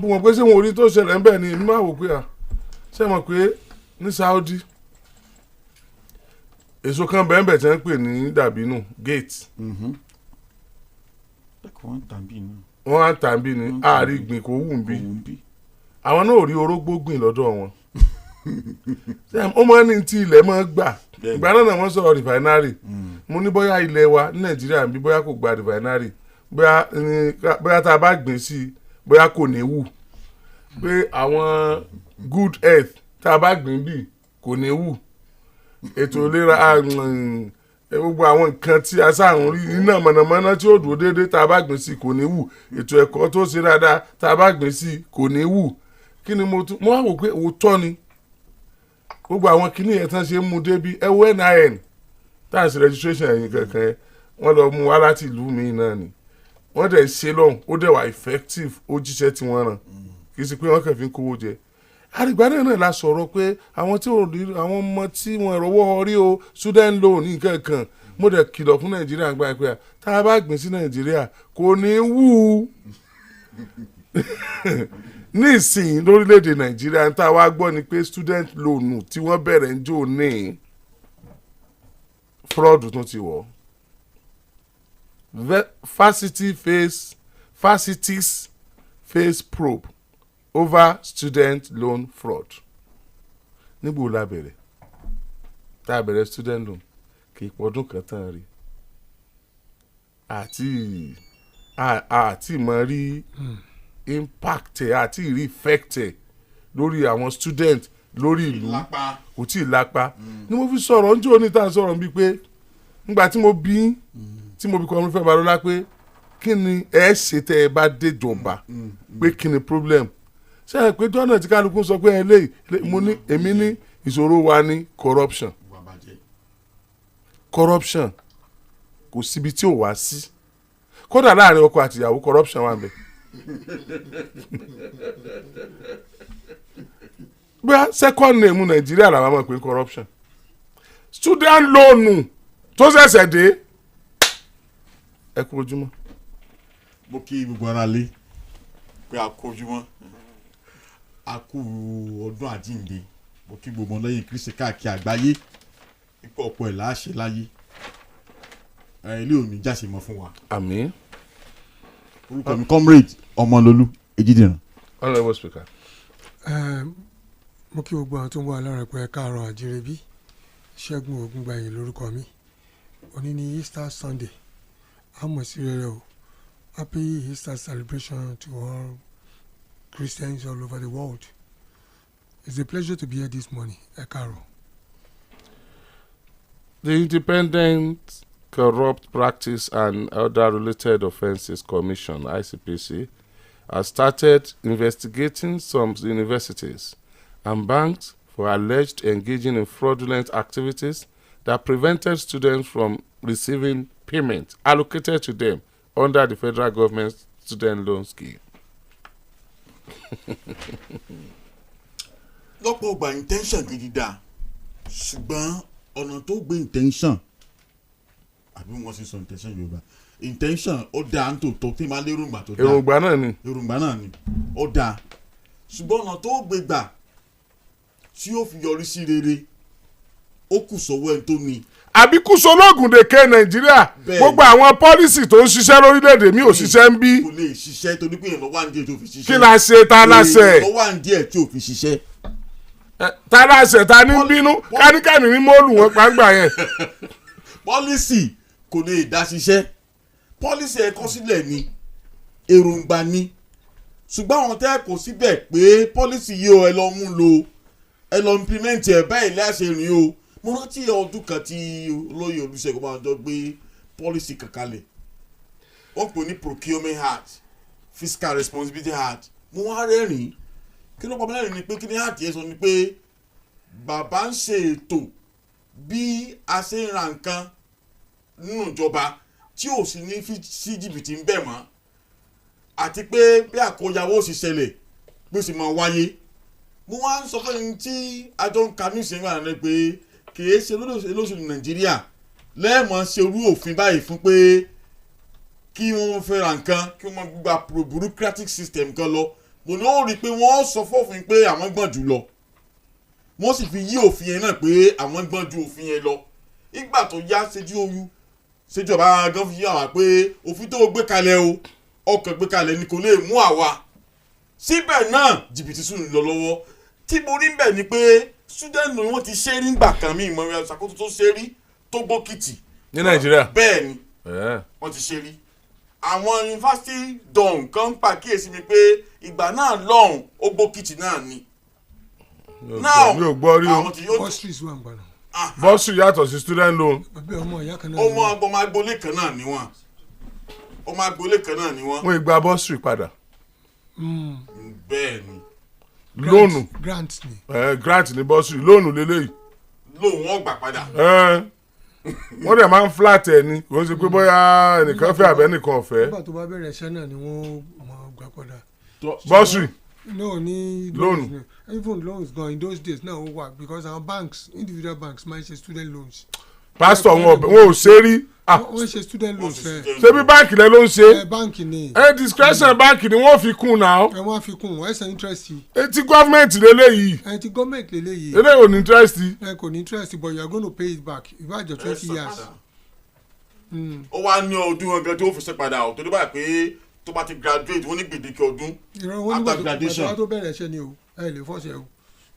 bú wọn pé ṣé wọn ò rí tó ṣẹlẹ̀ ńbẹ̀ ni èmi máa wò pé ṣé mọ̀ pé ní Saudi èso kan bẹ́ẹ̀ tí wọ́n ń pè ní dàbínù gate. wọ́n á tàbí ní àárí gbìn kò wù ń bí àwọn náà ò rí orógbó gbìn lọ́dọ̀ wọn ó máa ní tí ilẹ̀ máa gbà ìgbà náà wọ́n sọ̀rọ̀ refinery mo ní bóyá ilẹ̀ wa ní Nàìjíríà bí bóyá kò gba refinery bóyá tá a bá gbìn sí i bóyá kò ní wù pé àwọn good earth tá a bá gbìn bí kò ní wù ètò ìlera gbogbo àwọn nǹkan tí a sáàrùn rí iná mọ̀nàmọ́ná tí ó dúró déédéé tá a bá gbìn sí kò ní wù ètò ẹ̀kọ́ tó ṣe dáadáa tá a bá gbìn sí kò ní wù kí ni mo wá wò pé òótọ́ ni gbogbo àwọn kìíní yẹn tán ṣe ń mú débi ẹ wo NIN tax registration ẹ̀yìn kankan wọ́n lọ mú wá láti ìlú mi náà ni wọ́n dẹ̀ ṣe lọ́hùn ó dẹ̀ wà effective ó jíṣẹ́ tí wọ́n ràn kì í ṣe pé wọ́n kàn fi ń kówó jẹ àrígbá náà la sọ̀rọ̀ pé àwọn tí àwọn ọmọ tí wọ́n rọwọ́ rí o student loan nǹkan kan mo dẹ̀ kìlọ̀ fún Nàìjíríà gba pé tá a bá gbìn sí Nàìjíríà kò ní wú ní ìsìn lórílẹ̀‐èdè Nàìjíríà tá a wá gbọ́ ni pé student loan tí wọ́n bẹ̀rẹ̀ ń jò ní fraud tún ti wọ̀ facilities face probe over student loan fraud níbo la bẹ̀rẹ̀ tá a bẹ̀rẹ̀ student loan kì í pọ̀dún kan tán rí àti mọ̀ rí impact àti rí effect lórí àwọn student lórí ìlú kò tí ì lápá ni mo fi sọ̀rọ̀ njẹ́ òní tá a sọ̀rọ̀ bíi pé nígbà tí mo bí kọ́ni fẹ́ Balọ́lá pé kí ni ẹ ṣe tẹ́ ẹ bá déjọba pé kí ni problem ṣe é pé jọ́nà tí kálukú sọ pé èmi ní ìṣòro wa ní corruption kò síbi tí ò wá sí kódà láàrin ọkọ àti ìyàwó corruption wà ń bẹ. bí second name Nàìjíríà làwọn máa pè corruption student loan tó ṣẹ̀ṣẹ̀ dé ẹ kú ojúmọ́. mo kí gbogbo ara lé pé a kú ojúmọ́ a kú ọdún àjíǹde mo kí gbogbo lẹ́yìn Kristi káàkiri àgbáyé ipò ọ̀pọ̀ ẹ̀ láṣẹ láyé ilé òní jáse mọ́ fún wa. àmín. orúkọ mi Comrade Ọmọlolú Ejidiran. Honourable Speaker. mo kí gbogbo àwọn tó ń wà lára pé káàárọ̀ àjíire bí Ṣẹ́gun Ògúngbàyìn lórúkọ mi òní ni Easter Sunday àmọ̀ sí rere o happy Easter celebration to all Christians all over the world. It's a pleasure to be here this morning. Ẹ káàárọ̀. The Independent Corrupt Practice and Other Related Offences Commission, ICPC, has started investigating some universities and banks for alleged engaging in fraudulent activities that prevented students from receiving payment allocated to them under the federal government student loan scheme. lọ́pọ̀ ọgbà intention gidi dáa ṣùgbọ́n ọ̀nà tó gbé intention àbí wọ́n sì sọ intention Yorùbá intention ó dáa ń tòótọ́ tí máa lérògbà tó dáa èròǹgbà náà ni ó dáa ṣùgbọ́n ọ̀nà tó gbé gbà tí ó fi yọrí sí rere ó kù sọ́wọ́ ẹni tó ní. àbíkú sológun dèké Nàìjíríà gbogbo àwọn pọ́lísì tó ń ṣiṣẹ́ lórílẹ̀‐èdè mi ò ṣiṣẹ́ ń bí. kò lè ṣiṣẹ́ torí pé èèyàn wà ní díẹ̀ tó fi ṣiṣẹ́. kí la ṣe ta la ṣe. èèyàn wà ní díẹ̀ tí ò fi ṣiṣẹ́. ta la ṣe ta ní bínú káníkàní ní mọ́ọ̀lù wọn gbàgbà yẹn. pọ́lísì kò lè dá ṣiṣẹ́ pọ́lísì ẹ̀kọ́ sílẹ̀ ni èròǹgbà ni ṣùgbọ́n àwọn tẹ́ kò síbẹ̀ pé pọ́lísì yìí o ẹ lọ mú lò ẹ lọ implement ẹ̀ báyìí láṣẹ rìn o mo rántí ọdún kan tí olóyè Olúṣẹ́gun máa jọ gbé pọ́lísì kankanlẹ̀ wọ́n pè ní procurement act fiscal responsibility act mo wá rẹ́rìn-ín kí ló pàmò lẹ́rìn-ín ni pé kí ni act yẹn sọ ni pé bàbá ń ṣe ètò bí a ṣe ń ra nǹkan nínú ìjọba tí ò sì ní fi sí jìbìtì ń bẹ̀ mọ́ àti pé bí àkóyawó sì ṣẹlẹ̀ bí ó sì máa wáyé mo wá ń sọ fún ẹni tí àjọ ń ka ní ìṣẹ́yìn wà ní pé kìí ṣe olóṣèlú Nàìjíríà lẹ́ẹ̀mọ́ ṣe irú òfin báyìí fún pé kí wọ́n fẹ́ ra nǹkan kí wọ́n gba bureaucratic system kan lọ mo ní ó rí i pé wọ́n sọ fófin pé àwọn gbọ́n jù lọ wọ́n sì fi yí òfin yẹn náà pé àwọn gbọ́n ju òfin yẹn lọ ìgbà tó yá ṣèjọba gan fi yí àwa pé òfin tó gbé kalẹ̀ o ọkàn gbé kalẹ̀ ni kò lè mú àwa síbẹ̀ náà jìbìtì sùn lọ lọ́wọ́ tí mo rí bẹ̀ ni pé student loan wọ́n ti ṣe rí nígbà kan mí ìmọ̀ ìṣàkóso tó ṣe rí tó gbókìtì ní Nàìjíríà bẹ́ẹ̀ ni wọ́n ti ṣe rí àwọn yunifásitì dọ̀hún kan ń pàkíyèsí mi pé ìgbà náà lọ́hùn ó gbókìtì náà ni. mi ò gbọ́ rí o bọ́sìrì wà ń gbà náà. bọ́sìrì yàtọ̀ sí student loan. bàbá ọmọ ìyá kan náà. ọmọ agboolé kan náà ni wọ́n ọmọ agboolé kan náà ni wọ́n. wọ́n gba bọ́sìrì padà. bẹ́ẹ̀ ni. lóònù grant ni. grant ni bọ́sìrì lóònù lélẹ́yìí. lóònù wọ́n gbà padà. wọ́n dẹ̀ máa ń flat ẹ̀ ni kò ń ṣe pé bóyá ẹnìkan fẹ́ àbẹ́ nìkan ọ̀fẹ́. nígbà tó bá bẹ̀rẹ̀ iṣẹ́ náà ni wọ́n máa gbà padà. bọ́sìrì. no ní loan even loans gan in those days náà ó wà because our banks individual banks máa ń ṣe student loans. pastor wọn ò ṣe rí. wọ́n ṣe student loans ṣé bí báǹkì lẹ ló ń ṣe. báǹkì ni. discretion báǹkì ni wọ́n fi kún náà. wọ́n á fi kún wọ́n ẹ̀sán interest yìí. ti gọ́ọ̀mẹ̀ntì lélẹ́yìí. ti gọ́ọ̀mẹ̀ntì lélẹ́yìí. eléyìí ò ní interest. kò ní interest but you are going to pay it back ìbájọ 20 years. ó wá ní ọdún ọgá tó fi ṣe padà ò tó dé báyìí pé tó bá ti graduate wọ́n ní gbèdéke ọdún after graduation. ìgbà tó bẹ̀rẹ̀ iṣẹ́ ni o ẹ lè fọ́ṣẹ́ o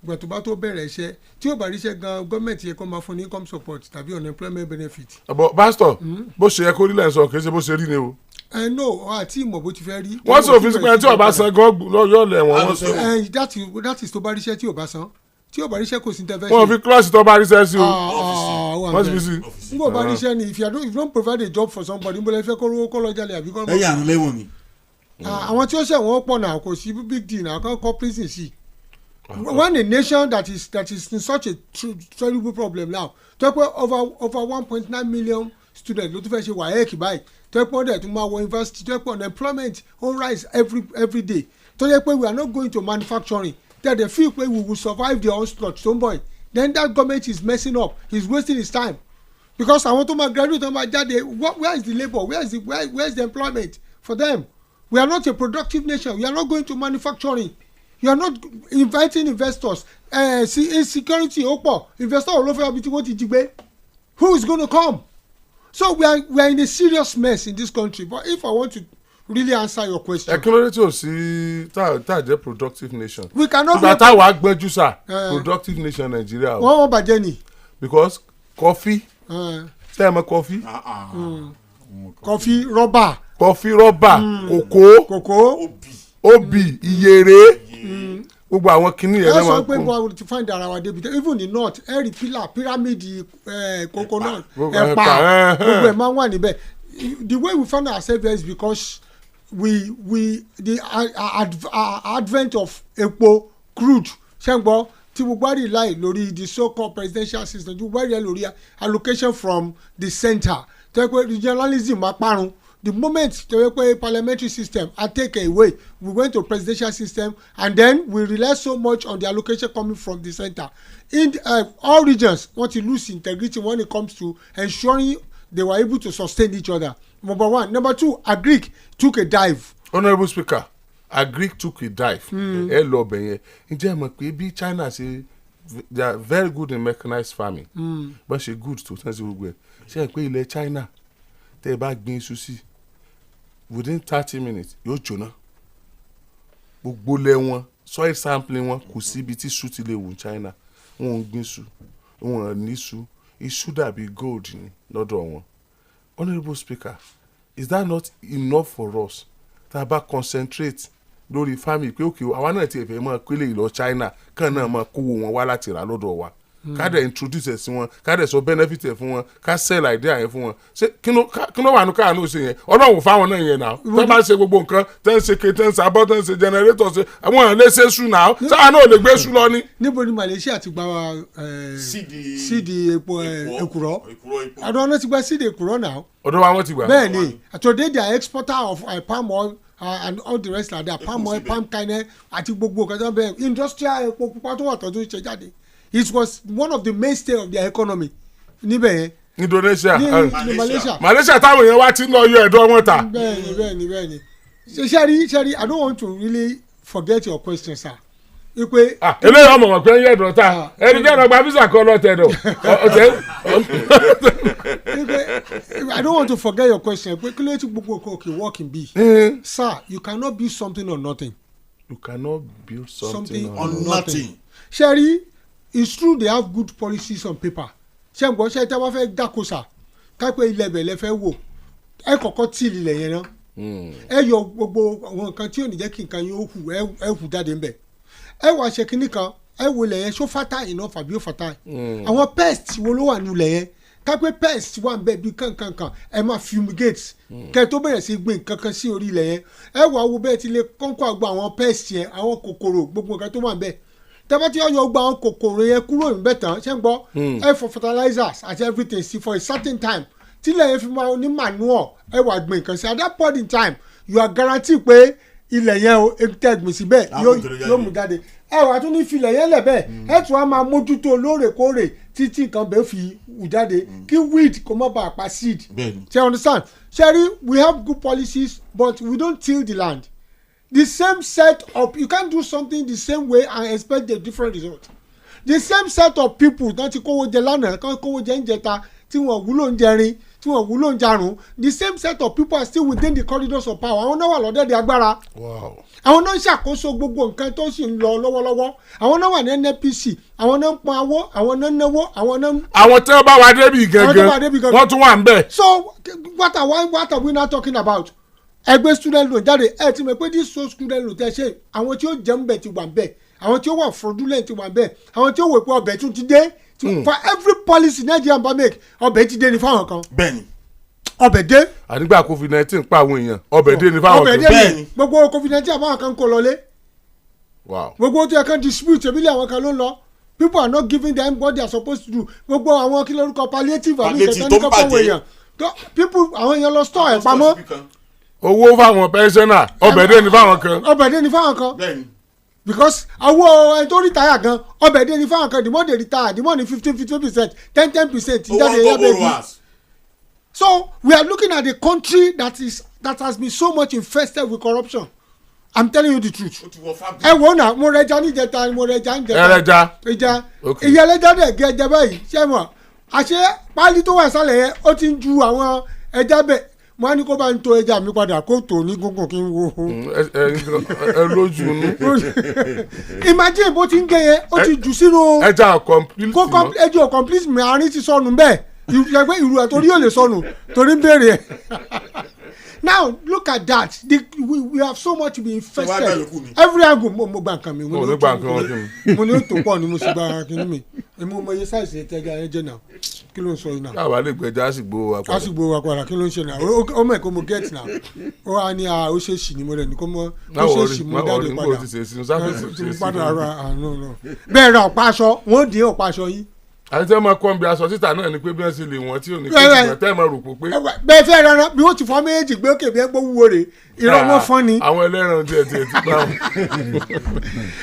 ìgbà tó bá tó bẹ̀rẹ̀ iṣẹ́ tí ó bá ríṣẹ́ gan gọ́ọ̀mẹ̀ntì yẹ kó máa fún ní income support tàbí unemployment benefit. àbọ̀ pastor bó ṣe yẹ kó rí lẹ́yìn sọ kì í ṣe bó ṣe rí ni o. no àti ìmọ̀ bó ti fẹ́ rí. wọ́n sì òfin sípẹ́ tí ọba san gan yọ lẹ̀ wọ́n sọ. that is tó bá ríṣẹ́ tí ò bá san tí ò bá ríṣẹ́ kò sí intervention. wọ́n fi klọ́ọ̀sì tó bá ríṣẹ́ sí o. wọ́n ti fi sí. n kò bá ríṣẹ́ ni if you don't provide a job for somebody n bó lè fẹ́ kó lọ jalè àbí kó lọ. ẹ̀yà àrùn lẹ́wọ̀n ni. àwọn tí ó ṣẹ̀ wọ́n pọ̀ náà kò sí big deal náà kọ́ prison sí. when a nation that is in such a terrible problem now tó pé over 1.9 million students ló tún fẹ́ ṣe WAEC báyìí tó pé ọ̀dẹ̀ tó máa wọ university tó pé unemployment on rise every day tó yẹ pé we are not going to manufacturing that they feel pé we will survive the onslaught tó ń bọ̀ yìí then that government is messing up he's wasting his time because àwọn tó máa graduate tó máa jáde where is the labour where is the employment for them we are not a productive nation we are not going to manufacturing you are not inviting investors insecurity ó pọ̀ investor ló fẹ́ ibi tí wọ́n ti jí gbé who is going to come so we are in a serious mess in this country but if I want to really answer your question. kí ló dé tí o sí tá a jẹ́ productive nation. we cannot ìgbà táwa gbẹ́jú sà productive nation Nàìjíríà o. wọ́n bàjẹ́ ni. because coffee ṣé ẹ mọ̀ coffee. coffee rọ́bà. coffee rọ́bà kòkó obì ìyèrè gbogbo àwọn kinní yẹn lẹ́wọ̀n kún. ẹ sọ pé wọ́n ti find ara wa débi even in north ẹ̀rì pyramid coconut ẹ̀pà gbogbo ẹ̀ máa ń wà níbẹ̀ the way we find ourselves is because the advent of epo crude ṣẹ́ngbọ́ tí gbogbo àrí láì lórí the so-called presidential system tí gbogbo àrí lórí allocation from the center tó yẹ pé regionalism máa parun the moment tó yẹ pé parliamentary system I take away we went to presidential system and then we rely so much on the allocation coming from the center in all regions wọ́n ti lose integrity when it comes to ensuring they were able to sustain each other number one number two agric took a dive. Honourable Speaker agric took a dive. ẹ lọ ọbẹ̀ yẹn ǹjẹ́ ẹ mọ̀ pé bí China ṣe they are very good in mechanized farming bọ́n ṣe good tó tán sí gbogbo ẹ̀ ṣe é pé ilẹ̀ China tẹ́ ẹ bá gbin iṣu sí within 30 minutes yóò jóná gbogbo lẹ̀ wọn soil sampling wọn kò sí ibi tí iṣu ti lè wù China wọn ò gbin iṣu wọn ò ní iṣu dàbí gold ni lọ́dọ̀ wọn. Honourable Speaker is that not enough for us tá a bá concentrate lórí farming pé òkè àwa náà ti ẹ̀fẹ̀ máa pélé ìlọ China kàn náà máa kówó wọn wá láti rà lọ́dọ̀ wa ká dẹ̀ introduce ẹ̀ sí wọn ká dẹ̀ sọ benefit ẹ̀ fún wọn ká sell idea yẹn fún wọn ṣé kí ló wà ní káàánú ṣe yẹn ọlọ́run fáwọn náà yẹn náà tó bá ṣe gbogbo nǹkan tó ń ṣe ké tó ń ṣàbọ̀ tó ń ṣe generator ṣe àwọn èèyàn lè ṣe ṣù náà sáà náà ò lè gbé ṣù lọ ní. níbo ni Malaysia ti gba síìdì epo èkùrọ́ àdó wọn ti gba síìdì èkùrọ́ náà. ọ̀dọ̀ wa wọ́n ti gbà. bẹ́ẹ̀ ni today they are exporter of palm oil and all the rest like that palm oil palm kernel àti gbogbo nǹkan tó ń bẹ industrial epo pupa tó wà tó ṣe jáde it was one of the mainstay of their economy níbẹ̀ yẹn. Indonesia ní Malaysia táwọn èèyàn wá ti ń lọ yọ ẹ̀dọ́ wọn ta. bẹ́ẹ̀ni ṣẹ́rí I don't want to really forget your question sir. Ipe. Eléyìí ọmọ mọ̀ pé ń yẹ dọ̀tà ẹni jẹ́ ọ̀nà gba visa kan lọ́tẹ̀ dọ̀ I don't want to forget your question. Ipe kí ló ti gbogbo okay working be. Sir, you cannot build something on nothing. You cannot build something on nothing. Sherry, it's true they have good policies on paper. Ṣé ń gbọ́ ṣe tẹ́ wá fẹ́ dáko sà kápẹ́ ilẹ̀ ẹ̀bẹ̀ lẹ fẹ́ wò ẹ kọ́kọ́ tí ilẹ̀ yẹn náà ẹ yọ gbogbo àwọn nǹkan tí ò ní jẹ́ kí nǹkan yẹn ó hù ẹ hù jáde ńbẹ̀ ẹ wá ṣe kínní kan ẹ wo ilẹ̀ yẹn ṣó fertile enough àbí ó fertile àwọn pest wo ló wà ní ilẹ̀ yẹn kápẹ́ pest wà ńbẹ̀ bí kankankan ẹ máa fumigate kẹ́ tó bẹ̀rẹ̀ sí gbìn kankan sí orí ilẹ̀ yẹn ẹ wá wo bẹ́ẹ̀ ti lè kọ́ńkọ́ àgbà àwọn pest yẹn àwọn kòkòrò gbogbo nǹkan tó wà ńbẹ̀ tẹ́fẹ́ ọyọ gba àwọn kòkòrò yẹn kúrò níbẹ̀ tán ṣé ń gbọ́ ẹ for fertilizers àti everything sí for a certain time tílẹ̀ yẹn fi máa ní manure ẹ wà gbìn nǹkan sí at that point in time you are guaranteed pé ilẹ̀ yẹn o tẹ́ gbìn síbẹ̀ yóò mú jáde ẹ wà tún ní filẹ̀ yẹn lẹ̀ bẹ́ẹ̀ ẹ tún á máa mójútó lóòrèkóòrè títí nǹkan bẹ́ẹ̀ fi hù jáde kí weed kó má bàa pa seed ṣe understand ṣe we have good policies but we don't till the land. The same set of you can't do something the same way and expect a different result. The same set of people náà ti kówó jẹ lánàá kán kówó jẹ ń jẹta tí wọ́n wúlò ń jẹrin tí wọ́n wúlò ń jarun the same set of people are still within the corridors of power. Àwọn náà wà lọ́dẹ̀dẹ̀ agbára. Àwọn náà ń ṣàkóso gbogbo nǹkan tó sì ń lọ lọ́wọ́lọ́wọ́. Àwọn náà wà ní NNPC. Àwọn náà ń pọn awó. Àwọn náà ń náwó. Àwọn náà ń. Àwọn tí wọ́n bá wà débi gẹ́gẹ́ wọ́n tún wà ń bẹ̀. So what are we now talking about? Ẹgbẹ́ student loan jáde ẹ ti mọ̀ pé this so student loan tẹ ṣe àwọn tí ó jẹun bẹ̀ ti wà bẹ̀ àwọn tí ó wà fraudulent ti wà bẹ̀ àwọn tí ó wò pé ọbẹ̀ tún ti dé for every policy Nigeria bá make ọbẹ̀ ti dé ní fáwọn kan. Bẹ́ẹ̀ni. Ọbẹ̀ dé. Àdìgbà COVID-19 pa àwọn èèyàn ọbẹ̀ dé ní fáwọn kan. Bẹ́ẹ̀ni. Gbogbo COVID-19 àbáwọn kan kò lọlé. Gbogbo tó yẹ kán dispute ebílẹ̀ àwọn kan ló ń lọ people are not giving them what they are supposed to do gbogbo àwọn kí lórúkọ palliative àbí ìkẹtẹ ní kọ́kọ́ wọ èèyàn people àwọn èèyàn lọ store ẹ̀ pamọ́. Owó fáwọn pẹ́ńsẹ́nà ọbẹ̀dé ní fáwọn kan. Ọbẹ̀dé ní fáwọn kan. Because àwọn ẹni tó retire gan ọbẹ̀dé ní fáwọn kan the more they retire the more ní 15% 10% jáde yábẹ́ẹ̀dì. So we are looking at a country that has been so much infested with corruption. I'm telling you the truth. Ẹ wo na mo rẹja níjẹta mo rẹja níjẹta. Ẹja ìyá ẹlẹ́ja dẹ̀ gẹ ẹja báyìí ṣé mọ̀ àṣẹ páálí tó wà sálẹ̀ yẹn ó ti ń ju àwọn ẹja bẹ́ẹ̀ mo á ní kó bá ń to ẹja mi padà kó tò ní gúngùn kí n wo. ẹ lójú inú. Imagine bó ti ń gé yẹn ó ti jù sínú. ẹja complete mọ. ẹja complete mi àárín ti sọnù bẹ́ẹ̀ ìyàgbẹ́ ìrù ẹ̀ torí yóò lè sọnù torí ń béèrè ẹ̀. Now look at that we have so much to be infested every angle mo gba nǹkan mi mo ní o tó pọ̀ ni mo sì gba kínní mi èmi mo yẹ sáìsì ẹ̀tẹ́gà ẹ̀ jẹ́ náà kí ló ń sọ yìí náà. káwa lè gbẹjà àsìgbò wa padà. àsìgbò wa padà kí ló ń ṣe náà ó mọ̀ ẹ̀kọ́ mo get náà ó wà ní ó ṣe ṣì ní mo rẹ̀ ní kó mọ́ ó ṣe ṣì mo jáde padà bẹ́ẹ̀ ra ọ̀pá aṣọ wọ́n dín ọ̀pá aṣọ yìí. àti tẹ́ ẹ máa kọ́ ń bí aṣọ títà náà ni pé bí wọ́n ṣe lè wọ́n tí ò ní kí ìgbà tẹ́ ẹ máa rò pé. bẹ́ẹ̀ fẹ́ rárá bí wọ́n ti fọ́ méjì gbé òkè bí ẹ gbó wúwo rè irọ́ wọn fọ́n ni. àwọn ẹlẹ́ran tiẹ̀ ti bá wọn.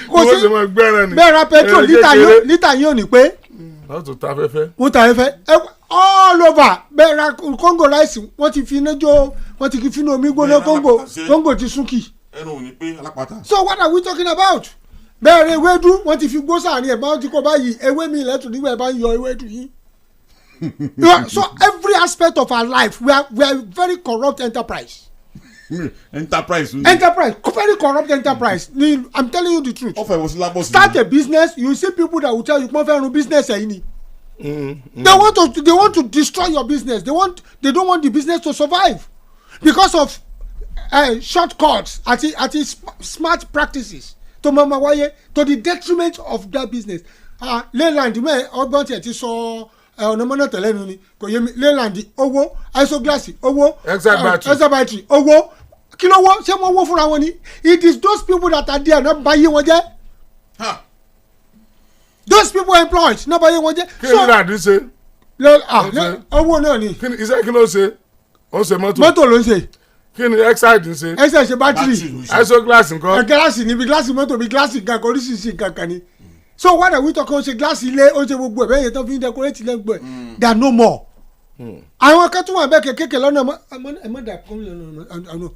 kò sí bẹ́ẹ̀ ra petrol lítà yìí ò ní pé. wọ́n tún ta afẹ́fẹ́. wọ́n ta afẹ́fẹ́ all over bẹ́ẹ̀ ra Congo rice wọ́n ti fi iná jó wọ́n ti fi inú omi gbóná Congo ti súnkì. ẹnu ò ní pé alápàtà. So what are we talking about? Bẹ́ẹ̀rẹ̀ ewédú wọ́n ti fi gbó sàárín ẹ̀ báwọn ti kọ́ báyìí ewé mi lẹ́tù nígbà ẹ̀ bá ń yọ ewédú yìí. So every aspect of our life we are a very corrupt enterprise. Enterprise very corrupt enterprise. I'm telling you the truth. Start a business you see people that will tell you pọ́n fẹ́ run business ẹ̀yìn ni. They want to destroy your business they don't want the business to survive because of shortcuts àti smart practices. To mama wáyé to the detriment of that business leyland mẹ ọgbọ́n tiẹ̀ ti sọ ọ̀nà mọ́nà tẹ̀lé nu ni kò yé mi leyland owó isoglass owó extra battery owó kí ló wọ́ ṣé wọ́n wó fúnra wọn ni it is those people that are there náà báyé wọn jẹ́ those people employed náà báyé wọn jẹ́. kí ni láàdín ṣe. owó náà ni. iṣẹ́ kí ló ṣe ó ṣe mọ́tò. mọ́tò ló ń ṣe. kí ni exide ń ṣe. exide ṣe battery. isoglass nǹkan. gíláàsì níbi gíláàsì mọ́tò bí gíláàsì nǹkan kan oríṣiríṣi nǹkan kan ni. So what are we talking? Ó ṣe gíláàsì ilé ó ṣe gbogbo ẹ̀ bẹ́ẹ̀ yẹn tó fi ń decorate lẹ́gbẹ̀ẹ́. They are no more. àwọn kan tún wà bẹ́ẹ̀ kékeré lọ́nà ẹ̀mọ́dà kan lọ́nà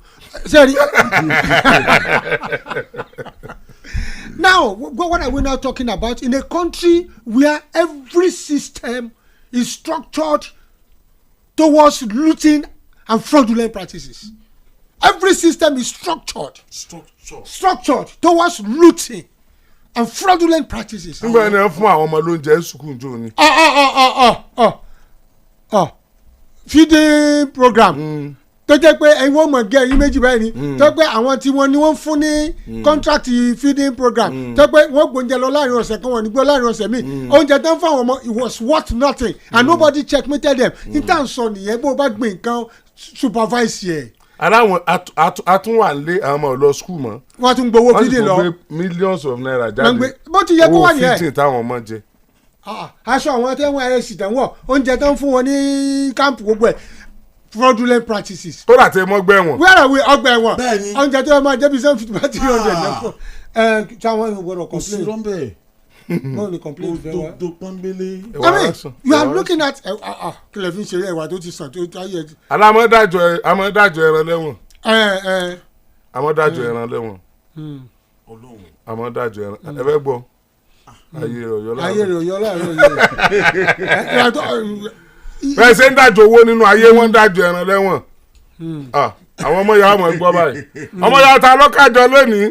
sẹ́rí. Now what are we now talking about in a country where every system is structured towards looting and fraudulent practices? Every system is structured towards looting and fraudulent practices. nígbà yẹn fún àwọn ọmọ lóúnjẹ sukùn jò ni. feeding program tó jẹ́ pé ẹ̀yin wọ́n mọ̀ gẹ́ ẹ̀yin méjì báyìí ni tó jẹ́ pé àwọn tí wọ́n ní wọ́n fún ní contract feeding program tó jẹ́ pé wọ́n gbóúnjẹ lọ láàrin ọ̀sẹ̀ kan wọ́n ní gbọ́ láàrin ọ̀sẹ̀ míì oúnjẹ tó ń fún àwọn ọmọ it was worth nothing and nobody checkmated them níta ń sọ nìyẹn bó o bá gbé nǹkan supervise yẹ. aláwọn atúnwà lé àwọn ọmọ lọ skul mọ. wọ́n tún gbowó feeding lọ. wọ́n sì tún gbé millions of naira jáde. bó ti yẹ kó wà nìyẹn. owó feeding táwọn ọmọ jẹ. aṣọ àwọn tẹ́wọ̀n ẹ̀rẹ́ sì tẹ̀wọ̀n oúnjẹ tó ń fún wọn ní káàmpù gbogbo ẹ̀ fraudulent practices. tó dà tẹ mọ́ gbẹ́ wọn. wẹ́rẹ̀ wí ọgbẹ́ wọn oúnjẹ tó yẹ máa jẹ́ bí 750 lẹ́fọ̀ táwọn èèyàn gbọ́dọ̀ complain. òsì rọ́ńbẹ́ wọ́n ní complain fẹ́ wá. do pọ́nbélé. I mean you are looking at kílẹ̀ fi ń ṣeré ẹ̀wà tó ti sàn tó ayé. amọ̀dájọ ẹran lẹ́wọ̀n. amọ̀dájọ ẹran lẹ́wọ̀n. amọ̀dájọ ẹran ẹ fẹ́ gbọ́. ayé rẹ̀ ọ̀yọ́ láàárọ̀ yìí. bẹ́ẹ̀ ṣe ń dájọ́ owó nínú ayé wọn ń dájọ́ ẹran lẹ́wọ̀n. àwọn ọmọ yàrá mọ̀ gbọ́ báyìí. ọmọ yàrá ta lọ́kàjọ lónìí.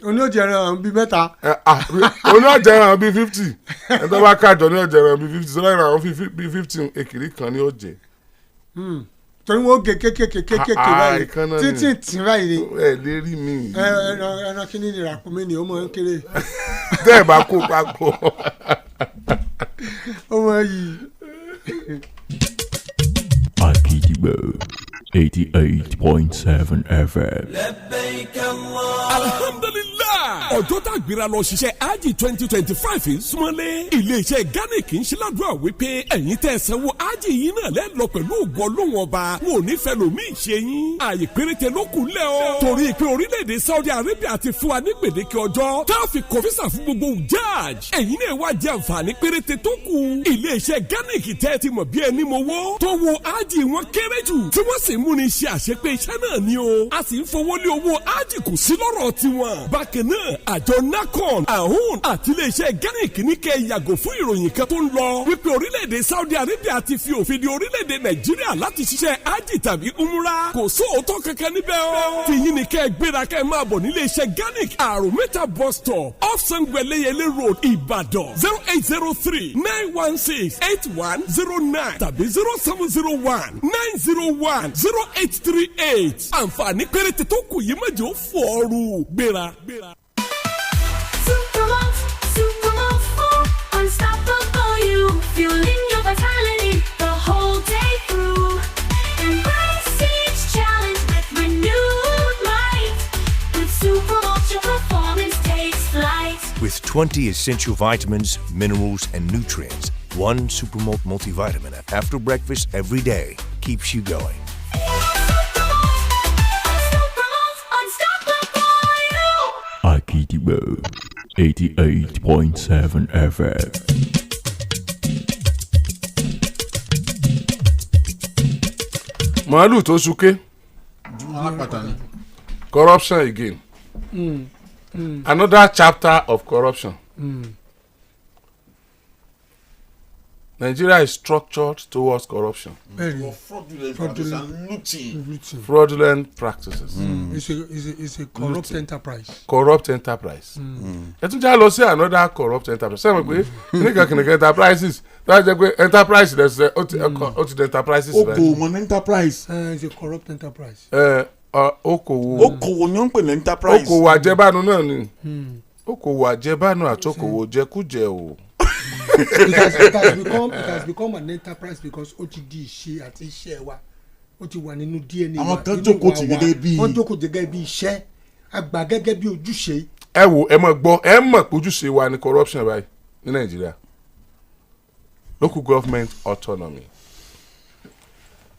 oní òjì ẹran bíi mẹ́ta. oní òjì ẹran bíi 50 ẹni tó bá kájọ ní òjì ẹran bíi 50 sọ́dọ̀ ìrànwọ́ bíi 15 èkìrí kan ní òjì. torí wọn gé kékèké báyìí títí tí báyìí ni. ẹ lè rí mi. ẹran kìíní ni ràkúnmí ni ó mọ kéré. tẹ́ ẹ bá kó papọ̀. ọmọ yìí. Akidibo 88.7 FM. Alhamdulillah. ọjọ́ tá a gbéra lọ ṣiṣẹ́ ájì 2025 ń súnmọ́lé. iléeṣẹ́ Ganic ń ṣe ládùúgbà wípé ẹ̀yin tẹ́ ẹ sanwó ájì yìí náà lẹ́ lọ pẹ̀lú ògùn ọlọ́wọ́n ọba. wọn ò ní fẹ́ lòmíì ṣe yín. ààyè péréte ló kù lẹ́ o. torí pé orílẹ̀-èdè Saudi Arabia ti fún wa ní gbèdéke ọjọ́ tá a fi kọ físà fún gbogbo ujaj. ẹ̀yin náà wá jẹ àǹfààní péréte tó kù. iléeṣẹ́ Ganic tẹ́ ẹ ti mọ̀ bí ẹni mowó. tó wo ájì wọn kéré jù tí wọ́n sì mú ni ṣe àṣepé iṣẹ́ náà ni o. a sì ń fowó lé owó ájì kù sí lọ́rọ̀ tiwọn. bákan náà àjọ NACON AHUN àti iléeṣẹ́ Ganic ní kẹ́ yàgò fún ìròyìn kan tó ń lọ wípé orílẹ̀-èdè Saudi Arabia ti fi òfin di orílẹ̀-èdè Nàìjíríà láti ṣiṣẹ́ ájì tàbí umura. kò sóòótọ́ kankan níbẹ̀ o. tìyín ni kẹ́ gbéra kẹ́ máa bọ̀ nílé iṣẹ́ Ganic Àròmẹ́ta bus stop off Sangbẹ̀lẹ́yẹlé road Ìbàdàn 0803-916-8109 tàbí 0701-901-0838. àǹfààní péréte tó kù yìí mẹ́jọ fọ́ọ̀rù gbéra. Unstoppable you, fueling your vitality the whole day through. Embrace each challenge with renewed might. With Supermalt, your performance takes flight. With 20 essential vitamins, minerals, and nutrients, one Supermalt multivitamin after breakfast every day keeps you going. Akidibo 88.7 FM. màálù tó súké. corruption again. Another chapter of corruption. Nigeria is structured towards corruption. Fraudulent practices. It's a corrupt enterprise. Corrupt enterprise. ẹ tún já lọ sí another corrupt enterprise. sẹ́wọ̀n pé kìnìkan enterprises tó jẹ́ pé enterprise lẹ́sẹ̀ ó ti di enterprises. okòwò ní enterprise. It's a corrupt enterprise. okòwò ni ó ń pè ní enterprise. okòwò àjẹbánu náà ni. okòwò àjẹbánu àti okòwò jẹkújẹ o. it has become an enterprise because ó ti di ìṣe àti iṣẹ́ wa ó ti wà nínú DNA wa. àwọn kan jókòó ti gẹ́gẹ́ bí. wọ́n jókòó gẹ́gẹ́ bí iṣẹ́ àgbà gẹ́gẹ́ bí ojúṣe. ẹ wo ẹ mọ̀ gbọ́ ẹ mọ̀ pé ojúṣe wa ni corruption báyìí ní Nàìjíríà. Local government autonomy.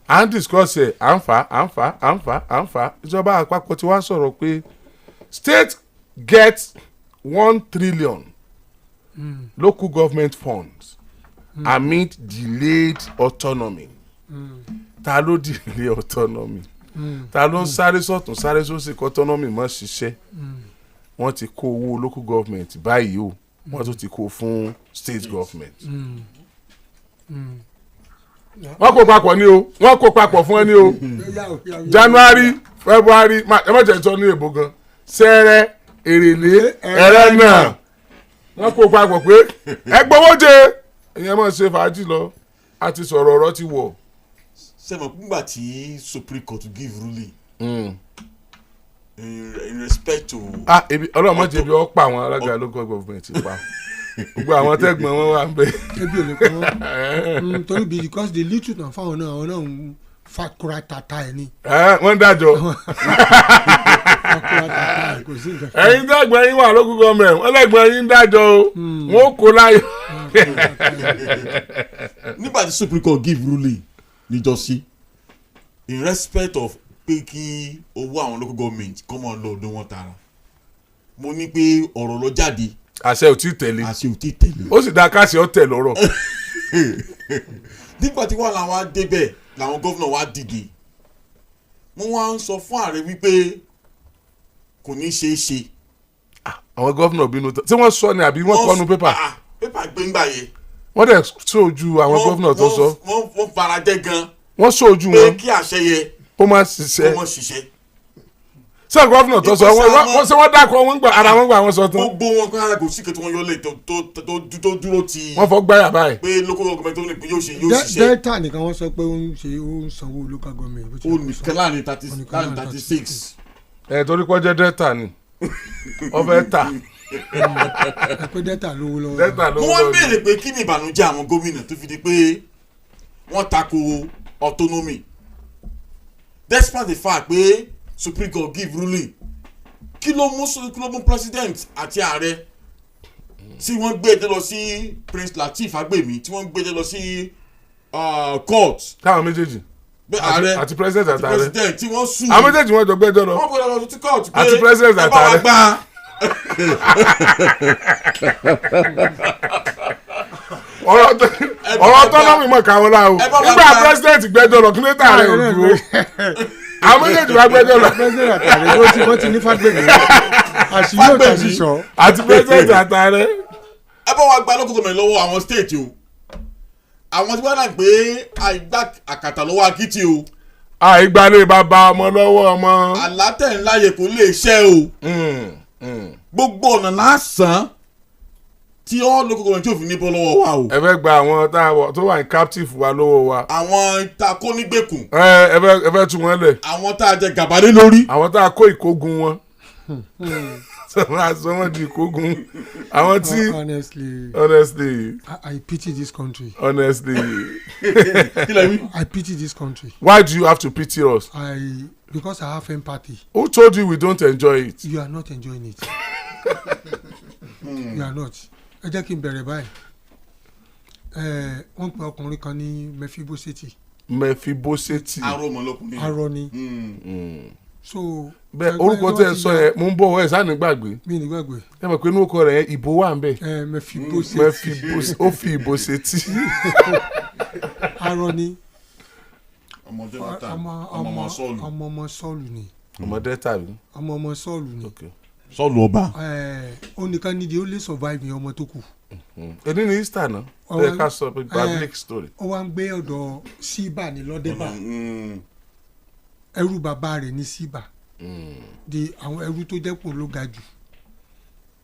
à ń discuss ẹ̀ à ń fà ìjọba àpapọ̀ tí wọ́n sọ̀rọ̀ pé state get 1 trillion local government funds amid delayed autonomy ta ló delay autonomy ta ló ń sáré sọ̀tún sáré sósì kí autonomy mọ́ ṣiṣẹ́ wọ́n ti kó owó local government báyìí o wọ́n tún ti kó fún state government. wọ́n kó papọ̀ ní o wọ́n kó papọ̀ fún ẹ ní o January February ẹ má jẹ́ sọ ní èbó gan Sẹ́rẹ́ Èrèlé Ẹrẹ́nà wọ́n kó papọ̀ pé ẹ gbowó jẹ ìyẹn máa ṣe fàájì lọ àti sọ̀rọ̀ ọ̀rọ̀ ti wọ̀. sẹ́mọ̀ nígbà tí Supreme Court give ruling in respect to. ebi ọlọ́mọ jẹbi ọ pa àwọn alága local government pa gbogbo àwọn tẹ́gbọ̀n wọn wà ń bẹ. ebi ò lè kọ́ wọn torí because the little náà fáwọn náà àwọn náà ń fakura tata ẹ̀ ni. wọ́n dájọ́ ẹ̀yin tẹ́gbọ̀n yín wà local government wọ́n lẹ́gbọ̀n yín dájọ́ o wọ́n kó láyọ̀. nígbà tí Supreme Court give ruling níjọ́sí in respect of pé kí owó àwọn local government kọ́ mọ́ lọ ọdún wọn tààrà mo ní pé ọ̀rọ̀ lọ jáde. àṣẹ ò tí tẹ̀lé àṣẹ ò tí tẹ̀lé. ó sì dá káṣí ọ̀tẹ̀ lọ́rọ̀. nígbà tí wọ́n làwọn á débẹ̀ làwọn gómìnà wa dìde wọ́n wá ń sọ fún ààrẹ wípé kò ní ṣeé ṣe. àwọn gómìnà bínú tán tí wọ́n sọ ni àbí wọ́n kọ́nu pépà. pépà gbẹ̀ngbà yẹn. wọ́n dẹ̀ sóòjú àwọn gómìnà tó sọ. wọ́n fara jẹ́ gan. wọ́n sóòjú wọn. pé kí àṣẹ yẹ. ó máa ṣiṣẹ́. ó máa ṣiṣẹ́. sọ gómìnà tó sọ wọ́n ṣe wọ́n dákọ̀ wọ́n gbà ara wọn gbà wọ́n sọ tán. gbogbo wọn kọ́ ara kò sí kẹ́tọ́ wọn yọ lé tó dúró ti. wọ́n fọ́ gbáyà báyìí. pé local government tó ní pé yóò ṣiṣẹ́. delta nìkan wọ́n sọ pé ó ń sanwó local government. ó nìkan láàrin 36. torí pé ọjọ́ delta ni ọbẹ̀ ta. pé delta lówó lọ́wọ́. delta lówó lọ́wọ́. wọ́n béèrè pé kí ni ìbànújẹ́ àwọn gómìnà tó fi di pé wọ́n tako autonomy despite the fact pé Supreme Court give ruling kí ló mú president àti ààrẹ tí wọ́n gbé ẹjọ́ lọ sí Prince Lateef Fagbemi tí wọ́n gbé ẹjọ́ lọ sí court. káwọn méjèèjì ààrẹ àti president àti ààrẹ tí wọ́n sùn. àwọn méjèèjì wọ́n jọ gbẹ́jọ́ lọ. wọ́n gbọ́dọ̀ lọ sí court pé àti president àti ààrẹ. ẹ bá wa gbà. ọ̀rọ̀ tọ́lọ́mì mọ̀ káwọn la o nígbà president gbẹ́jọ́ lọ kí ló tà rẹ̀ ò dúró àwọn méjèèjì wá gbẹ́jọ́ lọ. president àtàrẹ ló ti wọ́n ti ní Fagbemi àṣìyí ò tà sí sọ. àti president àtàrẹ. ẹ bá wa gba local government lọ́wọ́ àwọn state o àwọn tí wọ́n náà gbé àìgbà àkàtà lọ́wọ́ akitì o. àìgbálẹ̀ bàbá ọmọ lọ́wọ́ ọmọ. àlátẹ̀ ńláyè kò lè ṣẹ́ o. gbogbo ọ̀nà lásán tí all local government tí ò fi ní bọ́ lọ́wọ́ wa o. ẹ fẹ́ gba àwọn tó wà ní captive wa lọ́wọ́ wa. àwọn tá a kó nígbèkùn. ẹ fẹ́ tú wọn lẹ̀. àwọn tá a jẹ gàbálé lórí. àwọn tá a kó ìkógun wọn. sọ wọn di ìkógun. àwọn tí honestly I pity this country. honestly I pity this country. Why do you have to pity us? Because I have empathy. Who told you we don't enjoy it? You are not enjoying it. You are not. ẹ jẹ́ kí n bẹ̀rẹ̀ báyìí wọ́n pe ọkùnrin kan ní Mẹfibóṣẹ́tì. Mẹfibóṣẹ́tì. arọ ni. so bẹ́ẹ̀ orúkọ tẹ́ ẹ sọ yẹn mo ń bọ̀ ẹ sáà ní gbàgbé. mi ní gbàgbé. ẹ mọ̀ pé inú ọkọ rẹ̀ ìbò wà ń bẹ̀. Mẹfibóṣẹ́tì. ó fi ìbò ṣetí. arọ ni. ọmọ Sọ́ọ̀lù ni. ọmọdé tàbí. ọmọ Sọ́ọ̀lù ni. Sọ́ọ̀lù ọba. ó nìkan ní di ó lè survive ní ọmọ tó kù. èdè ní Easter náà ẹ ká sọ pé biblical story. ó wá ń gbé ọ̀dọ̀ Síbà ní Lọ́dẹ́bà ẹrú bàbá rẹ̀ ní Síbà di àwọn ẹrú tó dẹ́kun ló ga jù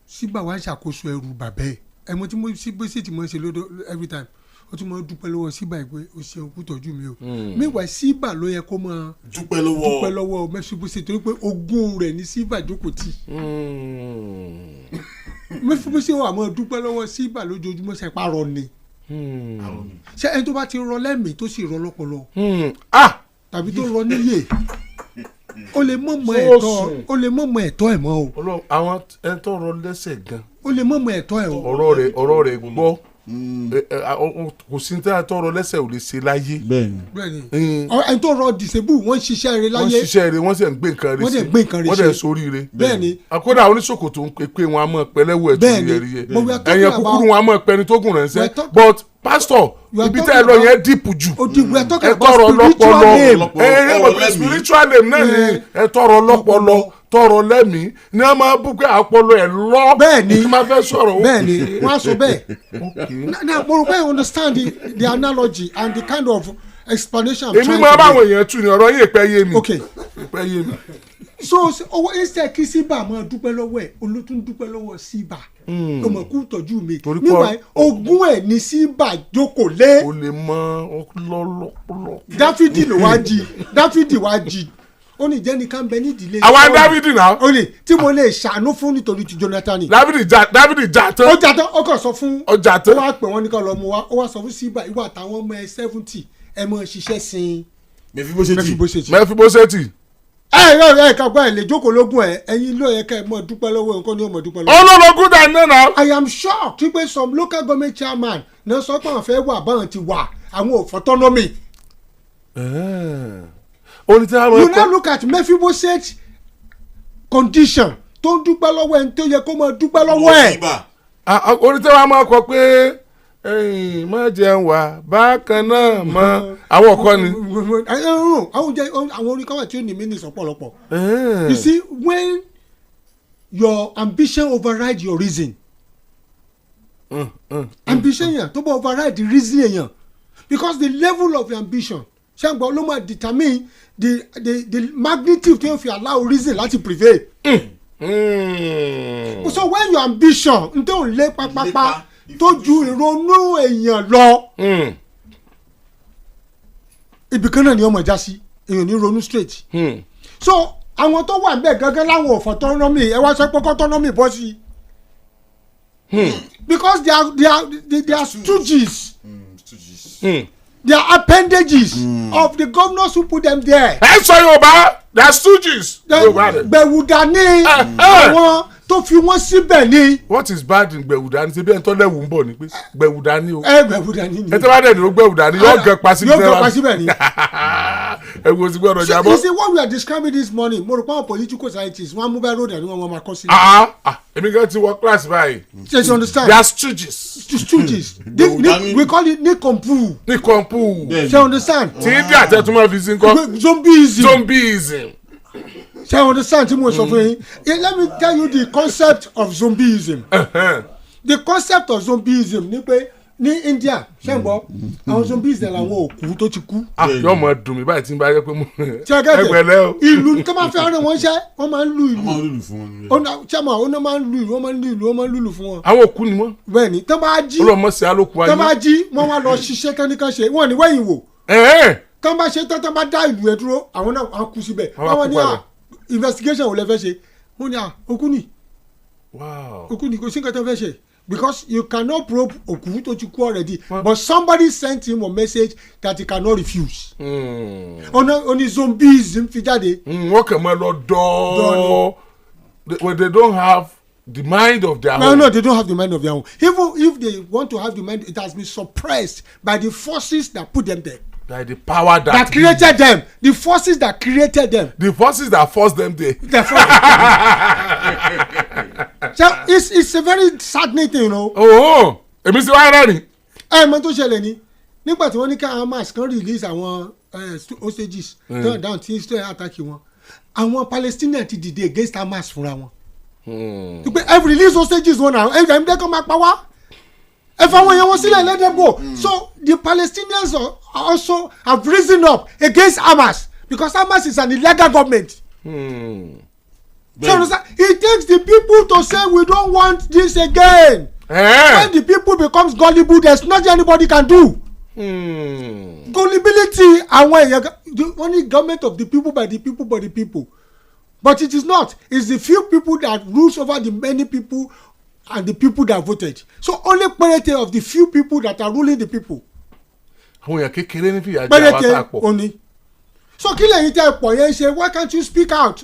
Síbà wá ń ṣàkóso ẹrú bàbá ẹ̀ ẹ̀mọ́ tí mo sì ti mọ̀ ṣe lọ́dọ̀ every time ó tún mọ̀ dúpẹ́ lọ́wọ́ Síbà pé ó ṣe òkú tọ́jú mi o meanwhile Síbà ló yẹ kó mọ̀ dúpẹ́ lọ́wọ́ Mẹfibóṣẹ́tì torí pé ogún rẹ̀ ní Síbà jókòó tì Mẹfibóṣẹ́tì wà mọ̀ dúpẹ́ lọ́wọ́ Síbà lójoojúmọ́ ṣe parọ́ ni ṣé ẹni tó bá ti rọ lẹ́mìí tó sì rọ lọ́pọlọ tàbí tó rọ níyè ó lè mọ̀mọ́ ẹ̀tọ́ ẹ̀ mọ́ o. àwọn ẹni tó rọ lẹ́sẹ̀ gan. ó lè mọ̀mọ́ ẹ̀tọ́ ẹ̀ o. ọ̀rọ̀ rẹ̀ gbọ́. kò sí ní tọrọ lẹ́sẹ̀ ò lè ṣe láyé. bẹ́ẹ̀ni ẹni tó rọ disable wọ́n ṣiṣẹ́ rẹ̀ láyé. wọ́n ṣiṣẹ́ rẹ̀ wọ́n sì ń gbé nǹkan rẹ̀ sí wọ́n dẹ̀ sórí rẹ̀. bẹ́ẹ̀ni àkọ́dà oníṣòkò tó ń pé wọn a mọ̀ pẹ́lẹ́wọ̀ ẹ̀ tó yẹ rí yẹ ẹ̀yàn kúkúrú wọn a mọ̀ pẹ́ni tó gùn rẹ̀ ń sẹ́ but pastor ibi tẹ́ ẹ lọ yẹn dípù jù ẹ tọrọ lọ́pọlọ spiritual name náà ni ẹ tọrọ lọ́pọlọ tọrọ lẹ́mìí ni a máa bú pé àpọlọ ẹ lọ bẹ́ẹ̀ni kí máa fẹ́ sọ̀rọ̀. bẹ́ẹ̀ni wọ́n á sọ bẹ́ẹ̀ now mo rò pé I understand the analogy and the kind of explanation I'm trying to make. èmi máa báwọn èèyàn tù ní ọ̀rọ̀ yìí pẹ́ yé mi. okay pẹ́ yé mi. so owó ẹsẹ̀ kí síbà máa dúpẹ́ lọ́wọ́ ẹ̀ olótún dúpẹ́ lọ́wọ́ síbà ọmọ kú tọ́jú mi nígbà ogún ẹ̀ ní síbà jókòó lé. o lè mọ lọ́lọ́pọ̀lọ́. dáfídì wá jí ó ní jẹ́ni ká ń bẹ ní ìdílé. àwọn dávidi náà. ó ní tí mo lè ṣàánú fún nítorí ti Jonathan. dávidi jà tán. ó jà tán ó kàn sọ fún. ọjà tán. ó wá pè wọ́n ní ká lọ mú wa ó wá sọ fún síbà ìwà àtàwọn ọmọ ẹ 70 ẹ mọ ṣiṣẹ́ sin. mẹfiboseti. ẹ kagbọ́ ẹ lè jókòó lógún ẹ ẹ̀yin ló yẹ ká ẹ mọ̀ dúpẹ́ lọ́wọ́ nǹkan ní ọmọ dúpẹ́ lọ́wọ́. olólogún dà ní náà. I am shocked tí pé some local government chairman náà sọ pé àwọn fẹ́ wà báwọn ti wà àwọn ò autonomy. You now look at Mephibosheth condition tó ń dúpẹ́ lọ́wọ́ ẹni tó yẹ kó máa dúpẹ́ lọ́wọ́ ẹ̀. orí tí wọ́n máa kọ pé má jẹun wá bákan náà mọ àwọn ọkọ ni. àwọn orí kan wà tí ó ní mí ọ̀pọ̀lọpọ̀. You see when your ambition override your reason. Ambition yẹn tó bá override the reason yẹn because the level of your ambition ṣàǹgbọ́n ló máa determine the magnitude tí o fi allow reason láti prevail. So when your ambition n tó ń lé pápápá tó ju ìrònú èèyàn lọ ibìkan náà ni ọmọ ìjà sí èèyàn ní ronú straight. So àwọn tó wà níbẹ̀ gángan láwọn ò fọ autonomy ẹ wá sọ pé autonomy bọ́ sí because they are stooges. They are appendages of the governors who put them there. ẹ sọ Yorùbá they are stooges. gbẹ̀wùdà ni àwọn tó fi wọ́n síbẹ̀ ni. what is bad in gbẹ̀wùdà ni ṣe bí ẹni tó lẹ́wù ń bọ̀ ni pé gbẹ̀wùdà ni o. gbẹ̀wùdà ni. ẹ tó bá dẹ̀ ní o gbẹ̀wùdà ni yóò gẹ pasi yóò gẹ pasi bẹ́ẹ̀ ni. ẹ wo ti gbọ́dọ̀ jábọ́. you see what we are describing this morning mo rò pé àwọn political scientists wọ́n á mú bẹ́ẹ̀ ròdà ni wọ́n máa kọ́ sí. èmi kan ti wọ class báyìí. you understand. they are stooges. we call it nikompu. you understand. tí india tẹ́ tún máa fi sí nǹkan. zombieism. you understand tí mo sọ fún yín. let me tell you the concept of zombieism. The concept of zombieism ni pé ní India ṣe ń gbọ́ àwọn zombies náà làwọn òkú tó ti kú. yóò mọ dùn mí báyìí tí n bá yẹ pé mo ẹgbẹ̀lẹ́ o. ìlú tó máa fẹ́ rẹ̀ wọ́n ṣẹ́ wọ́n máa ń lu ìlú. chairman ó náà máa ń lu ìlú wọ́n máa ń lùlù fún wọn. àwọn òkú ni wọ́n. bẹ́ẹ̀ni tó bá jí olùmọ̀ọ́sẹ̀ alókun ayé. tó bá jí wọ́n wá lọ ṣiṣẹ́ kánníkan ṣe wọ́n ní wẹ́yìn wò. tó bá ṣe tó bá dá ìlú ẹ̀ dúró àwọn náà á kú síbẹ̀. wọ́n ní investigation ò lè fẹ́ ṣe wọ́n ní òkú ni. òkú ni kò sí nǹkan tó fẹ́ ṣe. Because you cannot probe òkú tó ti kú already but somebody sent him a message that he cannot refuse. Oni zombies fi jáde. wọ́n kàn máa lọ dọ́ọ́ when they don't have the mind of their own. No, they don't have the mind of their own. Even if they want to have the mind, it has been suppressed by the forces that put them there. By the power that created them. The forces that created them. The forces that forced them there. So it's a very saddening thing, you know. Èmi sì wá rẹ́rìn. Mọ tó ṣẹlẹ̀ ni nígbà tí wọ́n ní ká Hamas kan release àwọn hostages down tí Israel attack wọn àwọn Palestinians ti dìde against Hamas fúnra wọn. Ẹ release hostages wọn náà ẹ jẹ́ kó máa pa wá. Ẹ fọwọ́ yẹn wọ́n sílẹ̀ let them go. So the Palestinians also have risen up against Hamas because Hamas is an illegal government. So it takes the people to say we don't want this again. When the people becomes gullible, there's nothing anybody can do. Gullibility only government of the people by the people by the people. But it is not. It's the few people that rules over the many people and the people that voted. So only péréte of the few people that are ruling the people. Àwọn èèyàn kékeré ní fìyà jẹ àwọn àtàpọ̀. Only. So kí lẹ́yìn tẹ́ pọ̀ yẹn ṣe why can't you speak out?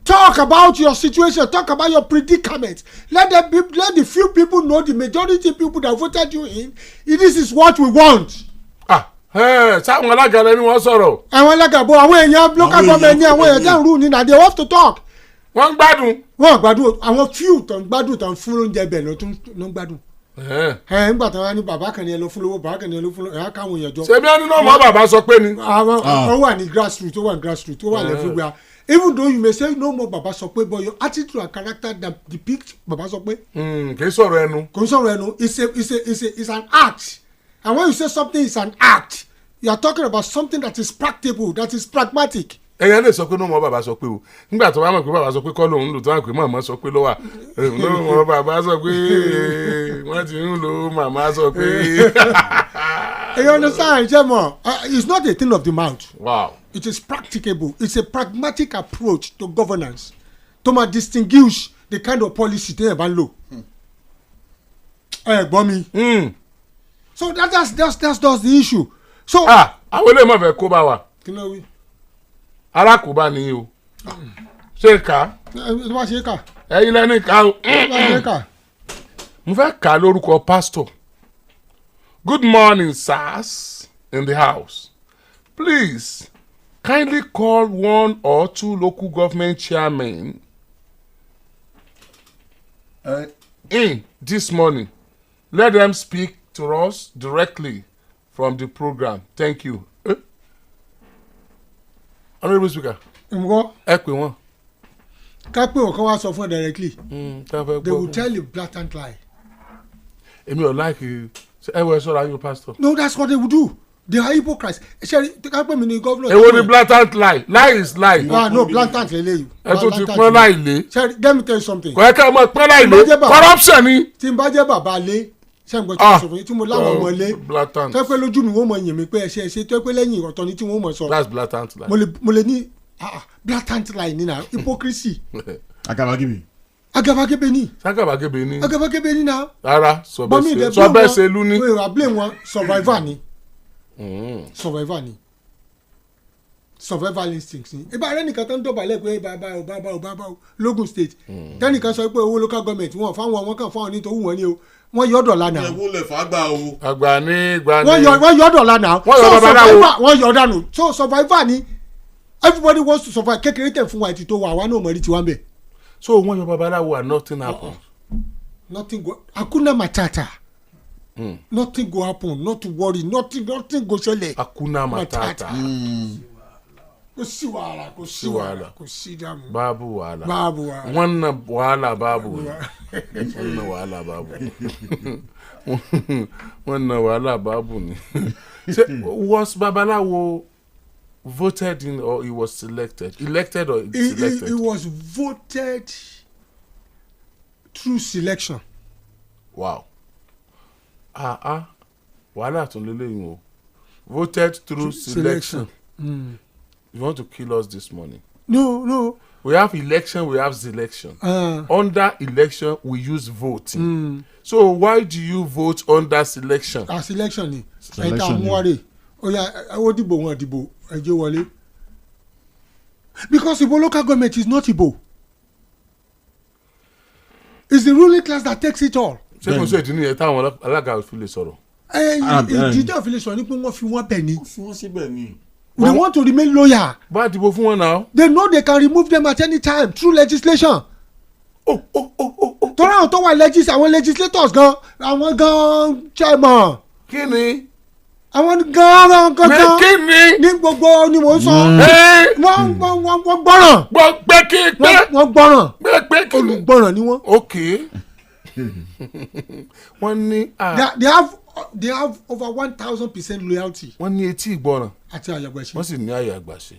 talk about your situation, talk about your predicament. Let the few people know, the majority of people that voted you in, this is what we want. sáwọn alága lẹni wọ́n sọ̀rọ̀. àwọn alága bò àwọn èèyàn local government ní àwọn èèyàn tẹ̀ ń rú ni na they have to talk. wọ́n ń gbádùn. wọ́n gbádùn àwọn few tó ń gbádùn tó ń fún lóúnjẹ bẹ̀ ló ń gbádùn. nígbà tí wọ́n ní bàbá kan ní ẹ lọ fún lówó bàbá kan ní ẹ lọ fún lówó ẹ̀yà káwọn èèyàn jọ. ṣebí ẹni náà mọ bàbá sọ pé ni. àwọn wà ní grassroots ó wà ní grassroots ó wà lẹ́fíwá even though you may say no more bàbá sọ pé but your attitude and character that depict bàbá sọ pé. kì í sọ̀rọ̀ ẹnu. kò í sọ̀rọ̀ ẹnu it's an act and when you say something is an act you are talking about something that is practicable that is pragmatic. ẹyẹ lè sọ pé ní ọmọ bàbá sọ pé o nígbà tó bá mọ̀ pé bàbá sọ pé kọ́ lòun lò tó wà pé màmá sọ pé ló wà ní ọmọ bàbá sọ pé wọ́n ti ń lo màmá sọ pé. you understand jemo it's not a thing of the mouth. Wow. It is practicable. It's a pragmatic approach to governance to ma distinguish the kind of policy they have low. Gbọ́ mi. So that's the issue. So àwọn ilé ìmọ̀ fẹ́ kó bá wa. kí ló wí. alákòóbá ni o ṣe ká. ẹ bá ṣe ká. ẹyin lẹ́ni ká o. ẹ bá ṣe ká. mo fẹ́ kà á lórúkọ pastor. Good morning, sirs in the house. Please kindly call 1 or 2 local government chairmen in this morning. Let them speak to us directly from the program. Thank you. Honourable Speaker. ǹgọ́. ẹ pè wọ́n. ká pé ọ̀kan wá sọ fún ẹ directly. They will tell you blatant lie. èmi ò láìkì ẹ wọ ẹ sọ́ra yóò pastor. No, that's what they will do. They are hypocrites. ṣe ká pé mi ní governor. èwo ni blatant lie? Lie is lie. No blatant lele yìí. ẹ tún ti pọ́n láì lé. ṣe let me tell you something. kò yẹ ká mọ̀ pọ́n láì lé corruption ni. tí n bá jẹ́ bàbá lé ṣe ń gbọ́ tí mo sọ fún yín tí mo láwọn ọmọ lé blatant. tẹ́ pé lójú mi wọ́n mọ yìn mí pé ẹ ṣe tẹ́ pé lẹ́yìn ọ̀tọ̀ ni tí wọ́n mọ̀ sọ. That's blatant lie. mo lè ní blatant lie ní na hypocrisy. agabagebe ni. sagabagebe ni. agabagebe ni na. rárá sọ bẹ́ẹ̀ ṣe lú ní. wọ́n ìwà blame wọn survivor ni. survivor ni. survival instinct ni. ibà rẹ nìkan tó ń dọ̀bálẹ̀ pé bàbá o lógùn state. tẹ́nìkan sọ pé owó local government wọn fáwọn wọn kàn fáwọn nítorí wọn ni o wọ́n yọ̀dọ̀ lánàá. ẹ̀wọ́ lè fà gbà o. àgbà ní ìgbà ní. wọ́n yọ̀dọ̀ lánàá. wọ́n yọ̀ dànù so survivor ni everybody wants to survive kékeré tẹ̀ fún wa ètò tó wà wá náà mọ̀ rí tiwa ń bẹ̀. so wọ́n yọ babaláwo and nothing happen. Nothing go akuna matata. Nothing go happen, not to worry, nothing go ṣẹlẹ̀. Akuna matata. Kò sí wàhálà, kò sí wàhálà, kò sí dààmú. Báàbù wàhálà. Báàbù wàhálà. Wọ́n na wàhálà báàbù. Wọ́n na wàhálà báàbù. Wọ́n na wàhálà báàbù ni. Was babaláwo voted in or he was selected? Elected or selected? He was voted through selection. Wow. Wàhálà tún lélẹ́yìn o. Voted through selection. You want to kill us this morning? No. We have election, we have selection. Under election, we use voting. So why do you vote under selection? Selection ni. Ẹ̀ka àmúwárẹ̀. Oya, ó dìbò wọn dìbò ẹjọ́ wọlé. Because Igbo local government is not Igbo. It's the ruling class that takes it all. Ṣé kò sí ìdí nìyẹn táwọn alága òfin lè sọ̀rọ̀? Ìdíjọ́ òfin lè sọ̀rọ̀ ní pé wọ́n fi wọ́n bẹ̀ ni. fi wọ́n síbẹ̀ ni. They want to remain loyal. Bá a dìbò fún wọn náà. They know they can remove them at any time through legislation. Tọ́lá àwọn tó wà àwọn legislators gan àwọn gan chairman. Kí ni? Àwọn gan kí ni? ní gbogbo ni mò ń sọ. Wọ́n gbọ́ràn. Wọ́n gbọ́ràn. Olùgbọ́ràn ni wọ́n. Okay. Wọ́n ní. They have over 1,000% loyalty. Wọ́n ní etí ìgbọràn. Àti àyàgbàṣe. Wọ́n sì ní àyàgbàṣe.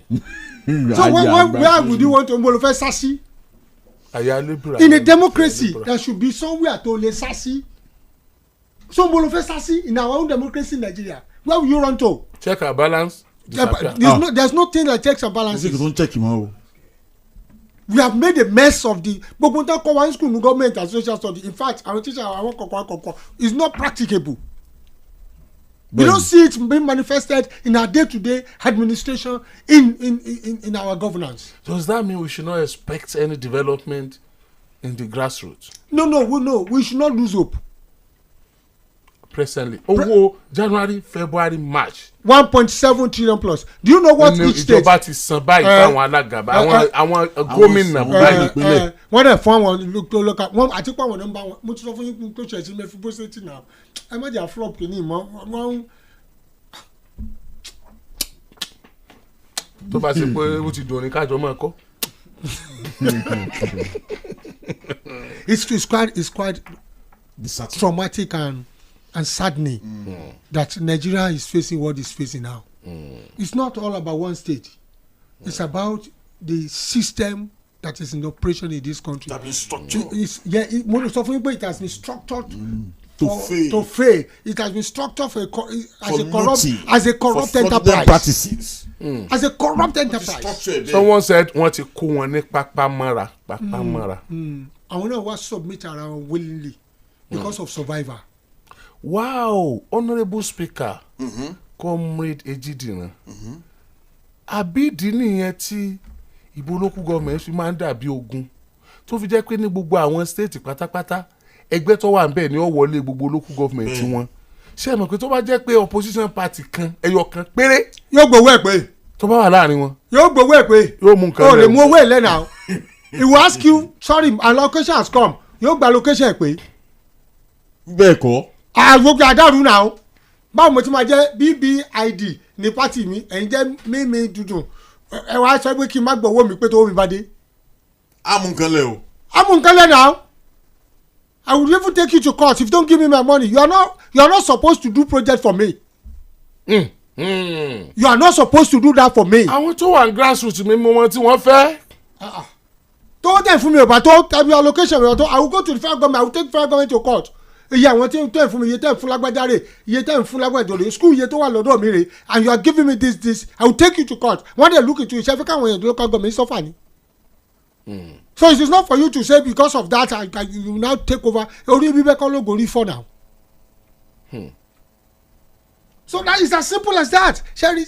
So where would you want to mbolo fẹ́ sásí? In a democracy there should be somewhere to lè sásí. So mbolo fẹ́ sásí in our own democracy in Nigeria. Where will you run to? Check our balance. There's nothing like checks and balances. Don't check him out. We have made a mess of the gbogbo nǹkan kọ́ one school government and social studies. In fact our teacher àwọn kọ̀ọ̀kan is not practicable. We don't see it being manifested in our day-to-day administration in our governance. Does that mean we should not expect any development in the grassroots? No, we should not lose hope. Presently, January, February, March. 1.7 trillion plus. Do you know what each state? Ìjọba ti san báyìí fáwọn alága àwọn gómìnà báyìí ìpínlẹ̀. Wọ́n dẹ̀ fún àwọn local wọ́n àti pé àwọn nọ́mbà wọn mo ti sọ fún yín tó ṣe sí mẹ́fì bó ṣe ti nà ẹ má jà flop kìíní mọ́ wọ́n. Tó bá ṣe pé ó ti dùn ní kájọ máa kọ́. It's quite traumatic and saddening that Nigeria is facing what it's facing now. It's not all about one state. It's about the system that is in operation in this country. That been structured. It has been structured to fail. It has been structured as a corrupt enterprise. Practices. As a corrupt enterprise. Someone said wọ́n ti kó wọn ní pápámọ́ra. Àwọn náà wá submit ara wọn willingly because of survivor. Wow, honourable speaker, Comrade Ejidina. Àbídí nìyẹn tí ìbò local government fi máa ń dàbí ogun tó fi jẹ́ pé ní gbogbo àwọn state pátápátá ẹgbẹ́ tó wà níbẹ̀ ni ó wọlé gbogbo local government wọn. Ṣé ẹ mọ̀ pé tó bá jẹ́ pé opposition party kan ẹyọ kan péré yóò gbowó ẹ̀ pé tó bá wà láàrin wọn yóò gbowó ẹ̀ pé yóò mú nǹkan lẹ́nu. O lè mú owó ẹ̀ lẹ́nà. He will ask you sorry allocation has come yóò gba allocation ẹ̀ pé. Bẹ́ẹ̀ kọ́. Àgbogbo àdàrú náà báwo mo ti máa jẹ́ BBID ní pátì mi ẹ̀yin jẹ́ mímí dúdú ẹ wá sọ pé kí n má gbowó mi pé tó mi bá dé. Amúnkanlẹ̀ o. Amúnkanlẹ̀ náà I will even take you to court if you don't give me my money. You are not supposed to do project for me. You are not supposed to do that for me. Àwọn tó wà ní grassroots mi mọ wọn tí wọ́n fẹ́. Tó tẹ̀ fún mi ò bá tó tàbí allocation mi ò tó I will go to the federal government I will take federal government to court. Iye àwọn tí tẹ̀ fún mi iye tẹ̀ fún lágbájá rè iye tẹ̀ fún lágbájá rè school iye tó wà lọ́dọ̀ mi rè and you are giving me this I will take you to court. Wọ́n dẹ̀ look into iṣẹ́ fẹ́ káwọn èèyàn local government suffer ni. So it is not for you to say because of that you now take over orí bíbẹ́ kọ́ ló gorí for now. So that is as simple as that. Sherry,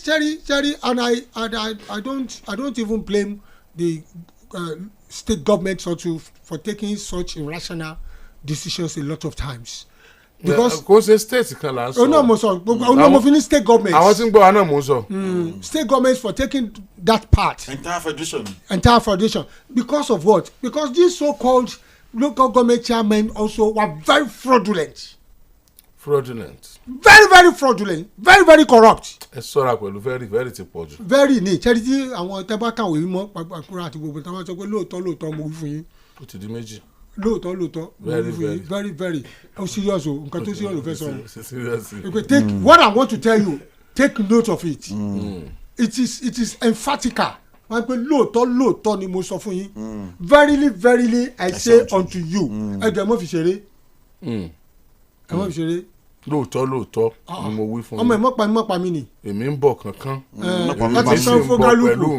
and I don't even blame the state government for taking such irrational decisions a lot of times. Because kò ṣe state kan là ń sọ. Ọ̀nà mo sọ ọ̀nà mo fi ní state government. Àwọn tí ń gbọ́ wa náà mo sọ. State governments for taking that part. Entire federation. Because of what? Because these so-called local government chairmen also were very fraudulent. Very fraudulent. Very corrupt. Ẹ ṣọ́ra pẹ̀lú very ti pọ̀ jù. Very ní charity àwọn tẹ́bá kàwé mọ́ pàpàkúrò àti gbogbo táwọn sọ pé lóòótọ́ mo wí fún yín. Ó ti di méjì. Lóòótọ́ very oh serious o nǹkan tó serious ló fẹ́ sọ. Seriously. Take what I want to tell you take note of it. It is emphatical. Wọ́n pe lóòótọ́ ni mo sọ fún yín. Verily I say unto you. Ẹ jẹ́ mọ́ fi ṣeré. Ẹ mọ́ fi ṣeré. Lóòótọ́ ni mo wí fún yín. Ọmọ ẹ̀ mọ́ pa mí ni. Èmi ń bọ̀ kankan. Láti san fún kálukú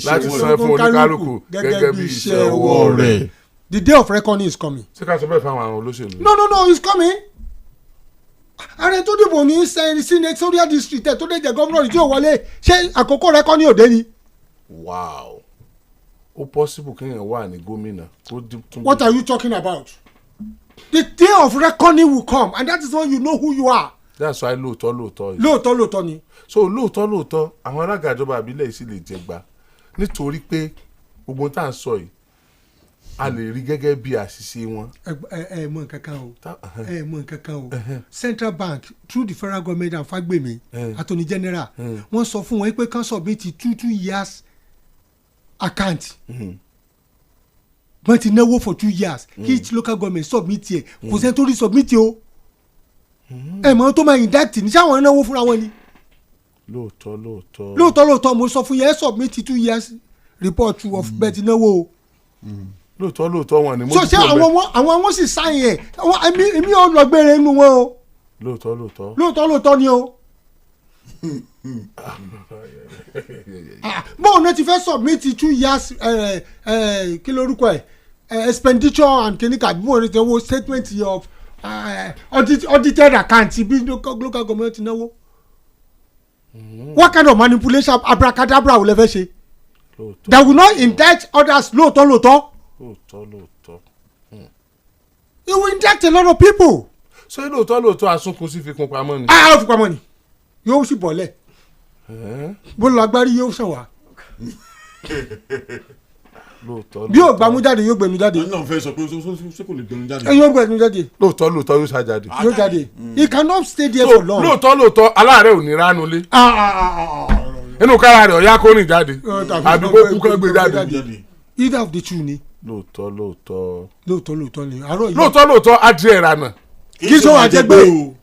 láti san fún oníkálukú gẹ́gẹ́ bí iṣẹ́ ọwọ́ rẹ̀. The day of reckoning is coming. Ṣé ká sọ bẹ́ẹ̀ fáwọn àwọn olóṣèlú? No, it's coming. Ààrẹ tó dìbò ní senatorial district ẹ̀ tó dé jẹ́ gómìnà tí ò wọlé ṣé àkókò reckoning òde ni. Wow. Ó possible kéèyàn wà ní gómìnà. What are you talking about? The day of reckoning will come and that is when you know who you are. That's why lóòótọ́. Lóòótọ́ ni. So lóòótọ́ àwọn alága ìjọba àbílẹ̀ yìí sì lè jẹ gbà nítorí pé gbogbo tá à ń sọ yìí a lè rí gẹ́gẹ́ bí àṣìṣe wọn. ẹ mọ nǹkan kan o Central Bank through the federal government and Fagbemi Attorney General wọ́n sọ fún wọn pé kán submit 2 years account wọ́n ti náwó for 2 years kí each local government submit yẹ kò sẹ́ni tó rí submit o ẹ mọ tó máa indict ní sáwọn náwó fúnra wọn ni. lóòótọ́ mo sọ fún yẹn submit 2 years report of bẹ́ẹ̀ ti náwó o. lóòótọ́ wọn ni mo dúpọ̀ bẹ́ẹ̀. so ṣé àwọn sì sáyẹn ẹ̀ èmi ò lọ gbére inú wọn o. lóòótọ́ ni o. bọ́ọ̀ náà ti fẹ́ submit 2 years kí lórúkọ ẹ̀ expenditure and clinical bí wọ́n ní tẹ̀ wọ́n statement of audited account bí local government náwó What kind of manipulation abracadabra will ever ṣe? That will not indict others lóòótọ́. It will indict a lot of people. So lóòótọ́ asunkun sí fi kun pamọ́ ni. Ó fi pamọ́ ni yóò sì bọ̀lẹ̀ bó lọ agbárí yóò sàn wá. Bí yóò gbàmú jáde yóò gbẹ̀mí jáde. náà fẹ́ sọ pé ṣé kò lè gbẹ̀mí jáde. Yóò gbẹ̀mí jáde. lóòótọ́ yóò sá jáde. Yóò jáde. He cannot stay there for long. lóòótọ́ aláàárẹ̀ ò ní ránú lé. inú kára rẹ̀ ọ̀yá kó rìn jáde àbí kó kú kó gbé jáde. Either of the two ni. lóòótọ́ ni àárọ̀ yìí. lóòótọ́ adìẹ ìrànà. Kí sọ wà jẹ́ gbé o.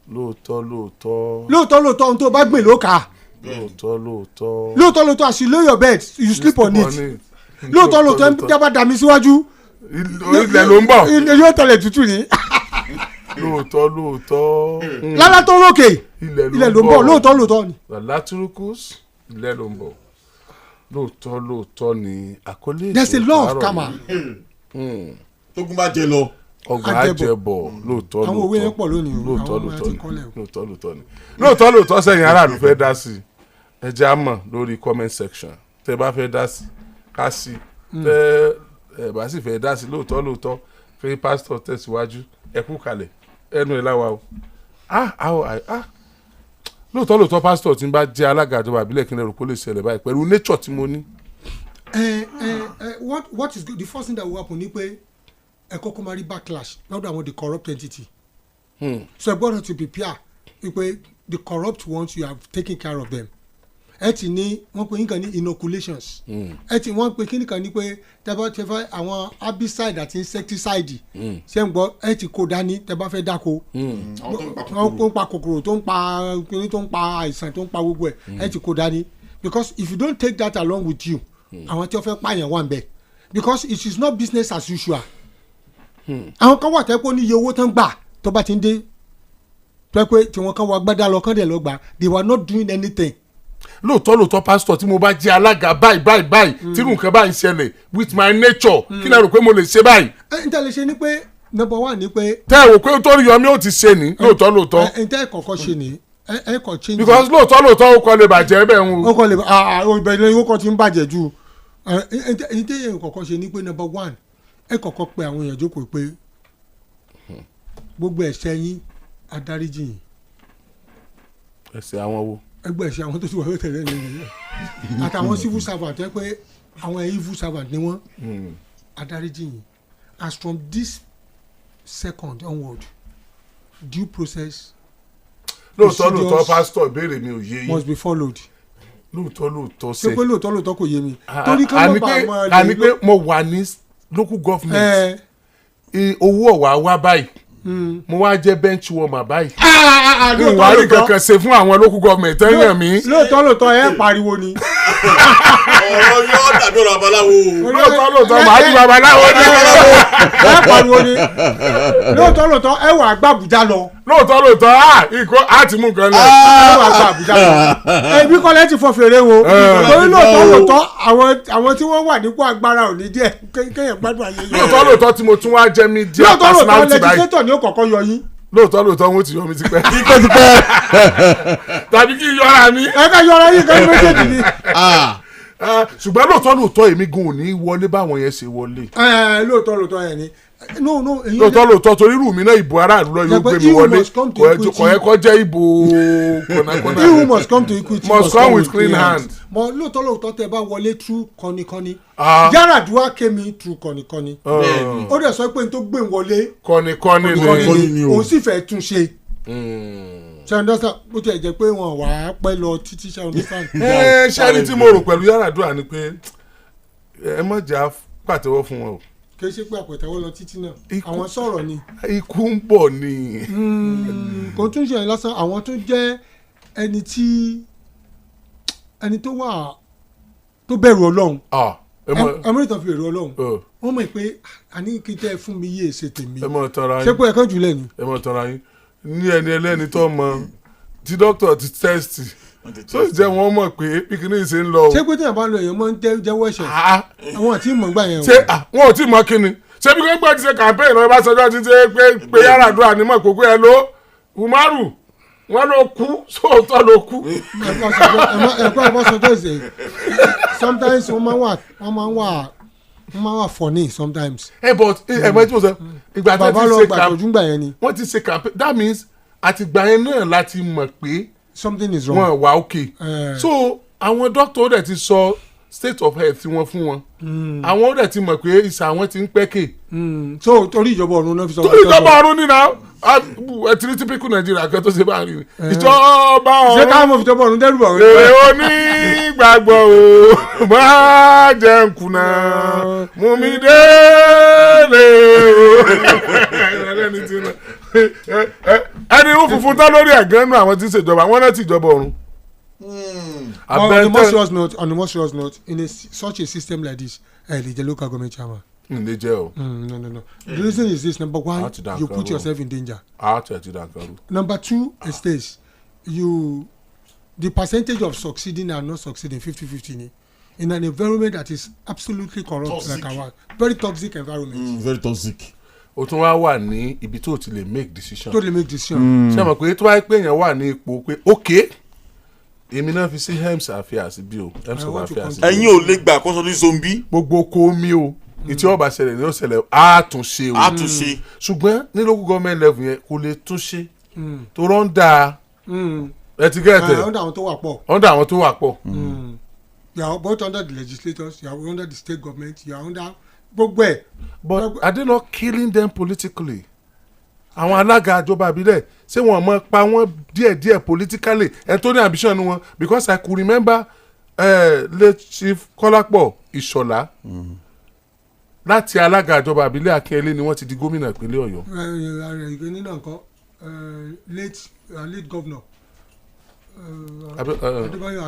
lóòótọ́ ohun tó bá gbìn ló kà á. lóòótọ́ as you lay your bed you sleep on it. lóòótọ́ ń dábàá dàmí síwájú. ilẹ̀ ló ń bọ̀. ilẹ̀ yóò tẹ̀lé tútù ni. lóòótọ́. lára tó lókè ilẹ̀ ló ń bọ̀ lóòótọ́ ni. látúrúkús ilẹ̀ ló ń bọ̀ lóòótọ́ ni àkọlé. There's a law of karma. tógun bá jẹ lọ. ọgbà àjẹbọ lóòótọ́ àwọn òwe yẹn pọ̀ lónìí lóòótọ́ sẹ́yìn aráàlú fẹ́ dá sí ẹ jẹ́ á mọ̀ lórí comment section tẹ́ bá fẹ́ dá sí ká sí tẹ́ ẹ bá sì fẹ́ dá sí lóòótọ́ fẹ́ pásítọ̀ tẹ̀síwájú ẹ kú kalẹ̀ ẹnu ẹ̀ láwa o lóòótọ́ pásítọ̀ tí ń bá jẹ́ alága ìjọba àbílẹ̀ kí n lè rò kó lè ṣẹlẹ̀ báyìí pẹ̀lú nature tí mo ní. What is good? The first thing that will happen ni pé ẹ kọ́kọ́ máa rí backlash lọ́dọ̀ àwọn the corrupt entity. So ẹ gbọ́dọ̀ to prepare pé the corrupt ones you have taken care of them. Ẹ ti ní wọ́n pe nǹkan ní inoculations. Ẹ ti wọ́n pe kíni kan ní pé tẹ́bá àwọn herbicide àti insecticide. Ṣé ń gbọ́ ẹ ti kó dání tẹ́bá fẹ́ dáko. Wọ́n ń pa kòkòrò tó ń pa kíní tó ń pa àìsàn tó ń pa gbogbo ẹ̀ ẹ ti kó dání because if you don't take that along with you àwọn tí wọ́n fẹ́ pààyàn wà ń bẹ̀ because it is not business as usual. Àwọn kan wà tẹ́pọ̀ ní iye owó tán gbà tó bá ti ń dé pẹ́pẹ́ tí wọ́n kàn wá gbádá lọ kán dẹ̀ lọ gbà they were not doing anything. lóòótọ́ pásítọ̀ tí mo bá jẹ́ alága báyìí tírú nǹkan báyìí ṣẹlẹ̀ with my nature kí lè rò pé mo lè ṣe báyìí. n tẹ́ lè ṣe ni pé number one ni pé. tẹ́ ẹ wò pé tó rí yọmí ó ti ṣe ní lóòótọ́. n tẹ́ ẹ kọ̀ọ̀kan ṣe ní ẹ kọ̀ change. because lóòótọ́ ó kọ́ lè bàjẹ́ bẹ́ẹ̀ ń. ó kọ́ lè ìbẹ̀rẹ̀ ó kọ́ ti ń bàjẹ́ jù n tẹ́ ẹ kọ̀ọ̀kan ṣe ni pé number one ẹ kọ̀ọ̀kan pe àwọn èèyàn jókòó pé gbogbo ẹ̀ṣẹ̀ yín adáríjì yín. ẹ̀ṣẹ̀ àwọn wo. ẹgbẹ́ ẹ̀ṣẹ̀ àwọn tó ti wà ló tẹ̀lé ní àtàwọn civil servant ẹ pé àwọn evil servant ni wọ́n adáríjì yín as from this second onward due process. lóòótọ́ pásítọ̀ ìbéèrè mi ò yé yín. must be followed. lóòótọ́ ṣe pé lóòótọ́ kò yé mi. torí ká ló bá ọmọ rẹ. àní pé mo wà ní local government owó ọ̀wà wá báyìí mo wá jẹ́ bench warmer báyìí. ìwà rí kankan ṣe fún àwọn local government ẹ̀ yàn mí. lóòótọ́ ẹ pariwo ni. ọ̀rọ̀ yóò dàbí ọ̀rọ̀ babaláwo. lóòótọ́ màá di babaláwo ní. ẹ pariwo ni. lóòótọ́ ẹ wà gbàbújá lọ. lóòótọ́ ikọ̀ àti mú nǹkan lẹ. ẹ wà gbàbújá lọ. ẹbí kọ́lẹ́ ti fọ fèrè wo. torí lóòótọ́ àwọn tí wọ́n wà nípò agbára ò ní jẹ́ kéèyàn gbádùn ayé yẹn. lóòótọ́ tí mo tún wá jẹ́ media personality báyìí. legislator ni ó kọ́kọ́ yọ yín. lóòótọ́ wọn ti yọ mi tipẹ́. tàbí kí n yọra mi. ẹ ká yọra yín kan méjèèjì ni. ṣùgbọ́n lóòótọ́ èmi gan ò ní wọlé báwọn yẹn ṣe wọlé. lóòótọ́ yẹn ni. lóòótọ́ torí irú mi náà ìbò aráàlú lọ yóò gbé mi wọlé kò yẹ kó jẹ́ ìbò kọ̀nàkọ̀nà. you must come to equity. must come with clean hand. mọ lóòótọ́ tẹ bá wọlé through kọ́nikọ́ni. Yar'Adua came in through kọ́nikọ́ni. ó dẹ̀ sọ pé n tó gbé wọlé. kọ́nikọ́ni ni òun sì fẹ́ tún ṣe. ṣàǹdọ́sà bó tiẹ̀ jẹ́ pé wọn wà á pẹ́ lọ títí ṣàǹdọ́sà. ṣáàrí tí mo rò pẹ̀lú Yar'Adua ni pé ẹ má jà pàtẹ́wọ́ fún wọn o. kì í ṣe pé àpẹtẹwọ́ lọ títí náà àwọn sọ̀rọ̀ ni. ikú ń bọ̀ ni. kò tún ṣe lásán àwọn tó jẹ́ ẹni tó wà tó bẹ̀rù Ọlọ́run. amúrítàn fi bẹ̀rù Ọlọ́run wọ́n mọ̀ pé àní kí tẹ́ fún mi yé ṣe tèmi. ṣé pé ẹ̀kan jùlẹ̀ ni. ẹ mọ̀ tọ́ra yín ní ẹni ẹlẹ́ni tó mọ tí dókítà ti tẹ́sítì tó jẹ́ wọ́n mọ̀ pé píkínì ṣe ń lọ. ṣé pé tí àbá lọ èèyàn máa ń jẹ́wọ́ ẹ̀ṣẹ̀ àwọn àti ìmọ̀ gbà yẹn. ṣé wọn ò tí ì mọ kíni ṣé bí wọ́n ti ṣe campaign náà Ọbásanjọ́ ti ṣe pé Yar'Adua ní mọ̀ kókó ẹ ló Umaru wọ́n ló kú sóòótọ́ ló kú. ẹ̀kọ́ ọ̀bọ̀sọ̀tọ̀ ṣe sometimes wọ́n máa wà funny sometimes. But ẹ̀mọ́ tí mo sọ ìgbà tí wọ́n ti ṣe campaign that means àtìgbà yẹn náà láti mọ̀ pé something is wrong. wọ́n wà okay. So àwọn doctor ó dẹ̀ ti sọ state of health wọn fún wọn àwọn ó dẹ̀ ti mọ̀ pé ìsà àwọn ti ń pẹ́kè. So torí ìjọba ọ̀run náà fi sọ. torí ìjọba ọ̀run nínú ẹtìrí típíkù nàìjíríà kan tó ṣe bá rí ìjọba ọ̀run. ṣé káwọn fi ìjọba ọ̀run dẹ́rù bọ̀ wọ́n. èrè onígbàgbọ́ o máa jẹ́ nkùnà mú mi délé o. ẹni irú funfun tán lórí ẹ̀gán nù àwọn tí ń ṣèjọba wọn náà ti ìjọba ọ̀run. On the more serious note, in such a system like this, the local government chairman. They jail. No. The reason is this: number one, you put yourself in danger. Number two, is this: the percentage of succeeding and not succeeding 50-50 in an environment that is absolutely corrupt, toxic. Like our very toxic environment. Very toxic. O tún wá wà ní ibi tó ti lè make decision. Tó lè make decision. Ṣé mo pé tó wá pé èèyàn wà ní ipò pé okay. Èmi náà fi sí hems àfíàsí bí o hems of àfíàsí. ẹ̀yin ò lè gbà kó sọ ní zombie. gbogbo kò mí o ìtí ọba ṣẹlẹ̀ ní ọ̀sẹ̀lẹ̀ àtúnṣe o. àtúnṣe. ṣùgbọ́n ní local government level yẹn kò lè túnṣe tó rán da ẹtìgẹ́tẹ̀ under àwọn tó wà pọ̀. under àwọn tó wà pọ̀. You are both under the legislators, you are under the state government, you are under gbogbo ẹ̀. But are they not killing them politically? Àwọn alága ìjọba àbílẹ̀ ṣé wọ́n mọ̀ pa wọ́n díẹ̀díẹ̀ politically ẹ̀ tó ní ambition wọn because I could remember late chief Kọ́lápọ̀ Ìṣọ̀lá láti alága ìjọba àbílẹ̀ Akínyẹlé ni wọ́n ti di gómìnà ìpínlẹ̀ Ọ̀yọ́. ìgbẹ́ni náà kọ́ late governor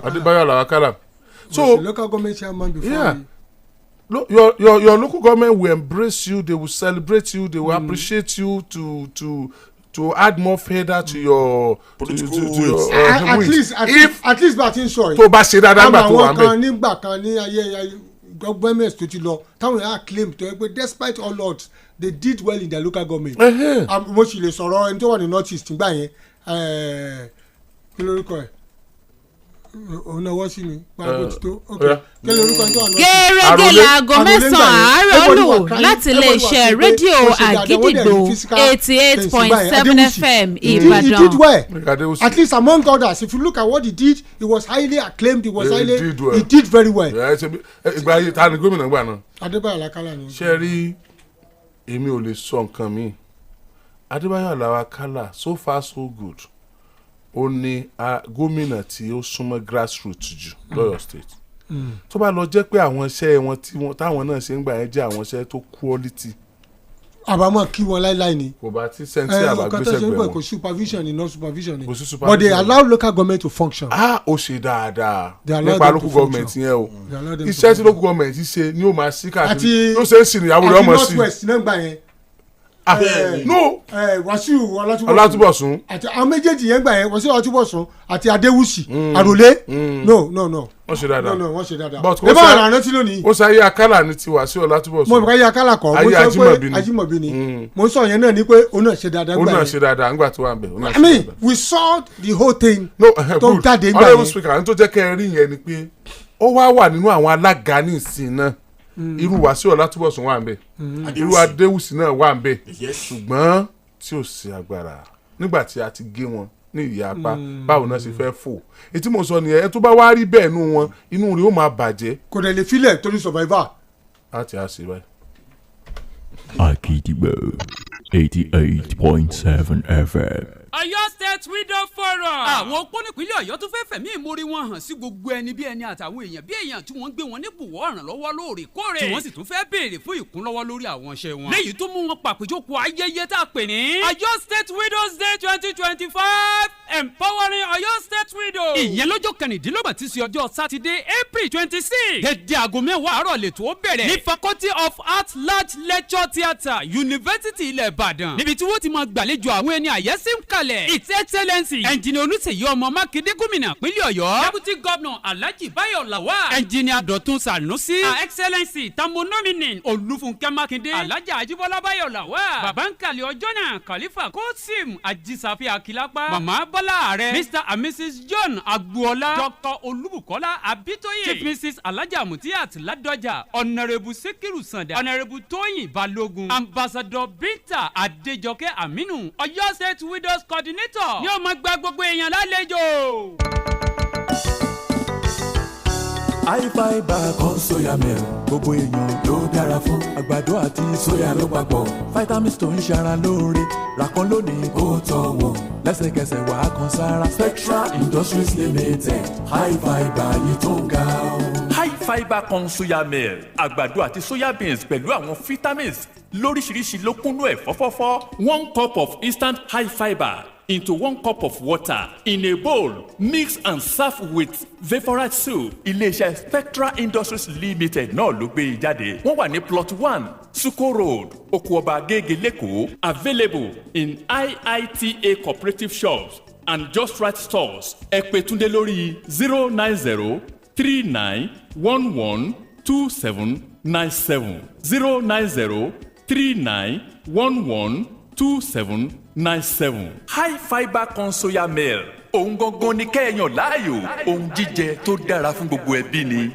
Adébáyọ̀ Làwákàlà. So local government chairman before. Yeah. Your local government will embrace you, they will celebrate you, they will appreciate you to add more federal to your political at least bá a ti ń sọ yìí. tó bá ṣe dáadáa nígbà tó wà ń bẹ. àwọn kan nígbà kan ní ayé government tó ti lọ táwọn yàrá claim tó yẹ pé despite all odds they did well in their local government. mo sì lè sọ̀rọ̀ ẹni tó wà ní north east nígbà yẹn kí lórúkọ ẹ̀ òun náà wọ́ sí mi pàgọ́ ti tó kí lórúkọ ẹni tó wà ní north east. gẹ́gẹ́ láago mẹ́sàn-án àárọ̀ lò láti iléeṣẹ́ rédíò àgídìgbò 88.7 FM Ìbàdàn. He did well at least among others if you look at what he did he was highly acclaimed he did very well. ìgbà yìí ta ni gómìnà gbà náà. Adébáyọ̀ Làwákàlà ni. ṣe rí èmi ò lè sọ nǹkan mi Adébáyọ̀ Làwákàlà so far so good ó ní gómìnà tí ó súnmọ́ grassroots jù lọ́yọ̀ state tó bá lọ jẹ́ pé àwọn iṣẹ́ wọn táwọn náà ṣe ń gbà yẹn jẹ́ àwọn iṣẹ́ tó quality. àbámọ́ kí wọn láíláí ni. kò bá ti sẹ́ńtì àbágbésẹ̀gbẹ̀ wọn. kò supervision ni no supervision ni. kò sí supervision. but they allow local government to function. ó ṣe dáadáa nípa local government yẹn o iṣẹ́ tí local government ṣe ni ó máa ṣí káàkiri ló ṣe é sì níyàwó rẹ̀ ọmọ sí. àti north west náà gbà yẹn. no Wàsíù Ọlátúbọ̀sún àti àwọn méjèèjì yẹn gbà yẹn Wàsíù Ọlátúbọ̀sún àti Adéwùsì Àròlé no wọ́n ṣe dáadáa wọ́n ṣe dáadáa but ẹ bá wà rántí lónìí. ó sọ ayé akálà ní ti Wàsíù Ọlátúbọ̀sún. mo bá yẹ akálà kọ mo sọ pé Ajímọ̀bí ni mo sọ yẹn náà ni pé òun náà ṣe dáadáa gbà yẹn. òun náà ṣe dáadáa ńgbà tó wà ń bẹ̀. I mean we saw the whole thing tó jáde ńgbà yẹn. honourable speaker ní tó jẹ́ kẹ́ ẹ rí yẹn ni pé ó wà nínú àwọn alága ní ìsìn náà irú Wàsíù Ọlátúbọ̀sún wà ń bẹ̀ irú Adéwùsì náà wà ń bẹ̀ ṣùgbọ́n tí ò sí agbára nígbà tí a ti gé wọn ní ìyá apá báwo náà ṣe fẹ́ fò ètí mo sọ nìyẹn tó bá wá rí bẹ́ẹ̀ nù wọn inú rẹ̀ ó máa bàjẹ́. kò dẹ̀ lè filẹ̀ torí survivor. láti àṣì báyìí. Àgídìgbò 88.7 FM. Ọ̀yọ́ State Widow Forum. àwọn opó nípínlẹ̀ Ọ̀yọ́ tún fẹ́ fẹ̀mí ìmorí wọn hàn sí gbogbo ẹni bí ẹni àtàwọn èèyàn bí èèyàn tí wọ́n gbé wọn níbùwọ́ ìrànlọ́wọ́ lóòrèkóòrè tí wọ́n sì tún fẹ́ béèrè fún ìkúnlọ́wọ́ lórí àwọn iṣẹ́ wọn. léyìí tó mú wọn pàpéjọpọ̀ ayẹyẹ tá a pè ní Ọ̀yọ́ State Widows Day 2025 empowering Ọ̀yọ́ State Widows. ìyẹn lọ́jọ́ kẹrìndínlọ́gbọ̀n tí í ṣe ọjọ́ sátidé April 26. dédé aago mẹ́wàá àárọ̀ lètò ó bẹ̀rẹ̀ ní Faculty of Art Large Lecture Theatre University ilẹ̀ Ìbàdàn níbi tí wọ́n ti máa gbàlejò àwọn ẹni àyẹ́sí ń kalẹ̀ Its Excellency Engineer Olúṣèyí ọmọ Mákindé gómìnà pínlẹ̀ Ọ̀yọ́ Deputy Governor Alhaji Báyọ̀ Lawal Engineer Dọ̀tun Sanusi Her Excellency Tambo Nominin Olúfúnkẹ́ Mákindé Alhaji Ajíbọ́lá Báyọ̀ Lawal Bàbá ń kalẹ̀ ọjọ́ náà Khalifa Kosim Ajísàfẹ́ Akilapa Màmá kọ́lá ààrẹ Mr and Mrs John Agboola Dr Olúbùkọ́lá Abítóyè Chief Mrs Alhaja Mutiat Ládọjà Honourable Sekiru Sanda Honourable Tóyìn Balógun Ambassador Binta Adéjọkẹ́ Aminu Ọ̀yọ́ State Widows Coordinator ní ó máa gba gbogbo èèyàn lálejò. iFiber kan soya milk gbogbo èèyàn ló dára fún àgbàdo àti soya ló papọ̀ vitamins tó ń ṣara lóore ràkan lónìí kó tọ́ wò lẹ́sẹ̀kẹsẹ̀ wà á kan sára Spectra Industries Limited iFiber yìí tó ga o. iFiber kan soya milk àgbàdo àti soya beans pẹ̀lú àwọn vitamins lóríṣiríṣi ló kúnnú ẹ̀ fọ́fọ́fọ́ 1 cup of instant iFiber into 1 cup of water in a bowl. Mix and serve with Vaporite soup. Iléeṣẹ́ Spectra Industries Limited náà ló gbé e jáde. Wọ́n wà ní plot 1 Suko Road, Okuoba Agége Lẹ́kọ̀ọ́. Available in IITA cooperative shops and Just Right stores. Ẹ pè Túndé lórí 09039112797 09039112797. iFiber kan soya milk òun gangan ni kẹ́ẹ̀yàn láàyò ohun jíjẹ tó dára fún gbogbo ẹbí ni.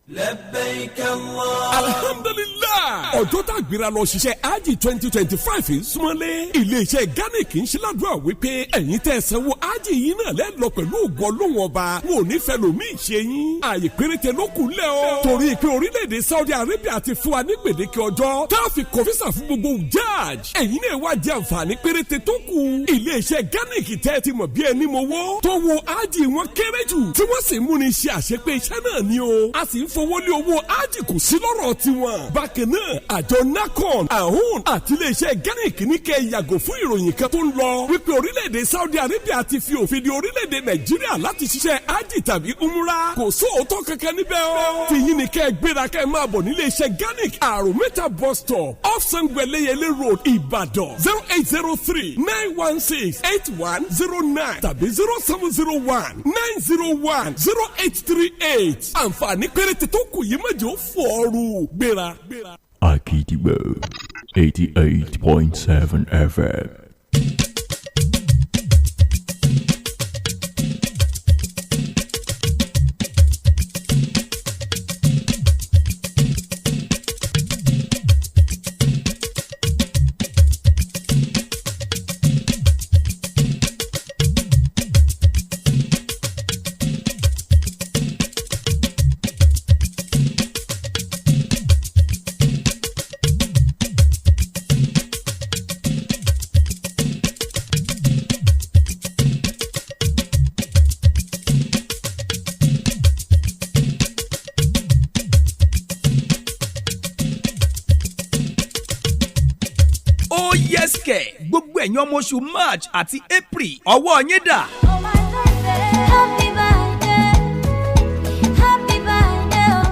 Labbaik Allah. Alhamdulillah. Ọjọ́ tá a gbéra lọ ṣiṣẹ́ Hajj 2025 ń súnmọ́lé. Ilé-iṣẹ́ Ganic ń ṣe ládùúrà wípé ẹ̀yin tẹ́ ẹ sanwó Hajj yìí náà lẹ́ lọ pẹ̀lú ògo Ọlọ́run ọba. Wọn ò ní fẹ́ lòmíì ṣe yín. Ààyè péréte ló kù lẹ́ o. Torí pé orílẹ̀-èdè Saudi Arabia ti fún wa ní gbèdéke ọjọ́. Tá a fi kọfísà fún gbogbo Hajj. Ẹ̀yin náà wá jẹ àǹfààní péréte tó kù. Ilé-iṣẹ́ Ganic tẹ́ ẹ ti mọ̀ bí ẹni mowó. Tó wo Hajj wọn kéré jù. Tí wọ́n sì múni ṣe àṣepé iṣẹ́ náà ni o. A sì ń fowó lé owó ájì kò sí lọ́rọ̀ tiwọn. bákan náà àjọ nacon ahun àti iléeṣẹ́ Ganic ní kẹ́ yàgò fún ìròyìn kan tó ń lọ wípé orílẹ̀-èdè Saudi Arabia ti fi òfin di orílẹ̀-èdè Nàìjíríà láti ṣiṣẹ́ ájì tàbí umra. kò sóòótọ́ kankan níbẹ̀ o. tìyín ni kẹ́ gbéra kẹ́ máa bọ̀ níléeṣẹ́ Ganic àròmẹ́ta bus stop off Sango-Ẹlẹ́yẹlé road Ìbàdàn 08039168109 tàbí 0701901088. àǹfààní péréte tó kù yìí mẹ́jọ fọ́ọ̀rù gbéra. Akidigbo 88.7 FM. gbogbo ẹ̀yin ọmọ oṣù March àti April ọwọ́ yín dà.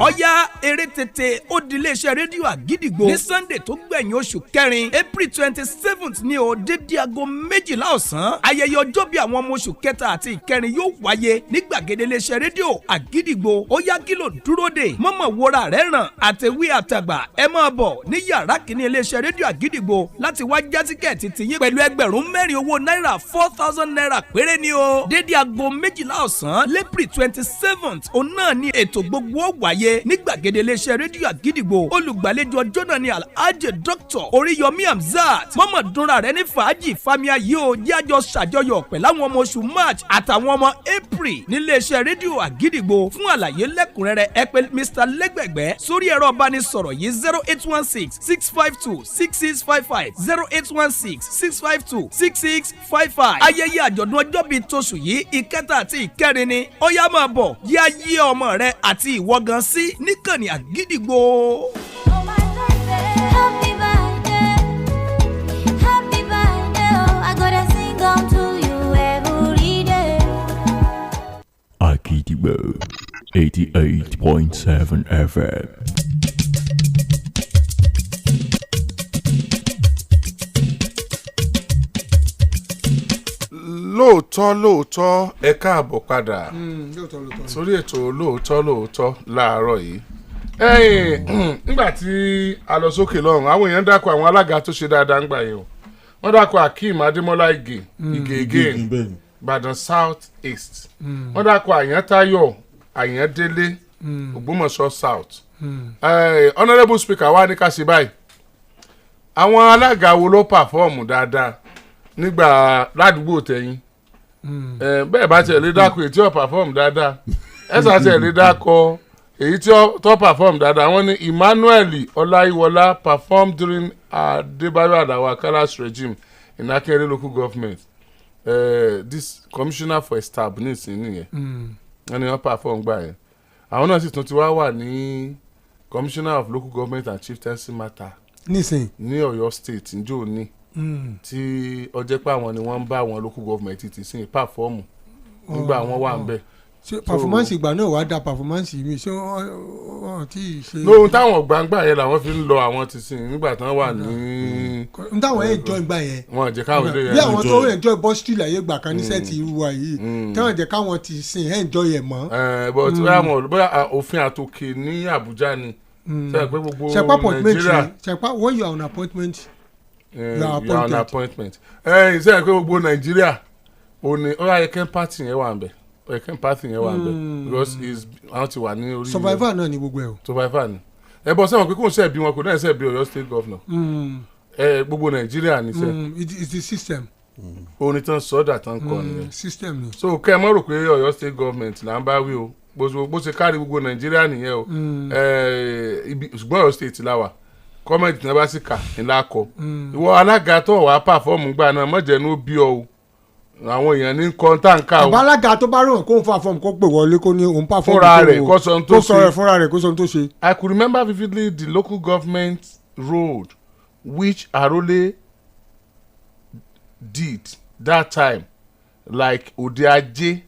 ọ̀yá eré tètè ó di iléeṣẹ́ rédíò àgídìgbò ní Sunday tó gbẹ̀yìn oṣù kẹrin April 27th ní o dédé aago 12 ọ̀sán ayẹyẹ ọjọ́ bí àwọn ọmọ oṣù kẹta àti ìkẹrin yóò wáyé ní gbàgede iléeṣẹ́ rédíò àgídìgbò ó yá kí ló dúró dè mọ́mọ́ wọra rẹ̀ ràn àtẹ̀wé àtàgbà ẹ máa bọ̀ ní yàrá kìíní iléeṣẹ́ rédíò àgídìgbò láti wá já tíkẹ́ẹ̀tì tìyín pẹ̀lú ẹgbẹ̀rún 4 owó náírà 4,000 naira péré ni o dédé aago 12 ọ̀sán April 27th òun náà ni ètò gbogbo ó wáyé ní gbàgede iléeṣẹ́ rédíò àgídìgbò olùgbàlejò ọjọ́ náà ni Alhaji Dr Oriyomi Hamzat mọ́mọ́ dunra rẹ̀ ní fàájì fámíà yìí ó jẹ́ àjọ ṣàjọyọ̀ pẹ̀lú àwọn ọmọ oṣù March àtàwọn ọmọ April níléeṣẹ́ rédíò àgídìgbò fún àlàyé lẹ́kùnrẹ́rẹ́ ẹ pè Mr Lẹ́gbẹ̀gbẹ́ sórí ẹ̀rọ ìbánisọ̀rọ̀ yìí 08166526655 08166526655 ayẹyẹ àjọ̀dún ọjọ́ bíi tóṣù yìí ìkẹta àti ìkẹrin ni ó yá máa bọ̀ yá yí ọmọ rẹ àti ìwọ gan sí níkànnì àgídìgbò. Akidigbo 88.7 FM. lóòótọ́ ẹ káàbọ̀ padà sórí ètò lóòótọ́ láàárọ̀ yìí nígbà tí a lọ sókè lọ́run àwọn èèyàn dákọ̀ àwọn alága tó ṣe dáadáa ń gbà yẹn o wọ́n dákọ̀ Akeem Adémọ́lá Ige again Ìbàdàn South East wọ́n dákọ̀ Àyàntáyọ̀ Àyàndélé Ògbómọ̀ṣọ́ South honourable speaker wa ní ká ṣe báyìí àwọn alága wo ló pàfọ́ọ̀mù dáadáa nígbà ládùúgbò tẹ̀yìn bẹ́ẹ̀ bá tiẹ̀ lè dákọ̀ èyí tí ó pàfọ́ọ̀mù dáadáa ẹ̀sà tiẹ̀ lè dákọ̀ èyí tí ó pàfọ́ọ̀mù dáadáa wọ́n ní Emmanuel Ọláyíwọlá performed during Adébáyọ̀ Àdàwà Akala's regime in Akere local government this commissioner for establishment nìyẹn wọ́n ní wọ́n perform gbà yẹn àwọn náà sì tún ti wá wà ní commissioner of local government and chieftaincy matter nísìnyí ní Ọ̀yọ́ state njó ní tí ọjẹ́ pé àwọn ni wọ́n ń bá àwọn local government ti sìn pàfọ́ọ̀mù nígbà wọ́n wà ń bẹ̀. ṣé performance ìgbà náà wàá da performance mi ṣé wọ́n ti ṣe. lóhun táwọn gbangba yẹn làwọn fi ń lọ àwọn ti sìn nígbà tán wà ní. n táwọn enjoy gbà yẹn. wọn jẹ káwọn ilé yẹn. bí àwọn tó enjoy bus street láyé gbà kan ní sẹ́ẹ̀tì irú wa yìí táwọn jẹ káwọn ti sìn enjoy yẹn mọ́. but bóyá òfin àtòkè ní Àbújá ni. sẹ́yìn pé gbogbo Nàìjíríà. ṣẹ̀pá when you are on appointment. you are on appointment. sẹ́yìn pé gbogbo Nàìjíríà òní ó yà ẹ̀kẹ́ pàtì yẹn wà ń bẹ̀ ẹ̀kẹ́ pàtì yẹn wà ń bẹ̀ because àwọn ti wà ní orí. survivor náà ni gbogbo ẹ̀ o. survivor ni bọ́ sẹ́wọ̀n pé kò ń sẹ́ẹ̀ bí wọn kò náà sẹ́ẹ̀ bí Ọ̀yọ́ state governor gbogbo Nàìjíríà ni sẹ́ẹ̀. it's the system. orin tán sọ́dà tán kọ nìyẹn. system ni. so kẹ́ ẹ mọ̀ rò pé Ọ̀yọ́ state government là ń bá wí o bó ṣe kárí gbogbo Nàìjíríà nìyẹn o ṣùgbọ́n Ọ̀yọ́ state la wà kọ́mẹ̀tì tí wọ́n bá sì kà ńlá kọ ìwọ alága tó wàá pàfọ́ọ̀mù gbà náà mọ̀jẹ̀nu bí ọ o àwọn èèyàn ní kọ́ńtàǹkà o. àbálága tó bá rò kó ń fa fọ́ọ̀mù kó pè wọlé kó ní òun pàfọ́ọ̀mù fúnra rẹ̀ kó sọ ohun tó ṣe fúnra rẹ̀ kó sọ ohun tó ṣe. I could remember vividly the local government road which Arole did that time like Ode-Aje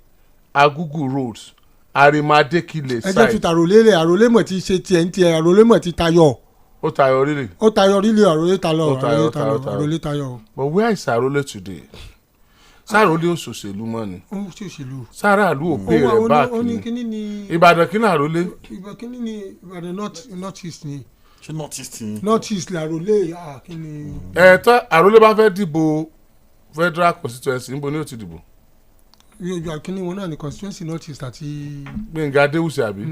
Agugu roads Arimadekile side. ẹ jẹ́ fi tàrólé lẹ̀ Arole mọ̀ ti ṣe tiẹ̀ ń tiẹ̀ Arole mọ̀ ti tayọ. ó tayọ rírì. ó tayọ rírì Arole tayọ Arole tayọ. But where is Arole today? Sáròlé òṣòṣèlú mọ́ ni. ó ṣòṣèlú. Sáràlú òpè rẹ̀ báàkì ni. Ìbàdàn kí ni Àròlé. Ìbàdàn ni Ìbàdàn north east ni. ṣé north east ni. north east la Àròlé kí ni. ẹ̀ẹ́tọ́ Àròlé bá fẹ́ dìbò federal constituency níbo ni ó ti dìbò. yóò kí ni wọn náà ní constituency north east àti. Gbẹ̀ngà Adéwùsì àbí.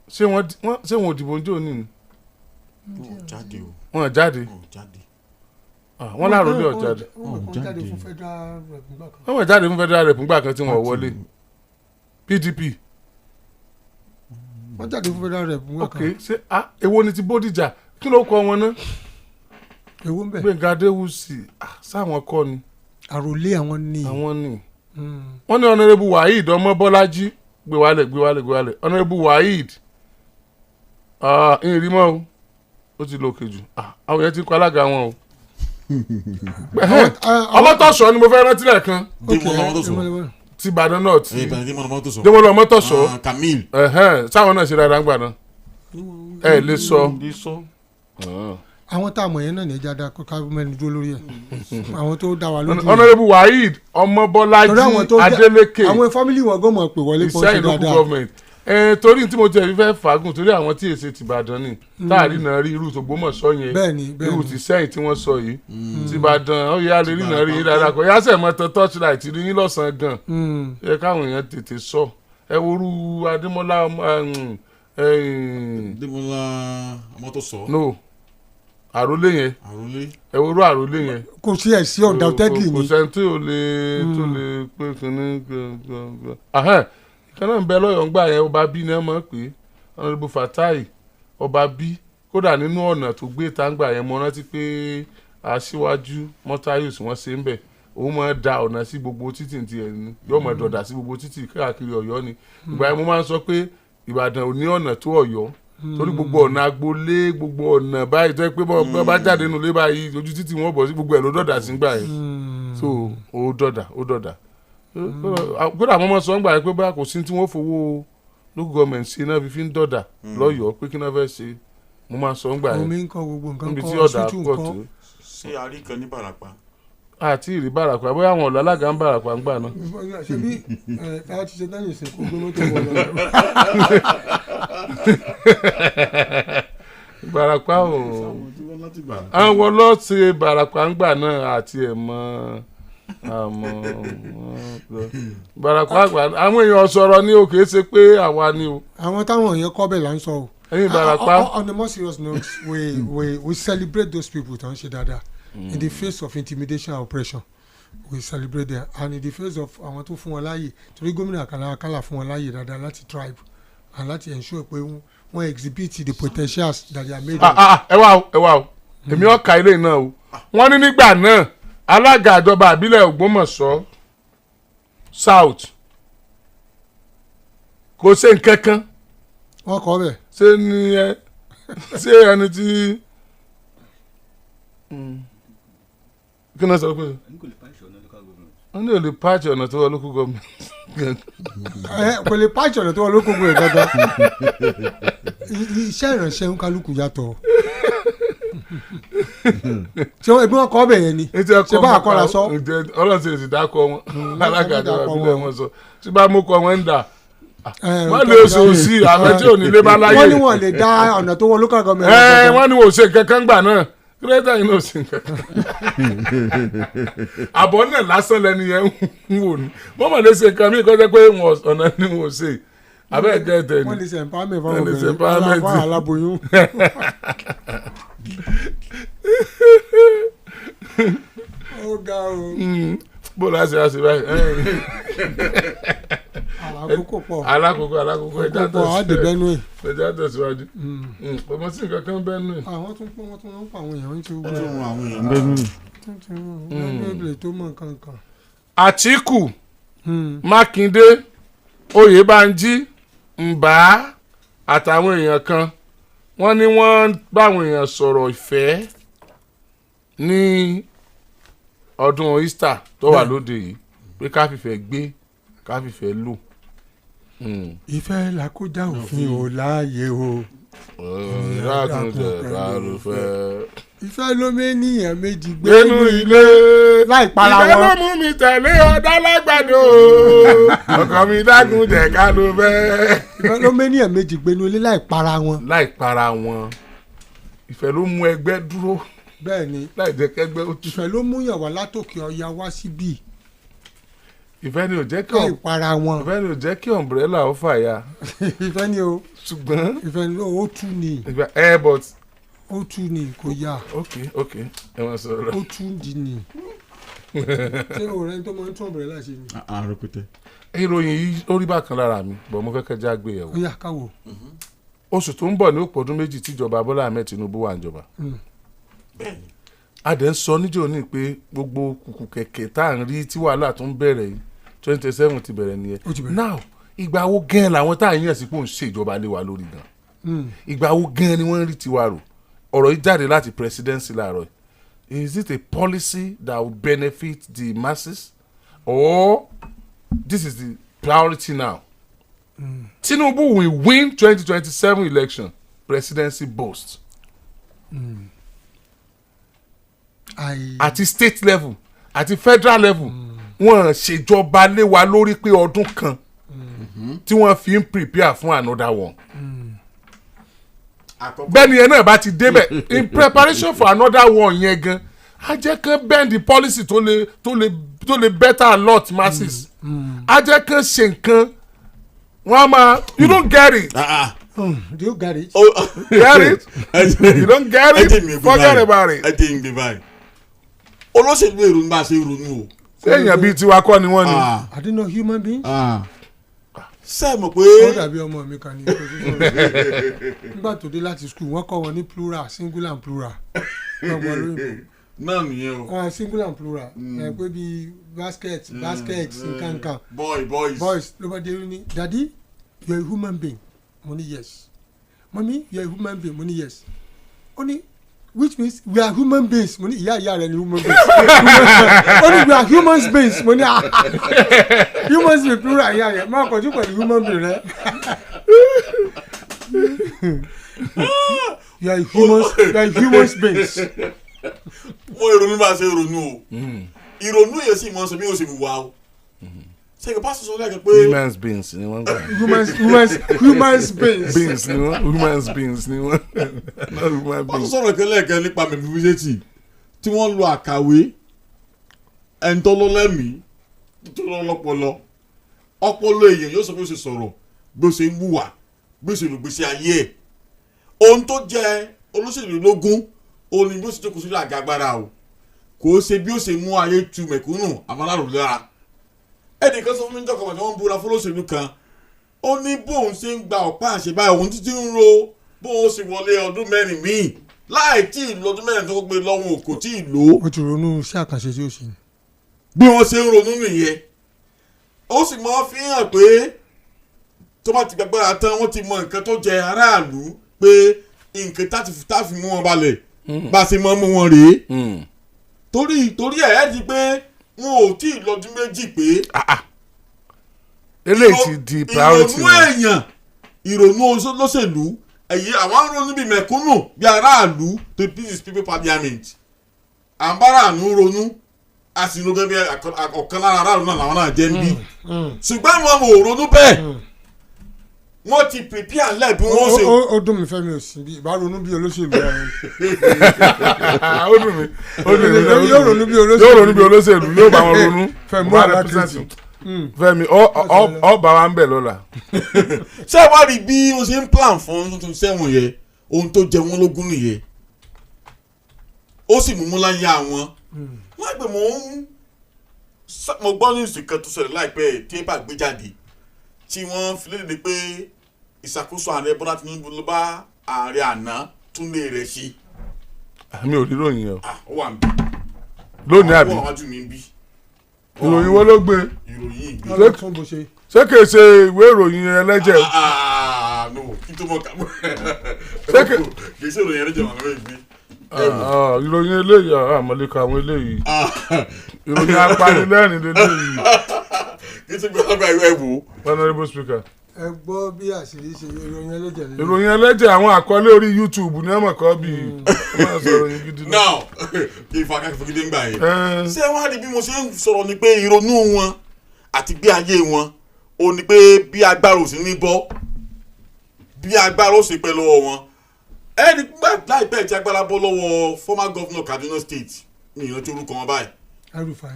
ṣé wọn ò dìbò njó ní ni. wọn jáde. wọ́n láàrólé ọ̀jáde wọ́n jáde fún federal rep ńgbà kan tí wọ́n wọlé PDP wọ́n jáde fún federal rep ńgbà kan. ok ṣe èwo ni ti Bódìjà kí ló kọ wọn náà. èwo ń bẹ̀. Gbẹ̀ngà Adéwùsì sáwọn kọ́ ni. Àròlé àwọn ni. wọ́n ní honourable Waheed Ọmọbọ́lájí gbéwálẹ̀ honourable Waheed ìrìmọ́ o ó ti lókè jù àwọn yẹn ti kọ́ alága wọn o. Ọmọtọ̀ṣọ́ ni mo fẹ́ rántí lẹ́ẹ̀kan ti Ìbàdàn náà ti Démọ́lá Ọmọtọ̀ṣọ́ Kamil sáwọn náà ṣe dáadáa gbà náà ẹ lè sọ. àwọn tá a mọ̀ yẹn náà ní ẹja dá ká mẹ́rin dúró lórí ẹ̀ àwọn tó dá wa lójú. honourable Waheed Ọmọbọ́lájí Adélékè àwọn fámìlì wọn gbọ́mọ̀ pé wọlé pọ̀ sí dáadáa. Torí tí mo tẹ̀ fẹ́ fàágùn torí àwọn tí èsè ti Ìbàdàn ni táàrí náà rí irú t'Ògbómọ̀ṣọ́ yẹn irú ti Ṣẹ́yìn tí wọ́n sọ yìí ti Ìbàdàn ó yá lè rí náà rí dáadáa kọ́ yásẹ̀ mọ́tò torchlight rí yín lọ́sàn-án gan ẹ káwọn èèyàn tètè sọ ẹ worú Adémọ́lá Ọmọtọ̀ṣọ́. no Àròlé yẹn ẹ worú Àròlé yẹn. kò sí ẹ̀ sí ọ̀dà tẹ́gì ni. kò sẹ́ni tí ò lè pé kínní kan náà ń bẹ lọ́yọ̀ ńgbà yẹn ọba bí ní ẹ mọ̀ pé honourable Fatai ọba bí kódà nínú ọ̀nà tó gbé tàǹgbà yẹn mo rántí pé aṣíwájú Mọ́táyọ̀s wọ́n ṣe ń bẹ̀ òun máa da ọ̀nà sí gbogbo títì tiẹ̀ ni yóò máa dọ̀dà sí gbogbo títì káàkiri Ọ̀yọ́ ni ìgbà yẹn mo máa ń sọ pé Ìbàdàn ò ní ọ̀nà tó Ọ̀yọ́ torí gbogbo ọ̀nà agboolé gbogbo ọ̀nà báyìí tó yẹ pé bọ́ bá jáde nínú ilé báyìí ojú títì wọn bọ̀ sí gbogbo ẹ̀ ló dọ̀dà sí gbà yẹn so ó dọ̀dà kódà àwọn ọmọ sọ ń gbà pé bá kò sí tí wọ́n fowó local government ṣe náà fi ń dọ̀dà lọ́yọ̀ọ́ pé kí náà fẹ́ ṣe mo máa sọ ń gbà yẹn níbi tí ọ̀dà pọ̀ tó. ṣé a rí kan ní Bàràpá. àti ìrí Bàràpá bóyá àwọn ọ̀lọ́ alága ń Bàràpá ń gbà náà. ṣebí táwọn ti ṣe dáyìn sí kó gbé mọ́tò wọn lọ. Bàràpá ò láti gbà. àwọn lọ ṣe Ìbàràpá ń gbà náà àti ẹ̀mọ́ Ìbàràpá àgbà àwọn èèyàn sọ̀rọ̀ ní o kìí ṣe pé àwa ni o. àwọn táwọn èèyàn kọ́ bẹ̀ là ń sọ o. ẹ̀yin Ìbàràpá. On a more serious note we celebrate those people tó ń ṣe dáadáa in the face of intimidation and oppression we celebrate them and in the face of àwọn tó fún wọn láàyè torí gómìnà àkàlà fún wọn láàyè dáadáa láti thrive and láti ensure pé wọ́n exhibit the potentials that they are made of. ẹ wá o èmi ọkà ilé náà o wọ́n ní nígbà náà alága ìjọba àbílẹ̀ Ògbómọ̀ṣọ́ South kò ṣe nǹkan kan. wọ́n kọ́ bẹ̀. ṣé ẹni tí kí náà sọ pé wọ́n ní ò lè pàṣẹ ọ̀nà tó wọ local government. kò lè pàṣẹ ọ̀nà tó wọ local government gangan iṣẹ́ ìrànṣẹ́ ń kálukú yàtọ̀ ṣé ẹbí wọn kọ́ bẹ̀ yẹn ni ṣé bá àkọ́ra sọ. ọlọ́sìn èsì dákọ̀ wọn alága ìjọba ìbílẹ̀ wọn sọ tí bá mú kọ wọn ń dà wọ́n lè sòsì àmọ́ tí ò ní lé bá láyé. wọ́n ní wọ́n lè dá ọ̀nà tó wọ local government. wọ́n ní wọ́n ò ṣe kankan gbà náà kírẹ́tà yìí náà ò ṣe kankan. àbọ̀ náà lásán lẹ́nu yẹn ń wò ní wọ́n mọ̀ lè ṣe nǹkan mí kọ́ jẹ́ pé ọ̀nà ni wọ́n ṣe abẹ́ ẹ̀jẹ̀ tẹ̀ ni. wọ́n lè ṣe empowerment fún obìnrin fún aláboyún. ó ga o. bó la ṣe àṣẹ báyìí. alákòókò ẹja tẹ̀síwájú ẹja tẹ̀síwájú ọmọ sí nǹkan kan bẹ́ẹ̀ nù. àwọn tún pọ́n wọ́n tún wọ́n pa àwọn èèyàn ń ṣe wọ́n tún wọn àwọn èèyàn bẹ́ẹ̀ nù. ẹgbẹ́ tó mọ̀ kankan. Àtíkù Mákindé Oyèbánjí Mbà àtàwọn èèyàn kan wọ́n ní wọ́n báwọn èèyàn sọ̀rọ̀ ìfẹ́ ní ọdún Easter tó wà lóde yìí pé ká fìfẹ́ gbé ká fìfẹ́ lò. ìfẹ́ làkójá òfin ò láàyè o. ìrákùnjẹ bá ló fẹ́. ìfẹ́ ló mẹ́nìyàn méjì gbénú ilé láì para wọn. ìfẹ́ ló mú mi tẹ̀lé ọ̀dà lágbàdo ọkọ mi dákùnjẹ ká ló fẹ́. ìfẹ́ ló mẹ́nìyàn méjì gbénú ilé láì para wọn. láì para wọn ìfẹ́ ló mú ẹgbẹ́ dúró. bẹ́ẹ̀ni láì jẹ́ kẹ́gbẹ́ ó tú. ìfẹ́ ló mú yàn wá látòkè ọya wá síbí. ìfẹ́ ni ò jẹ́ kí láì para wọn. ìfẹ́ ni ò jẹ́ kí umbrella ó fàya. ìfẹ́ ni o. ṣùgbọ́n ìfẹ́ ni ó tú ni. but. ó tú ni kò yá. ok ẹ máa sọ̀rọ̀. ó tú di ni. ṣé ọ̀rẹ́ tó máa ń tún umbrella ṣe ni. àròkùtẹ. ìròyìn yìí ó rí bákan lára mi bọ̀ mo fẹ́ kẹjá gbé yẹ̀wò. ó yá káwò. oṣù tó ń bọ̀ ní òpó ọdún méjì tíjọba Bọ́lá Ahmed Tinubu wà níjọba. a dẹ̀ ń sọ níjọ́ ní pé gbogbo kùkù kẹ̀kẹ́ tá à ń rí tí wàhálà tó ń bẹ̀rẹ̀ yìí 27 ti bẹ̀rẹ̀ nìyẹn. now ìgbà wo gan làwọn tá à ń yàn sí pé òun ṣèjọba lé wa lórí gan. ìgbà wo gan ni wọ́n rí tiwa rò ọ̀rọ̀ yìí jáde láti presidency láàárọ̀ yìí. Is it a policy that will benefit the masses or this is the priority now? Tinubu will win 2027 election presidency boast. Àti state level àti federal level wọ́n ṣèjọba lé wa lórí pé ọdún kan tí wọ́n fi ń prepare fún another one. bẹ́ẹ̀ni ẹ náà bá ti débẹ̀ in preparation for another one yẹn gan a jẹ́ kán bend the policy tó lè better a lot masses a jẹ́ kán ṣe nǹkan wọ́n á máa you don't get it. Do you get it? Get it? You don't get it? Forget about it. ẹ jẹ́ ìgbé báyìí olóṣèlú èrò ń bá ṣe ronú o. èèyàn bíi tiwa kọ́ ni wọ́n ni. I don't know human beings. ṣé ẹ mọ̀ pé. ó dàbí ọmọ mi kan ní position rẹ̀ nígbà tó dé láti school wọ́n kọ́ wọn ní plural singular and plural lọ́gbọ̀n lóyìnbó. náà nìyẹn o. singular and plural ẹ pé bíi baskets nǹkan boys ló bá dé ní daddy you are a human being mo ní yes mommy you are a human being mo ní yes ó ní which means we are human beings mo ní ìyá rẹ ni human beings ó ní we are human beings mo ní humans be plural ìyá rẹ máa kọjú pẹ̀lú human being rẹ you are human beings. mo ìrònú bá ṣe ronú o ìrònú yẹn sì mọ sọ bí o ṣe wù wá o ṣe kí pásítọ̀ sọ lẹ́ẹ̀kan pé. humans beings ni wọ́n gbà. humans beings. beings ni wọ́n humans beings ni wọ́n. pásítọ̀ sọ̀rọ̀ kan lẹ́ẹ̀kan nípa mẹ̀fífíṣẹ́tì tí wọ́n lo àkàwé ẹni tó lọ lẹ́mìí tó lọ lọ́pọlọ ọpọlọ èèyàn yóò sọ bí ó ṣe sọ̀rọ̀ bí ó ṣe ń wùwà bí ó ṣe lò gbèsè ayé ẹ̀ ohun tó jẹ olóṣèlú lógún òun ni bí ó ṣe jókòó sílẹ̀ àgàgbára o kò ṣe bí ó ṣe mú ayé tu mẹ̀kúnnù àmàlàrò lára ẹnìkan sọ fún mi jọkọ̀ tí wọ́n ń búra fọlọ́ṣèlú kan ó ní bóun ṣe ń gba ọ̀pá àṣẹ báyìí òun títí ń ro bóun sì wọlé ọdún mẹ́rin míì láì tí ì lọ́dún mẹ́rin tó gbé lọ́wọ́ kò tí ì lò ó. ó ti ronú iṣẹ́ àkànṣe tí ó ṣe. bí wọ́n ṣe ń ronú nìyẹn ó sì máa fi hàn pé tó bá ti gbàgbára tán wọ́n ti mọ nǹkan tó jẹ aráàlú pé nǹkan táfi mú wọn balẹ̀ bá a ṣe máa mú wọn rèé torí ẹ̀ di pé wọn ò tí ì lọ́dún méjì pé eléyìí ti di priority ìrònú èèyàn ìrònú olóṣèlú ẹ̀yìn àwọn ronú bíi mẹ̀kúnnù bíi aráàlú to peace people parliament àǹbáraàánú ronú a sì ronú bí ọ̀kan lára aráàlú náà làwọn náà jẹ́ ń bí ṣùgbọ́n àwọn ọmọ ò ronú bẹ́ẹ̀ wọ́n ti prepare lẹ̀ bí wọ́n ṣe. ó dùn mí fẹ́mi òsì bí ìbá ronú bí olóṣèlú rẹ̀. ó dùn mí yóò ronú bí olóṣèlú yóò ronú bí olóṣèlú yóò bá wọn ronú. Fẹ́mi alákìtì. Fẹ́mi ọ bá wa ń bẹ̀ lọ́la. ṣé ẹ wá rí bí wọ́n ṣe ń plan fún tuntun sẹ́wọ̀n yẹn ohun tó jẹ wọ́n lógún nìyẹn ó sì mú láyé àwọn wọ́n gbé mo gbọ́ ní ìsìnkan tó ṣẹlẹ̀ láìpẹ́ tí ẹ bá gbé jáde tí wọ́n fi léde pé ìṣàkóso ààrẹ Bọ́lá Tinubu ló bá ààrẹ àná túnlé rẹ̀ ṣe. mi ò rí ròyìn yẹn o. ó wà níbí. lónìí àbí. àwọn àwájú mi ń bí. ìròyìn wo ló gbé. ìròyìn ìgbé. ṣé kìí ṣe ìwé ìròyìn ẹlẹ́jẹ̀. no kí tó mọ ká mọ. kìí ṣe ìròyìn ẹlẹ́jẹ̀ wà lórí ìgbé. ìròyìn eléyìí àmọ̀lẹ́kọ̀ àwọn eléyìí ìròyìn apanilẹ́rìn lélẹ́yìí. kí ṣe gbọ́dọ̀ ìwé wò. honourable speaker. ẹ gbọ́ bí àṣírí ṣe ìròyìn ẹlẹ́jẹ̀ lélẹ́yìí. ìròyìn ẹlẹ́jẹ̀ àwọn àkọlé orí YouTube ní ọmọ kan bíi ọmọ sọ̀rọ̀ yìí gidi náà. now kí n fa káfíńfọ́ gidi ń gbà yẹn. ṣé wọ́n á di bí mo ṣe ń sọ̀rọ̀ ni pé ìrònú wọn àti bí ayé wọn ó ní pé bí agbára ò sí ní bọ́ bí agbára ó sì pẹ́ lọ́wọ́ wọn ẹni láìpẹ́ tí agbára bọ́ lọ́wọ́ former governor Kaduna State ní ìrántí orúkọ wọn báyìí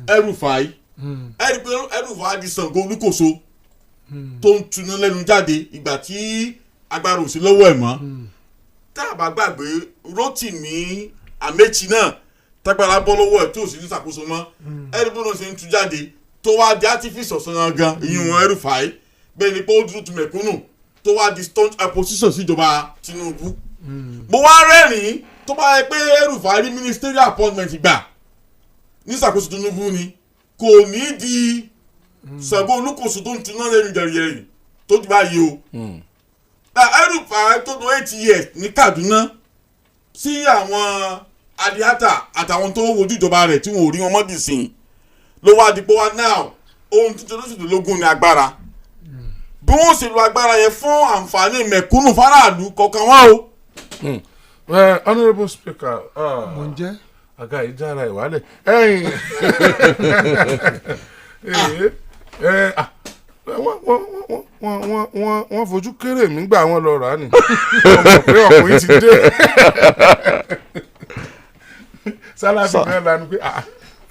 El-Rufai ẹni pé El-Rufai di Ṣàngó Olúkòso tó ń tuná lẹ́nu jáde ìgbà tí agbára ò sí lọ́wọ́ ẹ̀ mọ́ tá a bá gbàgbé Rotimi Amechi náà tágbára bọ́ lọ́wọ́ ẹ̀ tó ò sí ní ṣàkóso mọ́ ẹni pé wọ́n ṣe ń tu jáde tó wá di artifice ọ̀sán gan ìyún El-Rufai bẹ́ẹ̀ ni pé ó dúró tu mẹ̀kúnnù tó wá di staunch opposition síjọba Tinubu mo wá rẹ́rìn-ín tó bá yẹ pé El-Rufai rí ministerial appointment gbà ní ṣàkóso Tinubu ni kò ní di Ṣàngó Olúkòso tó ń tuná lẹ́nu jẹ̀rìyẹ̀rì tó ti báyìí o El-Rufai tó tó 8 years ní Kaduna sí àwọn adiata àtàwọn tó wojú ìjọba rẹ̀ tí wọn ò rí wọn mọ́dì sí ló wá di pé wá náà ohun tuntun lóṣèlélógún ní agbára bí wọ́n ṣe lo agbára yẹn fún àǹfààní mẹ̀kúnnù faraàlú kọ̀ọ̀kan wá o. Honourable speaker mo ń jẹ́ àga ìjára ìwálẹ̀ wọ́n fojú kéré mi gbà wọ́n lọ rà á ni wọ́n mọ̀ pé ọkùnrin ti dé Sálàfí náà lanu pé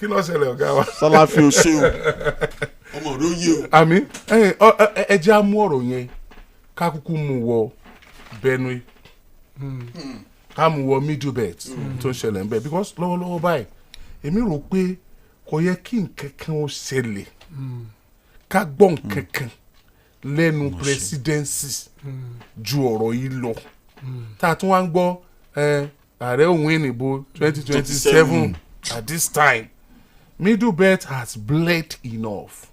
kí ló ṣẹlẹ̀ ọ̀gá wa. Sálàfí o ṣe o ọmọ rẹ ó yé o. àmì ẹ jẹ́ á mú ọ̀rọ̀ yẹn ká kúkú mú wọ Benue ká mú wọ Middle Belt tó ń ṣẹlẹ̀ ń bẹ̀ because lọ́wọ́lọ́wọ́ báyìí èmi rò pé kò yẹ kí nǹkan kan ó ṣẹlẹ̀ ká gbọ́ nǹkan kan lẹ́nu presidency ju ọ̀rọ̀ yìí lọ tá a tún wá ń gbọ́ ààrẹ òun ìnìbò 2027 at this time Middle Belt has bled enough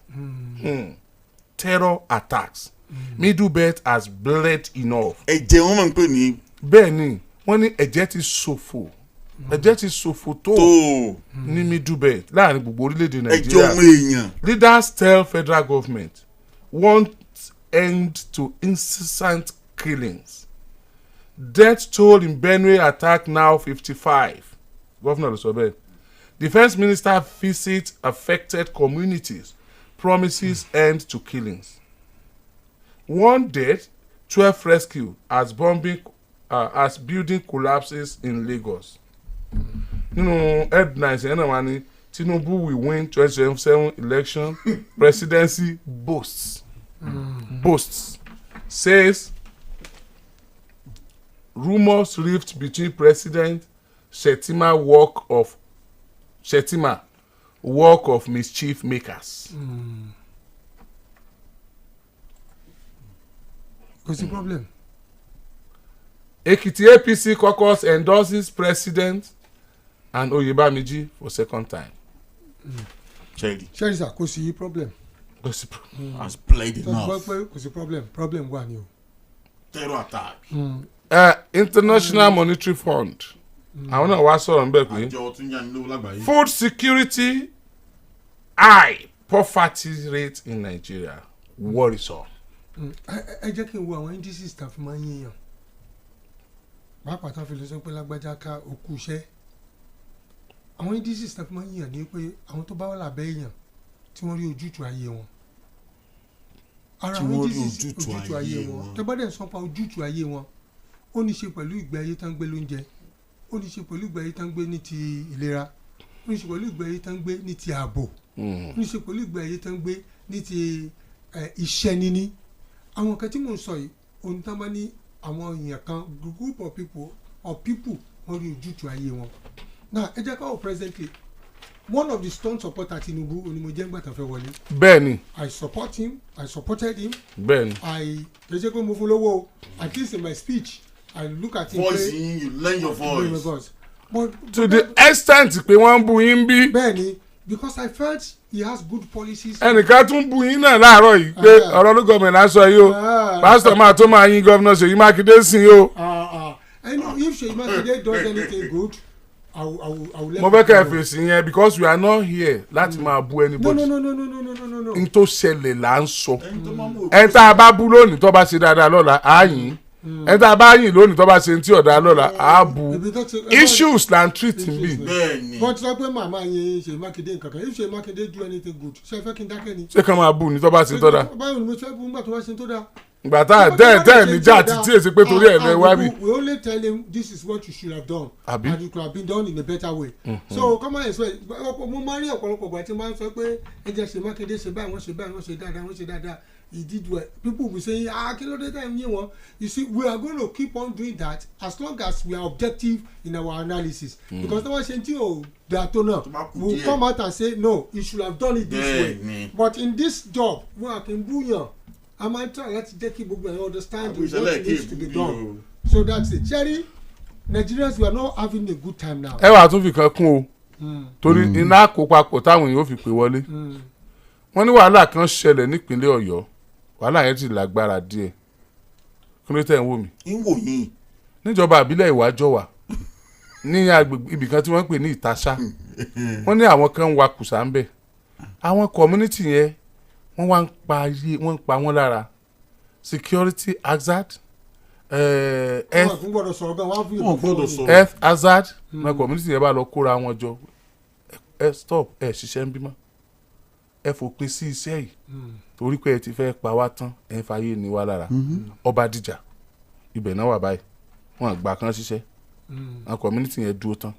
terror attacks Middle Belt has bled enough. ẹ̀jẹ̀ wọn máa ń pè ní. bẹ́ẹ̀ ni wọ́n ní ẹ̀jẹ̀ ti ṣòfò tó ní Middle Belt láàrin gbogbo orílẹ̀-èdè Nàìjíríà. ẹ̀jẹ̀ ọmọ èèyàn. Leaders tell federal government want end to incessant killings. Death toll in Benue attack now 55. Governor Lusobe. Defense Minister visits affected communities. promises end to killings. 1 dead, 12 rescued as building collapses in Lagos. Nínú headlines yẹn náà wà ní Tinubu will win 2027 election presidency boasts. Boasts says rumours rift between President Shettima work of mischief makers. What's the problem? Ekiti APC caucus endorses President and Oyebamiji for second time. Cherry sir, kò sí problem. has played enough. Kò sí problem wà ní o. Terror attack. International Monetary Fund. Àwọn náà wá sọ̀rọ̀ níbẹ̀ pé Àjọ tún yà ní lówó lágbàáyé. food security high poverty rate in Nigeria worrisome. Ẹ jẹ́ kí n wo àwọn indices tá a fi máa ń yíyan. Pàápàá tá a fi lè sọ pé lágbájá ká òkú iṣẹ́. Àwọn indices tá a fi máa ń yíyan ni pé àwọn tó bá wà lábẹ́ èèyàn tí wọ́n rí ojútùú ayé wọn. Ara àwọn indices ojútùú ayé wọn. Tẹ́ bá dẹ̀ sọ pa ojútùú ayé wọn, ó ní ṣe pẹ̀lú ìgbé ayé tá ń gbé lóúnjẹ. Ó ní ṣe pẹ̀lú ìgbé ayé tá ń gbé ní ti ìlera. Ó ní ṣe pẹ̀lú ìgbé ayé tá ń gbé ní ti ààbò. Ó ní ṣe pẹ̀lú ìgbé ayé tá ń gbé ní ti iṣẹ́ níní. Àwọn kan tí mò ń sọ yìí ohun tá a bá ní àwọn èèyàn kan group of people wọ́n rí ojútùú ayé wọn. Now ẹ jẹ́ ká wò presently one of the strong supporter Tinubu onímọ̀jẹ́ ńgbà tán fẹ́ wọlé. Bẹ́ẹ̀ni. I supported him. Bẹ́ẹ̀ni. Kì í ṣe pé mo fún lówó at least in my speech I look at him. Voicing, you learn your voice. But to the extent pé wọ́n ń bu yín bí. Bẹ́ẹ̀ni because I felt he has good policies. Ẹnìkan tún bu yín náà láàárọ̀ yìí pé ọ̀rọ̀ ló gọ́ọ̀mẹ̀ náà sọ yìí o pásítọ̀ máa tó máa yín gọ́ọ̀nà Ṣèyí Mákindé sí i o. I know if Ṣèyí Mákindé does anything good I will let mo fẹ́ kẹ́ ẹ fèsì yẹn because we are not here láti máa bu anybody. No. n tó ṣẹlẹ̀ là ń sọ ẹ̀ tá a bá bú lónìí tó bá ṣe dáadáa lọ́la á yìn ẹ̀ tá a bá yìn lónìí tó bá ṣe tí ọ̀dà lọ́la á bu issues là ń treat bí. wọ́n ti sọ pé màmá yẹn Ṣèyí Mákindé nǹkan kan if Ṣèyí Mákindé do anything good ṣe fẹ́ kí n dákẹ́ ni. ṣé kàn máa bù ní tó bá ṣe tó dáa. báwo ni mo ṣe bú nígbà tó bá ṣe tó dáa. ìgbà tá a tẹ́ ẹ̀ níjà títí èsì pé torí ẹ̀ lẹ́ wá bí. we only tell him this is what you should have done. Abi? And it could have been done in a better way. So come on explain mo máa rí ọ̀pọ̀lọpọ̀ ìgbà tí wọ́n sọ pé ẹ jẹ́ Ṣèyí Mákindé ṣe báyìí wọ́n ṣe dáadáa he did well people will be saying kí ló dé tẹ̀ ń yé wọn. You see we are going to keep on doing that as long as we are objective in our analysis. Because tí wọ́n ṣe tí o da tó náà we will come out and say no you should have done it this way. But in this job wọn kì í búyàn. I might try láti jẹ́ kí gbogbo ẹ̀yàn understand what needs to be done. So that's it. Jerry, Nigerians we are not having a good time now. ẹ wàá tún fi kan kún o torí iná àkópapọ̀ táwọn èèyàn ò fi pè wọlé wọ́n ní wàhálà kan ṣẹlẹ̀ nípínlẹ̀ Ọ̀yọ́ wàhálà yẹn ti lágbára díẹ̀ kí ló tẹ̀ ń wò mí. ń wò yín. níjọba àbílẹ̀ Ìwàjọwà ní agbègbè ibì kan tí wọ́n ń pè ní Ìtaṣà wọ́n ní àwọn kan ń wa kùsà ń bẹ̀ àwọn community yẹn wọ́n ń pa wọ́n lára security hazard health hazard na community yẹn bá lọ kóra wọn jọ stop ṣiṣẹ́ ń bímọ ẹ fòpin sí iṣẹ́ yìí torí pé ẹ ti fẹ́ pa wá tán ẹ fàyè ní wá lára ọba dìjà ibẹ̀ náà wà báyìí wọ́n àgbà kan ṣiṣẹ́ na community yẹn dúró tán.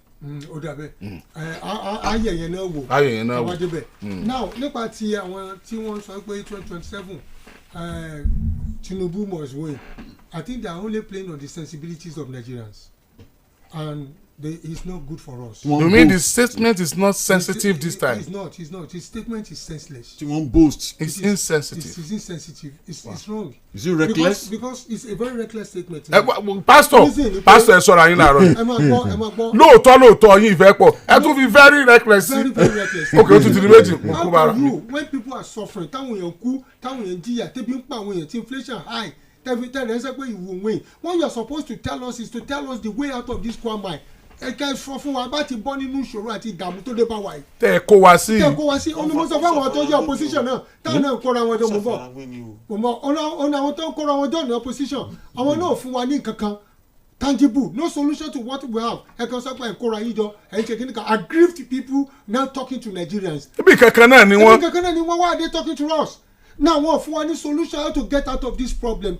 Ó dàbẹ̀ ayẹyẹ náà wò débẹ̀ now nípa ti àwọn tí wọ́n sọ pé 2027 Tinubu must win I think they are only playing on the sensibilities of Nigerians and it's not good for us. You mean the statement is not sensitive this time? It's not. His statement is senseless. She won't boast. It's insensitive. It's insensitive. It's wrong. Is it reckless? Because it's a very reckless statement. Pastor ẹ sọ̀rọ̀ ayé náà rọ̀ yìí. Lóòótọ́ yín ìfẹ́ pọ̀. Ẹ tún fi very reckless. Very reckless. Okay, o tún ti di méjì. How can you when people are suffering táwọn èèyàn kú táwọn èèyàn jìyà tẹ́bí ń pa àwọn èèyàn tí inflation high tẹ́bí tẹ́lẹ̀ ẹ sẹ́ pé you will win. What you are supposed to tell us is to tell us the way out of this quagmire. Ẹ kẹ́ sọ fún wa bá ti bọ́ nínú ìṣòro àti ìdààmú tó dé bá wa yìí. Tẹ́ ẹ kó wa sí. Onímọ̀sọ fún àwọn tó jẹ́ opposition náà táwọn náà ń kóra wọn jọ mọ̀ bọ̀. Ọ̀nà àwọn tó ń kóra wọn jọ ní opposition àwọn náà fún wa ní nǹkan kan tangible, no solution to what we have. Aggrieved people now talking to Nigerians. Why are they talking to us? Now, what for any solution how to get out of this problem?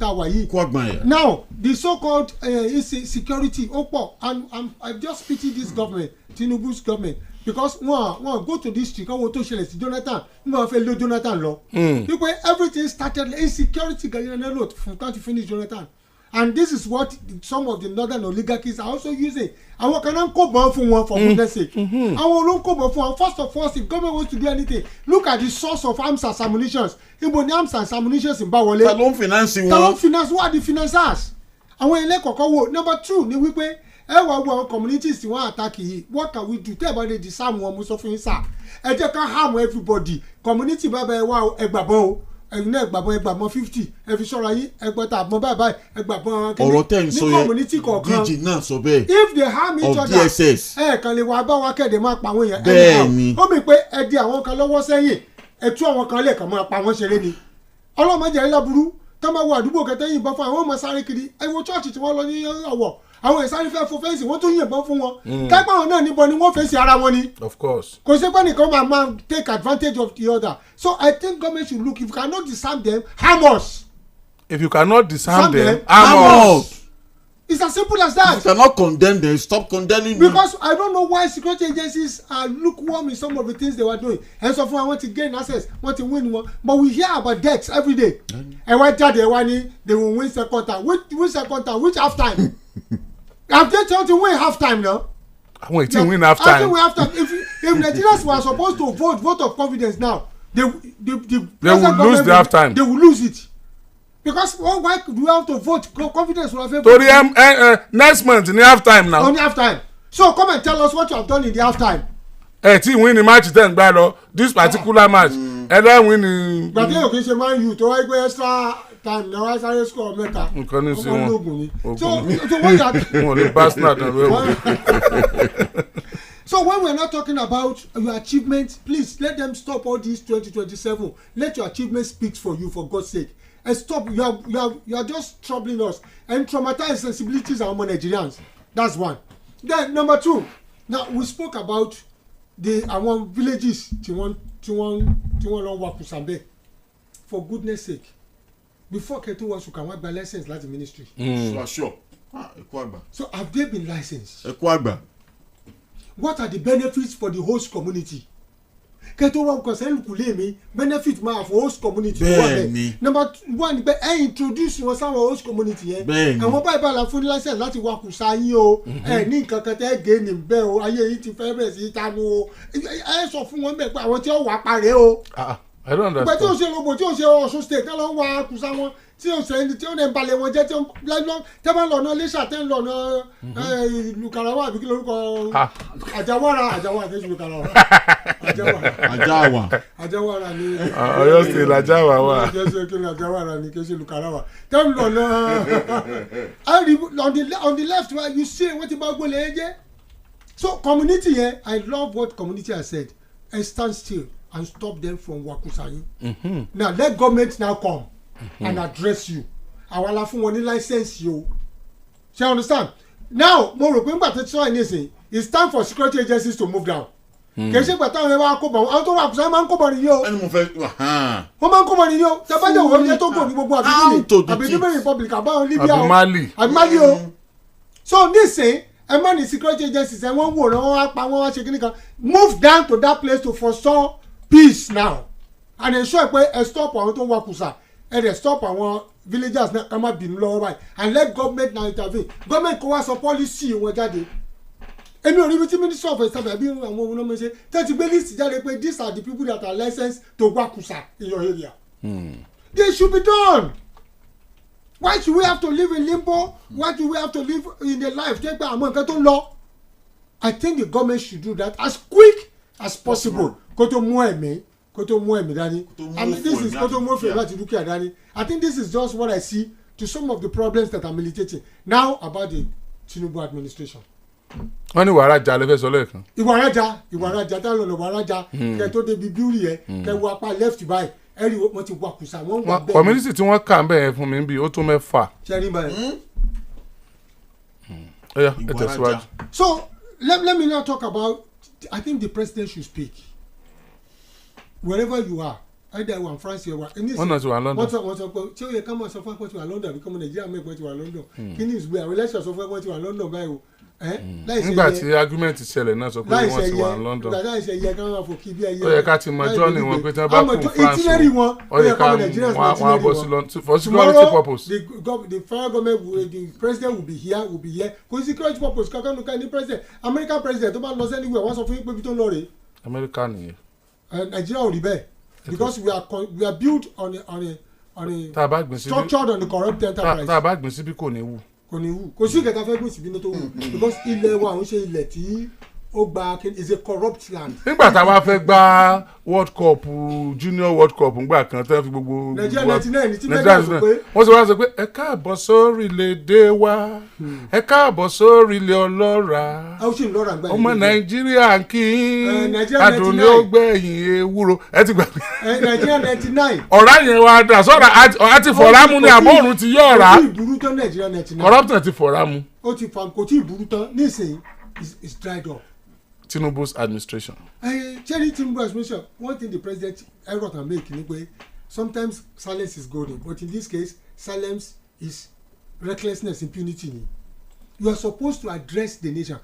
Now, the so-called insecurity, and I just pity this government, Tinubu's government, because one go to this street, go to Jonathan, because everything started insecurity from start to finish Jonathan. And this is what some of the northern oligarchies are also using. And what can I go for one for goodness sake? I will go for first of all, if government wants to do anything, look at the source of arms and ammunition. Arms and ammunition in Bawole. Talon financing. Talon finance. What are the financiers? And when you number 2, ni wípé our communities tí wọ́n attack yìí. What can we do? Tell about the disarm one most of inside. Ẹ jẹ́ ká harm everybody. Community baba ẹ wá ẹgbàbọn. ẹ̀yin náà ẹgbàbọn 50 ẹ fi ṣọ́ra yín ẹgbẹ́ta àbọ̀n báyìí ẹgbàbọn kìíní ní community kọ̀ọ̀kan DG náà sọ bẹ́ẹ̀ if they harm each other ẹ kàn lè wá bá wa kéde máa pa àwọn èèyàn bẹ́ẹ̀ni ó mi pé ẹ di àwọn kan lọ́wọ́ sẹ́yìn ẹ tú àwọn kan lẹ́ẹ̀kan máa pa wọ́n ṣeré ni ọlọ́mọdé ayé láburú tó máa wọ àdúgbò kẹtẹ́ yìnbọn fún àwọn ọmọ sáré kiri ẹ wo church tí wọ́n lọ ní ọ̀wọ̀ àwọn ìsáré fẹ́ fún fẹ́ǹsì wọ́n tún yìnbọn fún wọn kápá wọn náà níbọn ni wọ́n fèsì ara wọn ni. Of course. kò sí pé nìkan máa take advantage of the other so I think government should look if you cannot disarm them harm us. If you cannot disarm them harm us. It's as simple as that. If you cannot condemn them stop condemning them. Because I don't know why security agencies are lukewarm in some of the things they were doing and so far I want to gain access want to win one but we hear about deaths every day. And why they will win second time which half time. Have they tried to win half time now? Wait till win half time. If Nigerians were supposed to vote of confidence now, they will lose the half time. They will lose it. Because why do we have to vote confidence? Tori next month in the half time now. On the half time. So come and tell us what you have done in the half time. Tí win the match then gbá lọ this particular match then win the. Gbàdé òkè ṣe máa ń yù tó wáyé pé extra time na wá sáré score mẹ́ta. Nǹkan ní sí wọn. So what that. Wọ́n lè pass náà tán lórí. So when we're not talking about your achievements, please let them stop all this 2027. Let your achievements speak for you, for God's sake. And stop. You are just troubling us and traumatized sensibilities among Nigerians. That's one. Then number 2. Now we spoke about our villages. Lọ wà Kùsàmbẹ̀. For goodness sake, before Ketu was you can work by license like the ministry. Sure. So have they been licensed? What are the benefits for the host community? Ketu wa concern kule mi benefit ma for host community. Number 1 be introduce wọn sáwọn host community yẹn. Àwọn báyìí la fún license láti wà Kùsà yín o. Ní nǹkan kan tẹ́ gé ní bẹ́ẹ̀ o ayé yìí ti fẹ́ bẹ̀rẹ̀ sí tanu o. Ẹ sọ fún wọn bẹ́ẹ̀ pé àwọn tí ó wà parẹ́ o. I don't understand. But tí o ṣe robo tí o ṣe Ọ̀ṣun state ká lọ wá Kùsà wọn tí o ṣe ẹni tí o lè balẹ̀ wọn jẹ́ tí o lọ tẹ́ bá lọ náà Iléṣà tẹ́ ń lọ náà ìlú Karawa àbí kí lórúkọ Àjàwara tẹ́ ṣe Karawa Àjàwara ni Ọ̀yọ́ state Àjàwà wà. Àjàwara ni kí ṣe ìlú Karawa tẹ́ ń lọ náà on the left right you see wọ́n ti bá gbólé ẹ jẹ́ so community yẹn I love what community has said and stand still and stop them from wakusayin. Now let government now come and address you. Àwa la fún wọn ní license yìí o. Ṣé you understand? Now mo rò pé nígbà tó ti sọ ẹ̀ nísìnyí it's time for security agencies to move down. Kì í ṣe pé táwọn ẹ̀wọ̀n akóbọ̀ àwọn tó wà kùsà máa ń kóbọ̀ nìyí o. Ẹni mo fẹ́ wọ́n máa ń kóbọ̀ nìyí o. Tẹ́fẹ́jọ́ wọ́n jẹ́ tó gbò ní gbogbo àbíkí Republic àbáwọn Libya o. Àbí Mali o. So nísìnyí ẹ má ní security agencies ẹ wọ́n wò wọ́n wá pa wọ́n wá ṣe kíní kan move down to that place to forestall peace now and ensure pé ẹ stop àwọn tó ń wá Kùsà ẹ dẹ̀ stop àwọn villagers náà ká má bínú lọ́wọ́ báyìí and let government now intervene government kó wá sọ policy wọn jáde èmi ò rí ibi tí minister of health àbí àwọn ohun ọmọ ṣe tẹ́tí gbé list jáde pé these are the people that are licensed to wá Kùsà in your area. They should be done. Why should we have to live in limbo? Why do we have to live in a life jẹ́ pé àwọn nǹkan tó ń lọ? I think the government should do that as quick as possible. Kó tó mú ẹ̀mí dání. I mean this is kó tó mú ẹ̀mí láti dúkìá dání. I think this is just what I see to some of the problems that are militating now about the Tinubu administration. Wọ́n ní wàrà jà lẹ́fẹ̀ẹ́ sọ lẹ́ẹ̀kan. Ìwà arajà tá lọ́nà wàrà jà kẹ́ tó débi bíúrì yẹn kẹ́ wo apá left by ẹ̀rí wọ́n ti wà Kùsà wọ́n wà bẹ́ẹ̀. Community tí wọ́n kà ń bẹ̀rẹ̀ fún mi bí ó tó 6. Ṣẹ́rí báyìí. So let me now talk about. I think the president should speak wherever you are. Either one France or one. Wọ́n ti wà London. Wọ́n sọ pé tí ó yẹ ká mọ̀ sọ fún ẹ̀kọ́ tí wà London àbí kọ́mọ Nàìjíríà mọ̀ ẹ̀kọ́ tí wà London. Kí ni ìsúgbẹ́ àwọn ẹlẹ́sìn sọ fún ẹ̀kọ́ tí wà London báyìí o. Nígbà tí argument ṣẹlẹ̀ náà sọ pé wọ́n ti wà London. Láì ṣe yẹ ká máa fò kí bí ẹyẹ. Ó yẹ ká ti mọ jọ́ọ̀nì wọn pé tí wọ́n bá kú France ó yẹ ká wọ́n bọ́ sí London for security purpose. The federal government the president will be here kò sí security purpose kankan nìkan ní president American president tó bá lọ sẹ́ni wẹ̀ wọ́n sọ fún yín pé bí tó ń lọ rèé. America nìyẹn. Nigeria ò rí bẹ́ẹ̀. Because we are built on a structured on the corrupt enterprise. Tá a bá gbìn síbí kò ní wù. Kò sí ìkẹta fẹ́ gbìn síbí ní tó wù because ilẹ̀ wa ń ṣe ilẹ̀ tí ó gba is a corrupt land. Nígbà tá a bá fẹ́ gba World Cup Junior World Cup ńgbà kan tẹ́ fi gbogbo. Nàìjíríà 99 tí mẹ́ta sọ pé. Wọ́n sọ pé ẹ káàbọ̀ sórílẹ̀-èdè wa ẹ káàbọ̀ sórílẹ̀ ọlọ́ra ọmọ Nàìjíríà kí adùn ni ó gbẹ̀yìn ewúro ẹ ti gbà. Nàìjíríà 99. ọ̀rá yẹn wá dà sọ́ra àti fọ̀rámù ni àbọ̀rùn ti yọ̀ ọ̀rá. kò tí ì burú tán Nàìjíríà 99. corruption ti fọ̀rámù. ó ti fà kò tí ì burú tán nísìnyí is dried up. Tinubu's administration. Cherry Tinubu administration, one thing the president error can make ni pé sometimes silence is golden but in this case silence is recklessness, impunity ni. You are supposed to address the nation.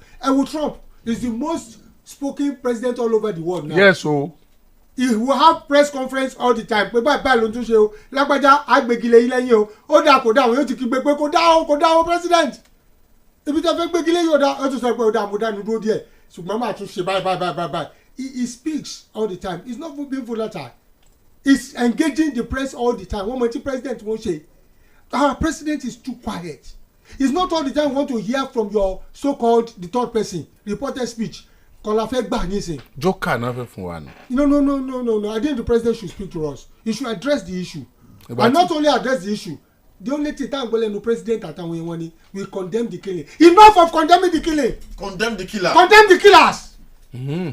Trump is the most spoken president all over the world now. Yes o. He will have press conference all the time pé báyìí ló ń tún ṣe o lágbájá agbègilé yín lẹ́yìn o ó dáa kò dáa àwọn yóò ti kígbe pé kò dáa o president ibi tó fẹ́ gbégilé yóò dáa ó tún sọ pé ó dáa mo dáa ní dúró díẹ̀ ṣùgbọ́n máa tún ṣe báyìí. He speaks all the time. He's not being volatile. He's engaging the press all the time. One multi president won't say, our president is too quiet. It's not all the time you want to hear from your so-called the third person reported speech. Kọ́lá fẹ́ gbà nísìn. Joker náà fẹ́ fún wa ni. No. I think the president should speak to us. He should address the issue. And not only address the issue. The only thing that the president àtàwọn èèyàn ni we condemn the killing. Enough of condemning the killing. Condemn the killers. Condemn the killers. Mm-hmm.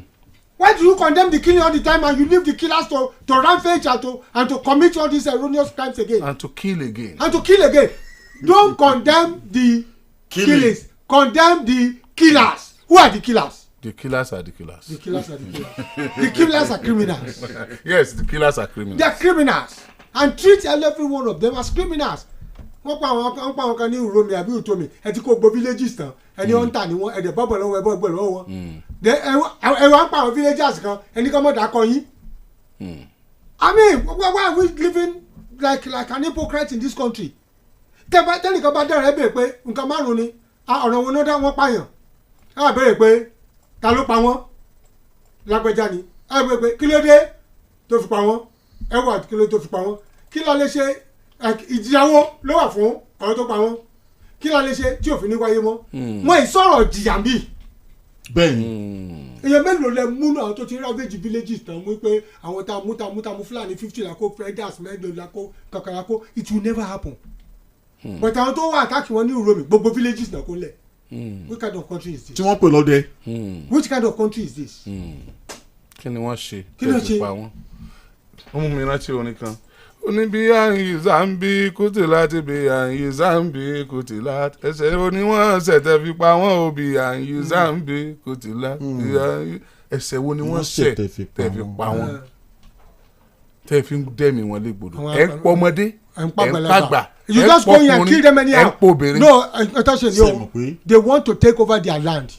Why do you condemn the killing all the time and you leave the killers to rampage and to commit all these erroneous crimes again? And to kill again. Don't condemn the killings. Condemn the killers. Who are the killers? The killers are the killers. The killers are the killers. The killers are criminals. Yes, the killers are criminals. They are criminals. And treat every one of them as criminals. Wọ́n pa àwọn kan ní Uromi àbí Utomi ẹ ti kó gbogbo villages tán ẹni wọ́n ń tà ní wọn ẹ̀dẹ̀ bọ́bọ̀ lọ́wọ́ ẹ̀bọ̀ gbọ̀ lọ́wọ́ wọn. ẹ wá ń pa àwọn villagers kan ẹni kan mọ̀ dà kọ yín. I mean why are we living like an hypocrite in this country? Tẹ́nìkan bá dára ẹ bèèrè pé nǹkan márùn-ún ni ọ̀nà wọn náà dá wọn pààyàn ẹ wá bèèrè pé ta ló pa wọ́n lágbẹ́já ni ẹ bèèrè pé kí ló dé tó fi pa wọ́n ẹ wà kí ló tó fi pa wọ́n kí ló lè ṣe ìjìyàwó ló wà fún àwọn tó pa wọ́n kí ló lè ṣe tí òfin ní wáyé mọ́ wọn ìsọ̀rọ̀ jìyà bí. bẹ́ẹ̀ni. èèyàn mélòó lẹ múnú àwọn tó ti ravage villages tán mú pé àwọn tá a mú Fúlàní 50 làkó predators mẹ́jọ làkó kankan làkó it will never happen. but àwọn tó wà àtàkì wọn ní Uromi gbogbo villages náà kó lẹ̀. What kind of country is this? tí wọ́n pè lọ́dẹ. Which kind of country is this? kí ni wọ́n ṣe tẹ́tí pa wọ́n. wọ́n mú mi rántí orin kan oníbi àyìn zambi kùtìláti bí àyìn zambi kùtìláti ẹsẹ̀ oníwọ̀n ṣẹ̀tẹ̀ fi pa wọ́n òbí àyìn zambi kùtìláti ẹsẹ̀ wo ni wọ́n ṣẹ̀ tẹ̀ fi pa wọ́n tẹ̀ fi dẹ́mi wọn légbodò ẹ̀ ń pọ̀ ọmọdé ẹ̀ ń pàgbà you just go here and kill them anyhow. No, they want to take over their land.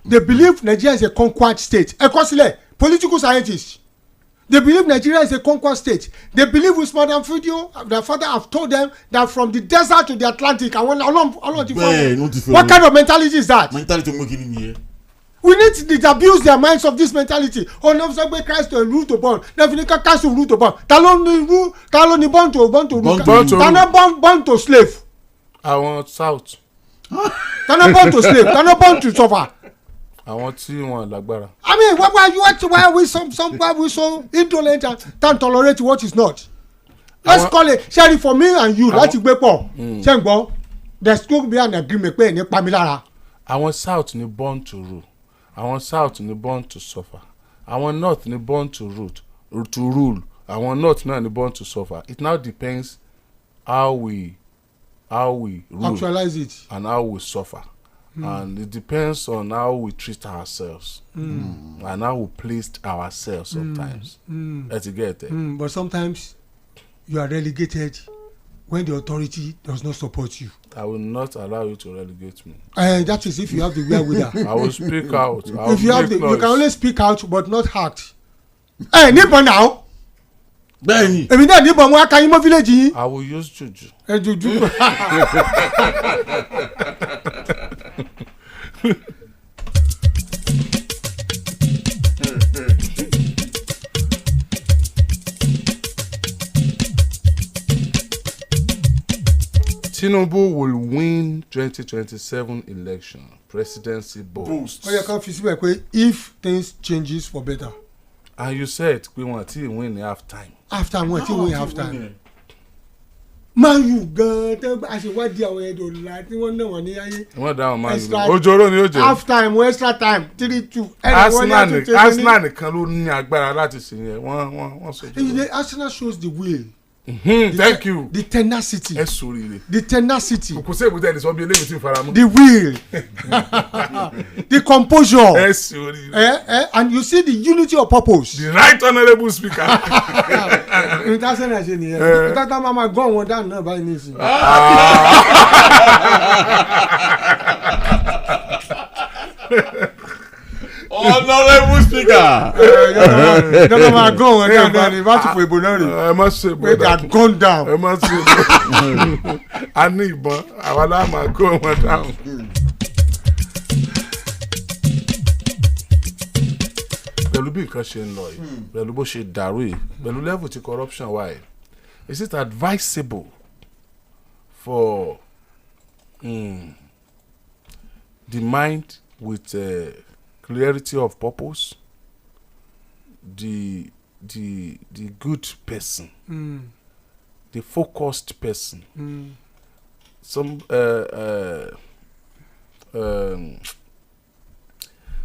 They believe Nigeria is a conquered state. Political scientists. They believe Nigeria is a conquered state. They believe with Madam Fudio, their father have told them that from the desert to the Atlantic. What kind of mentality is that? We need to disabuse their minds of this mentality. Oh no, so we Christ to rule to born. Definitely Christ to rule to born. Talon ni born to rule. Talon born to slave. I want south. Talon born to slave. Talon born to suffer. I want tí wọn lágbára. I mean, why are we so indolent and can't tolerate what is not? Let's call it Sherry for me and you. Láti gbé pọ̀. Ṣé ń gbọ́? There's going to be an agreement pé ní pamilára. Àwọn south ni born to rule. Àwọn south ni born to suffer. Àwọn north ni born to rule. Àwọn north náà ni born to suffer. It now depends how we rule actualize it and how we suffer. and it depends on how we treat ourselves and how we placed ourselves sometimes. Let's get it. But sometimes you are relegated when the authority does not support you. I will not allow you to relegate me. That is if you have the wherewithal. I will speak out. If you have the, you can only speak out but not act. Níbọn náà. Bẹ́ẹ̀ni. Èmi náà níbọn mo aka yín mọ́ village yín. I will use juju. Juju. Tinubu will win 2027 election presidency boost. Ó yẹ ká fi síbẹ̀ pé if things changes for better. And you said pé wọ́n ti win ní half time. After wọ́n ti win half time. Man U gan tẹ́ àṣewádìí àwọn ẹ̀dọ̀ ọ̀la tí wọ́n náà wọ́n ní ayé. Wọ́n dá àwọn Man U ojoro ni ó jẹ́. Half time extra time 3-2. Arsenal nìkan ló ní agbára láti ṣe yẹn wọ́n sojú. Arsenal shows the will. Thank you. The tenacity. ẹ sori re. The tenacity. kò sí èbúté ẹni sọ bí eléyìí tí ń fara mọ́. The will. The composure. ẹ sori re. And you see the unity of purpose. The right honourable speaker. International ṣe nìyẹn. Tata mama gan wọn dáhùn náà báyìí ní ìsìn. Honourable speaker. Tata mama gan wọn dáhùn náà ní bá ti fò ìbò náà rè. ẹ má ṣe ìbò. They are gone down. ẹ má ṣe ìbò. A ní ìbọn àwa náà máa gán wọn dáhùn. Pẹ̀lú bí nǹkan ṣe ń lọ yìí pẹ̀lú bó ṣe dàrú yìí pẹ̀lú level ti corruption wà yìí is it advisable for the mind with clarity of purpose the good person the focused person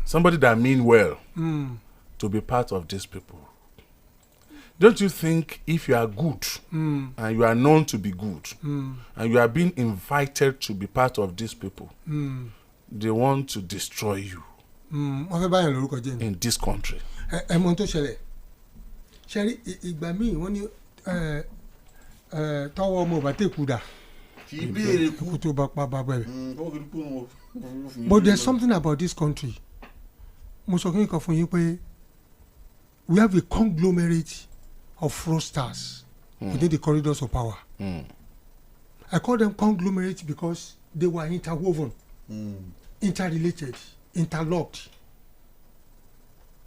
somebody that mean well to be part of these people? Don't you think if you are good and you are known to be good and you are being invited to be part of these people, they want to destroy you in this country? Ẹ mọ̀ tó ṣẹlẹ̀ ṣẹ́rí ìgbà míì wọ́n ní tọwọ́ ọmọ ọba tẹ̀ kú dà kì í béèrè kú tó bá pa bàbá rẹ̀. But there's something about this country. Mo sọ kí n kàn fún yín pé we have a conglomerate of fraudsters within the corridors of power. I call them conglomerate because they were interwoven, interrelated, interlocked.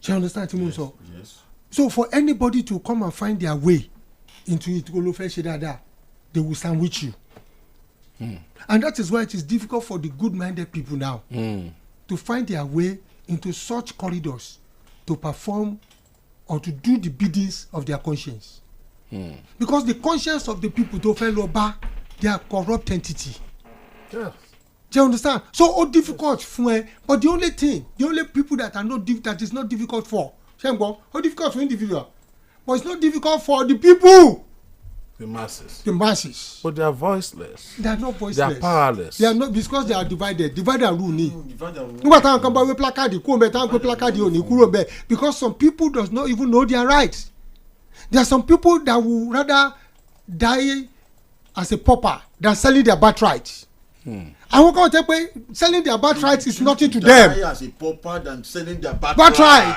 Do you understand what I mean? Yes. So for anybody to come and find their way into it, they will sandwich you. And that is why it is difficult for the good-minded people now to find their way into such corridors to perform or to do the biddings of their conscience. Because the conscience of the people to follow back, they are corrupt entity. Yes. Do you understand? So difficult for but the only people that are not that is not difficult for difficult for individual, but it's not difficult for the people. The masses. The masses. But they are voiceless. They are not voiceless. They are powerless. They are not because they are divided. Divide and rule ni. Nígbà táwọn kan bá wé placard kúrò bẹ́ẹ̀ táwọn pé placard ò ní kúrò bẹ́ẹ̀ because some people does not even know their rights. There are some people that will rather die as a pauper than selling their birthright. Àwọn kan tẹ́ pé selling their birthright is nothing to them. Die as a pauper than selling their birthright.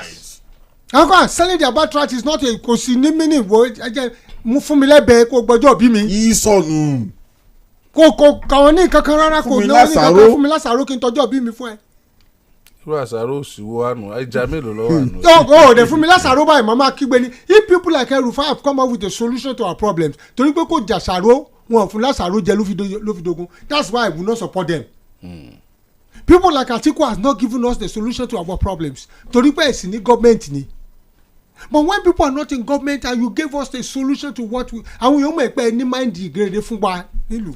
Àwọn kan selling their birthright is not a kò sí ní meaning wo ẹjẹ mú fún mi lẹ́bẹ̀ẹ́ kó gbọ́jọ́ bí mi. ìsọnù. kò kàwọn ní kankan rárá kò náwó ní kankan fún mi lásàrò kí n tọjọ́ bí mi fún ẹ. irú àṣàrò òṣìwò àánú ẹja mélòó lọ́wọ́ àánú. ó dẹ̀ fún mi lásàrò báyìí màmá kígbe ni if people like Erufai have come up with a solution to our problems torí pé kò jàṣàrò wọn fún lásàrò jẹ ló fi dogun that's why I will not support them. People like Atiku has not given us the solution to our problems torí pé ẹ̀sìn ní gọ́ọ̀mẹ̀ntì ni. But when people are not in government and you gave us the solution to what we àwọn èèyàn mọ̀ pé ní mind ìgbèrè fún wa nílùú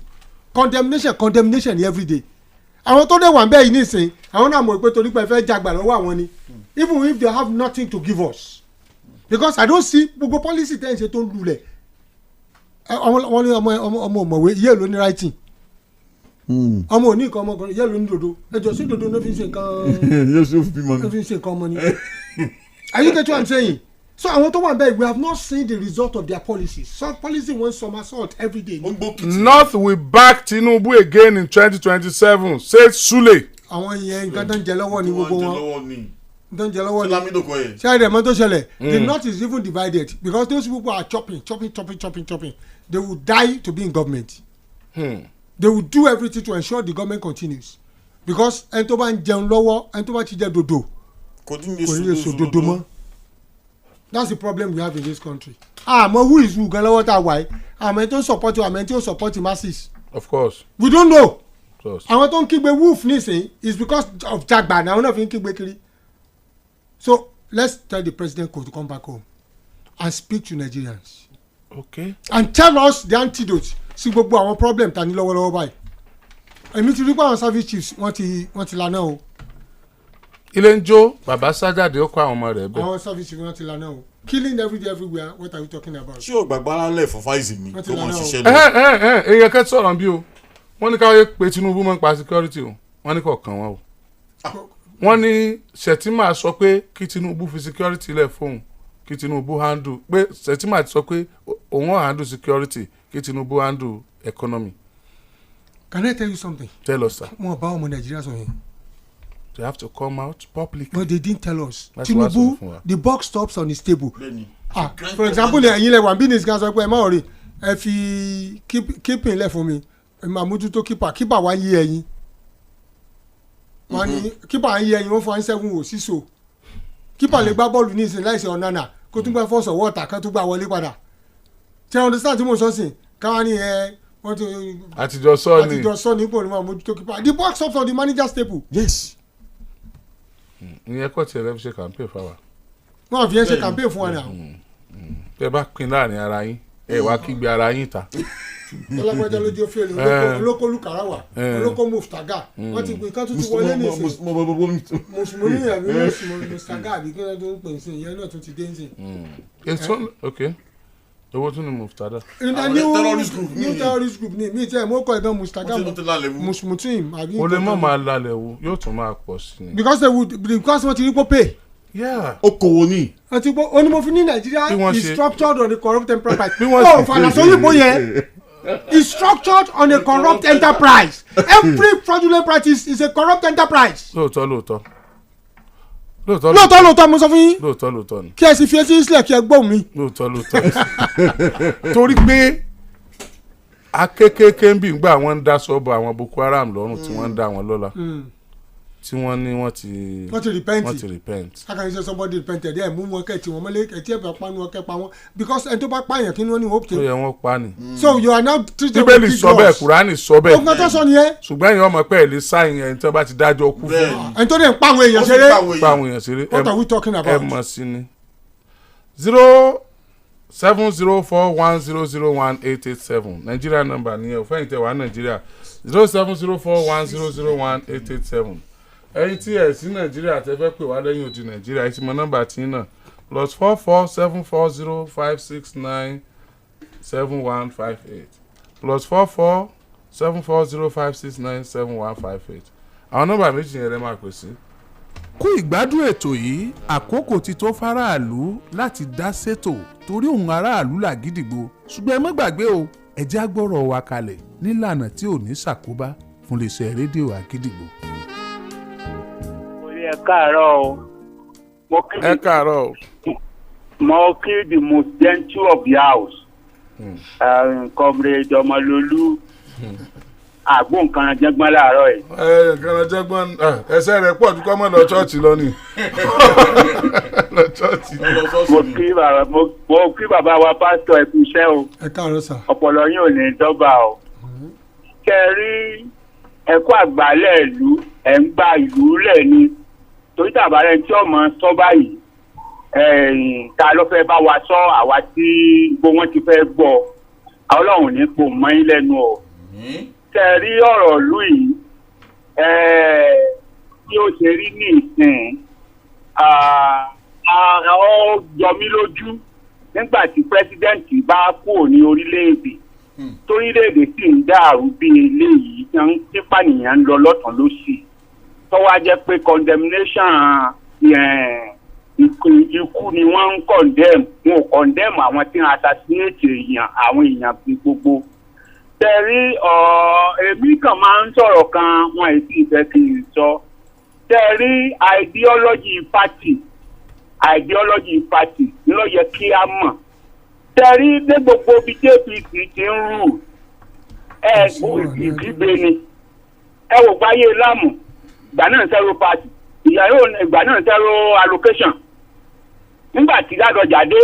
condemnation every day. Àwọn tó dé wà ń bẹ́ẹ̀ yìí nísìnyí àwọn náà mọ̀ pé torí pé ẹ fẹ́ jàgbà lọ́wọ́ àwọn ni even if they have nothing to give us because I don't see gbogbo policy tẹ́ ẹ̀ ṣe tó ń lulẹ̀ wọ́n ní ọmọ ọ̀mọ̀wé yẹ́ ló ní writing ọmọ òní nǹkan ọmọkùnrin yẹ́lò ní dodo ẹjọ́ sí dodo ló fi ń ṣe nǹkan Yusuf bímọ ló fi ń ṣe nǹkan ọmọ ni. Are you get what I'm saying? So àwọn tó wà bẹ́ẹ̀ we have not seen the result of their policies. Some policy wan somersault every day. North will back Tinubu again in 2027 says Sule. àwọn yẹn nǹkan tó ń jẹ lọ́wọ́ ni gbogbo wọn tó ń jẹ lọ́wọ́ ni ṣé ṣáà rẹ̀ mọ́ tó ṣẹlẹ̀ the north is even divided because those people are chopping they will die to be in government. They will do everything to ensure the government continues because ẹni tó bá ń jẹun lọ́wọ́ ẹni tó bá ti jẹ dodo kò ní lè so dodo mọ́. That's the problem we have in this country. Who is who gan lọ́wọ́ tá a wà yìí àmọ́ ẹni tó ń support you àmọ́ ẹni tó ń support masses. Of course. We don't know. Àwọn tó ń kígbe wolf nísìnyí is because of jagba na àwọn náà fi ń kígbe kiri. So let's tell the president to come back home and speak to Nigerians. Okay. And tell us the antidote sí gbogbo àwọn problem ta ní lọ́wọ́lọ́wọ́ báyìí. Èmi ti rí pé àwọn service chiefs wọ́n ti lana o. Ilé ń jó bàbá sájáde ó kó àwọn ọmọ rẹ̀ bẹ́ẹ̀. Àwọn service chiefs wọ́n ti lana o. Killing every day everywhere, what are we talking about? ṣé o gbàgbọ́ alálẹ̀ fún fáìsì mi kó mọ̀ ṣiṣẹ́ lọ. èèyàn kẹ́ sọ̀rọ̀ bí o wọ́n ní káwé pé Tinubu máa ń pa security o wọ́n ní kọ̀ọ̀kan wọn o. Wọ́n ní Shettima sọ pé kí Tinubu fi security lẹ̀ fóun kí Tinubu handle pé Shettima ti sọ pé òun ò handle security kí Tinubu handle economy. Can I tell you something? Tell us, sir. Wọ́n bá ọmọ Nàìjíríà sọ yẹn. They have to come out publicly. But they didn't tell us. That's Tinubu, the buck stops on his table. For example, ẹ̀yin lẹ wà bí nìsí kan sọ pé ẹ má rí ẹ fi keeping lẹ̀ fún mi ẹ máa mójútó keeper wá yí ẹyin. Wọ́n ní keeper wá yí ẹyin wọ́n fún wa ní 7 o 6 o. Keeper lè gbá bọ́ọ̀lù ní ìsìn láìsí ọ̀nànà kó tún gbá fọ́ọ̀sọ̀ wọ́ọ̀tà kan tún gbá wọlé padà. Ṣé understand tí mo sọ sí káwá ní wọ́n ti àtijọ́ sọ ní ipò ní máa mójútó keeper. The buck stops on the manager's table. Yes. Ìyẹn kọ́ tiẹ̀ lẹ́fi ṣe campaign fáwa. Wọ́n fi ẹ́ ṣe campaign fún wa náà. Tẹ́ bá pín láàrin ara yín ẹ wá kígbe ara yín ta. Ọlágbájá lójú òfin olóko olùkàràwà olóko muftaga wọ́n ti gbé kátó ti wọlé nìsín mùsùlùmí àbí muftaga àbí kí wọ́n tó ń pè sí ìyẹn náà tún ti dé nsìn. Okay. Owó tún ni muftada. New terrorist group ni mi tẹ́ mo kọ́ ẹ̀dán muftaga muslim àbí. O lè mọ̀ máa lalẹ̀ wo yóò tún máa pọ̀ sí ni. Because wọ́n ti rí pópè. Okòwò ni. Àti pé onímọ̀fin ní Nàìjíríà is structured on a corrupt enterprise. Ó fàlàsọ òyìnbó yẹn is structured on a corrupt enterprise. Every fraudulent practice is a corrupt enterprise. Lóòótọ́ mo sọ fún yín. Lóòótọ́ ni. Kí ẹ sì fi etí sílẹ̀ kí ẹ gbọ́ mi. Lóòótọ́. Torí pé akékèké ń bì gbà wọ́n ń dá sọ́ọ̀bù àwọn Boko Haram lọ́rùn tí wọ́n ń dá wọn lọ́la. Tí wọ́n ní wọ́n ti repent. How can you say somebody repented there mú wọn kẹ́ tí wọ́n mọ́lẹ́ ẹ̀ tí ẹ̀ bá pa ni wọ́n kẹ́ pa wọ́n because ẹni tó bá pààyàn kí ni wọ́n ní hope to. Ó yẹ wọ́n pa ni. So you are now treated with big loss. Bíbélì sọ bẹ́ẹ̀ Kùránì sọ bẹ́ẹ̀. Ogun tó sọ nìyẹn. Ṣùgbọ́n èèyàn ọmọ pẹ́ lè sáyìn ẹni tó bá ti dájọ́ kú fún. Ẹni tó dẹ̀ ń pa àwọn èèyàn ṣeré. What are we talking about? Ẹ mọ̀ sí ni. 07041001887 Nigeria number ni ẹ ò fẹ́yìn tẹ wá Nigeria 07041001887 ẹ̀yin tí ẹ sí Nàìjíríà tẹ́ fẹ́ pè wá lẹ́yìn odi Nàìjíríà ẹ ti mọ nọ́mbà tí náà +447405697158 +447405697158 àwọn nọ́mbà méjì yẹn lẹ máa pè sí. kú ìgbádùn ètò yìí àkókò ti tó faraàlú láti dá sétò torí òun aráàlú làgídìgbò ṣùgbọ́n ẹ má gbàgbé o ẹ jẹ́ àgbọ̀rọ̀ wa kalẹ̀ nílànà tí ò ní ṣàkóbá fún iléeṣẹ́ rédíò àgídìgbò. ẹ káàárọ̀ o. ẹ káàárọ̀ o. mo kí the most gentle of the house. Comrade Ọmọlólú àgbo nǹkan jẹgbọn láàárọ̀ yìí. Nǹkan jẹgbọn ẹsẹ̀ rẹ̀ pọ̀ ju kọ́ mọ́ lọ ṣọ́ọ̀ṣì lọ ni. Lọ ṣọ́ọ̀ṣì. mo kí bàbá wa pásítọ̀ ẹ kú iṣẹ́ o. Ẹ káàárọ̀ sà. ọpọlọ yín ò ní dọ́gba o. kẹ́ ẹ rí ẹ̀kọ́ àgbálẹ̀ ìlú ẹ̀ ń gba ìlú lẹ̀ ni torí tàbárẹ̀ tí ọmọ sọ báyìí ta ló fẹ́ bá wa sọ àwa tí gbogbo wọn ti fẹ́ gbọ́ Ọlọ́run ní kò mọ́ yín lẹ́nu o. Tẹ̀rí ọ̀rọ̀ ìlú yìí bí ó ṣe rí ní ìsìn ó jọ mí lójú nígbà tí pírẹsidẹ́ǹtì bá kúrò ní orílẹ̀-èdè torílẹ̀-èdè sì ń dàrú bí eléyìí tí pànìyàn ń lọ lọ́tàn lósì tọ́wọ́ á jẹ́ pé condemnation ikú ni wọ́n ń condemn wọn ò condemn àwọn tí wọ́n assassinate àwọn èèyàn gbogbo. tẹ̀rí èmi kan máa ń sọ̀rọ̀ kan wọn èsì ìfẹ́ kì í sọ. tẹ̀rí ideology party ló yẹ kí a mọ̀. tẹ̀rí dé gbogbo bí APC ti ń rù ìgbé ni. ẹ wò gbáyé láàmù ìgbà náà zero party ìyàwó ìgbà náà zero allocation. nígbà tí Ládọjà dé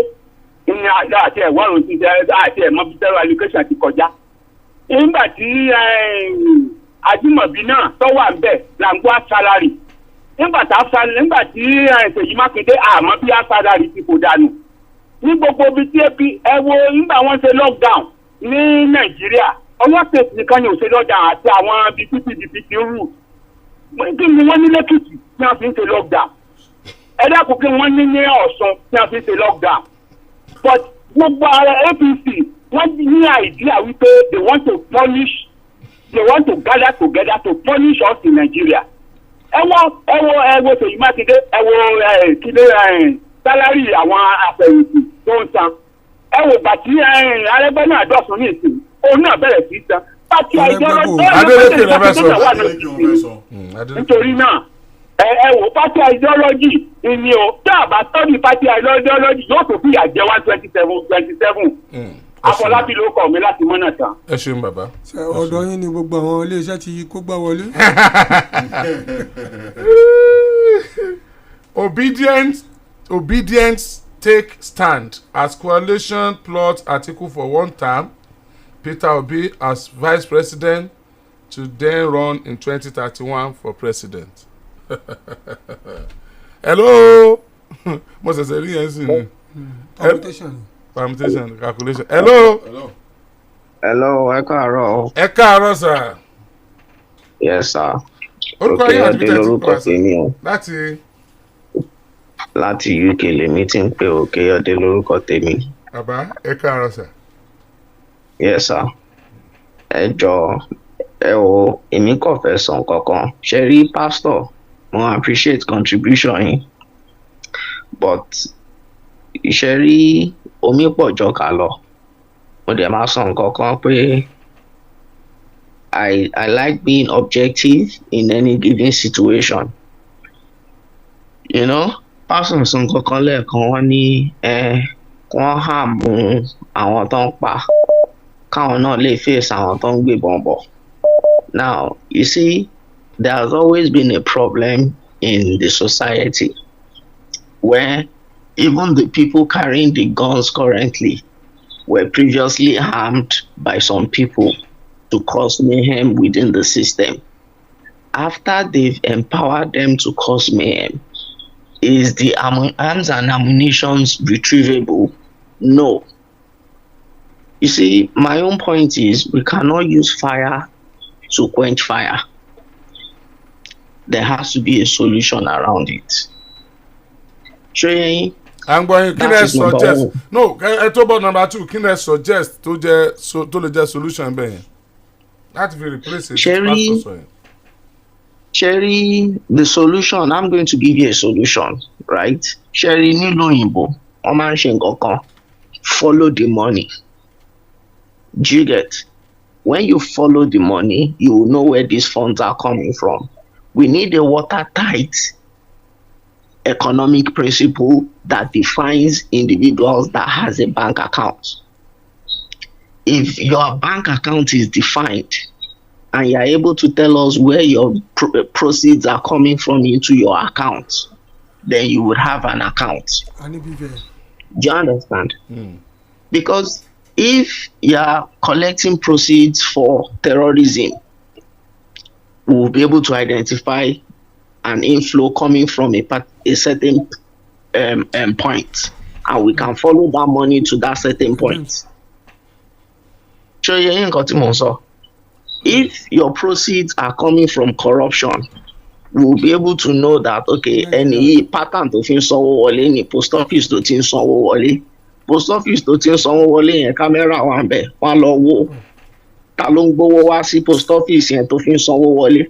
ní àti ẹ̀wọ́n ti àti ẹ̀mọ́ zero allocation ti kọjá. nígbà tí Ajímọ̀bí náà tó wà ń bẹ̀ là ń gbọ́ salary. nígbà tí Ṣèyí Mákindé àmọ́ bí salary ti kò dànù. ní gbogbo ibi tí ẹ wo nígbà wọ́n ṣe lockdown ní Nàìjíríà Ọ̀yọ́ state nìkan ni ò ṣe lockdown àti àwọn ibi tí PDP ti rù. kí ni wọ́n ní lẹ́kìtì tí wọ́n fi ń ṣe lockdown. ẹ dákun kí wọ́n ní Ọ̀ṣun tí wọ́n fi ń ṣe lockdown. but gbogbo ara APC wọ́n ní idea wípé they want to gather together to punish us in Nigeria. ẹ wo Ṣèyí Mákindé ẹ wo kílé sálárì àwọn àfẹ̀yìntì tó ń san. ẹ wo bàtí Arẹ́gbẹ́ náà dọ̀sùn ní ìsìn òun náà bẹ̀rẹ̀ sí í san. pàtí nítorí náà ẹ wò pàtí ideology ni o tá a bá tọ́jú pàtí ideology yóò tó fìyà jẹ 127. Afọlábí ló kọ̀ mí láti mọ́nà tán. ẹ ṣeun bàbá. ọ̀dọ̀ yín ni gbogbo àwọn iléeṣẹ́ ti kó gbá wọlé. Obedience take stand as coalition plot Atiku for one term, Peter Obi as vice president to then run in 2031 for president. Hello. Mo ṣẹ̀ṣẹ̀ rí yẹn sí ni. Permutation calculation. Hello. Hello, ẹ káàárọ̀. Ẹ káàárọ̀ sir. Yes sir. Orúkọ yín àti bíjẹ́ ti lórúkọ tèmi o. Láti UK lèmi ti ń pè Òkèyọdé lórúkọ tèmi. Bàbá ẹ káàárọ̀ sir. Yes sir. Ẹ jọ̀ọ́ ẹ wo èmi kò fẹ́ sọ nǹkan kan. Ṣé rí pastor mo appreciate contribution yín but ṣé rí omi pọ̀ jọ ká lọ. Mo dẹ̀ máa sọ nǹkan kan pé I like being objective in any given situation. You know, pastor sọ nǹkan kan lẹ́ẹ̀kan wọ́n ní wọ́n hàmú àwọn tó ń pa káwọn náà lè face àwọn tó ń gbébọn bọ̀. Now, you see, there has always been a problem in the society where even the people carrying the guns currently were previously harmed by some people to cause mayhem within the system. After they've empowered them to cause mayhem, is the arms and ammunitions retrievable? No. You see, my own point is we cannot use fire to quench fire. There has to be a solution around it. I'm going. Can I suggest? No, I talk about number 2. Can I suggest to the solution? That will replace it. Sherry, the solution. I'm going to give you a solution, right? Sherry, nílò òyìnbó. Wọ́n máa ń ṣe nǹkan kan. Follow the money. Do you get? When you follow the money, you will know where these funds are coming from. We need a watertight economic principle that defines individuals that has a bank account. If your bank account is defined and you're able to tell us where your proceeds are coming from into your account, then you would have an account. Do you understand? Because if you're collecting proceeds for terrorism, we'll be able to identify an inflow coming from a certain point, and we can follow that money to that certain point. If your proceeds are coming from corruption, we'll be able to know that, okay, any pattern to fin sanwó wọlé, any post office to tin sanwó wọlé, post office tó ti ń sanwó wọlé yẹn kámẹ́rà wà ń bẹ̀ wọ́n á lọ wo ta ló ń gbowó wá sí post office yẹn tó fi ń sanwó wọlé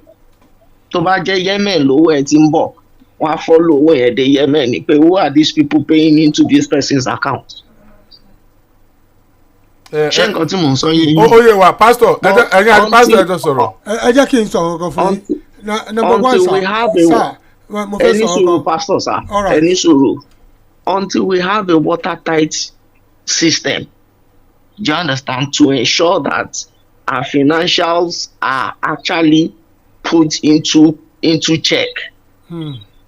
tó bá jẹ́ Yemen lówó ẹ̀ ti ń bọ̀ wọ́n á follow owó yẹn dé Yemen ni pé who are these people paying into this person's account. ṣé nǹkan tí mò ń sọ yé yín. ó yé wa pastor ẹ̀yin àti pastor ẹ̀jọ̀ sọ̀rọ̀. ẹ jẹ́ kí n sọ̀rọ̀ kan fún yín. number one sir mo fẹ́ sọ̀rọ̀ kan. pastor sir ẹni sọ̀rọ̀ until we have a watertight system you understand to ensure that our financials are actually put into check.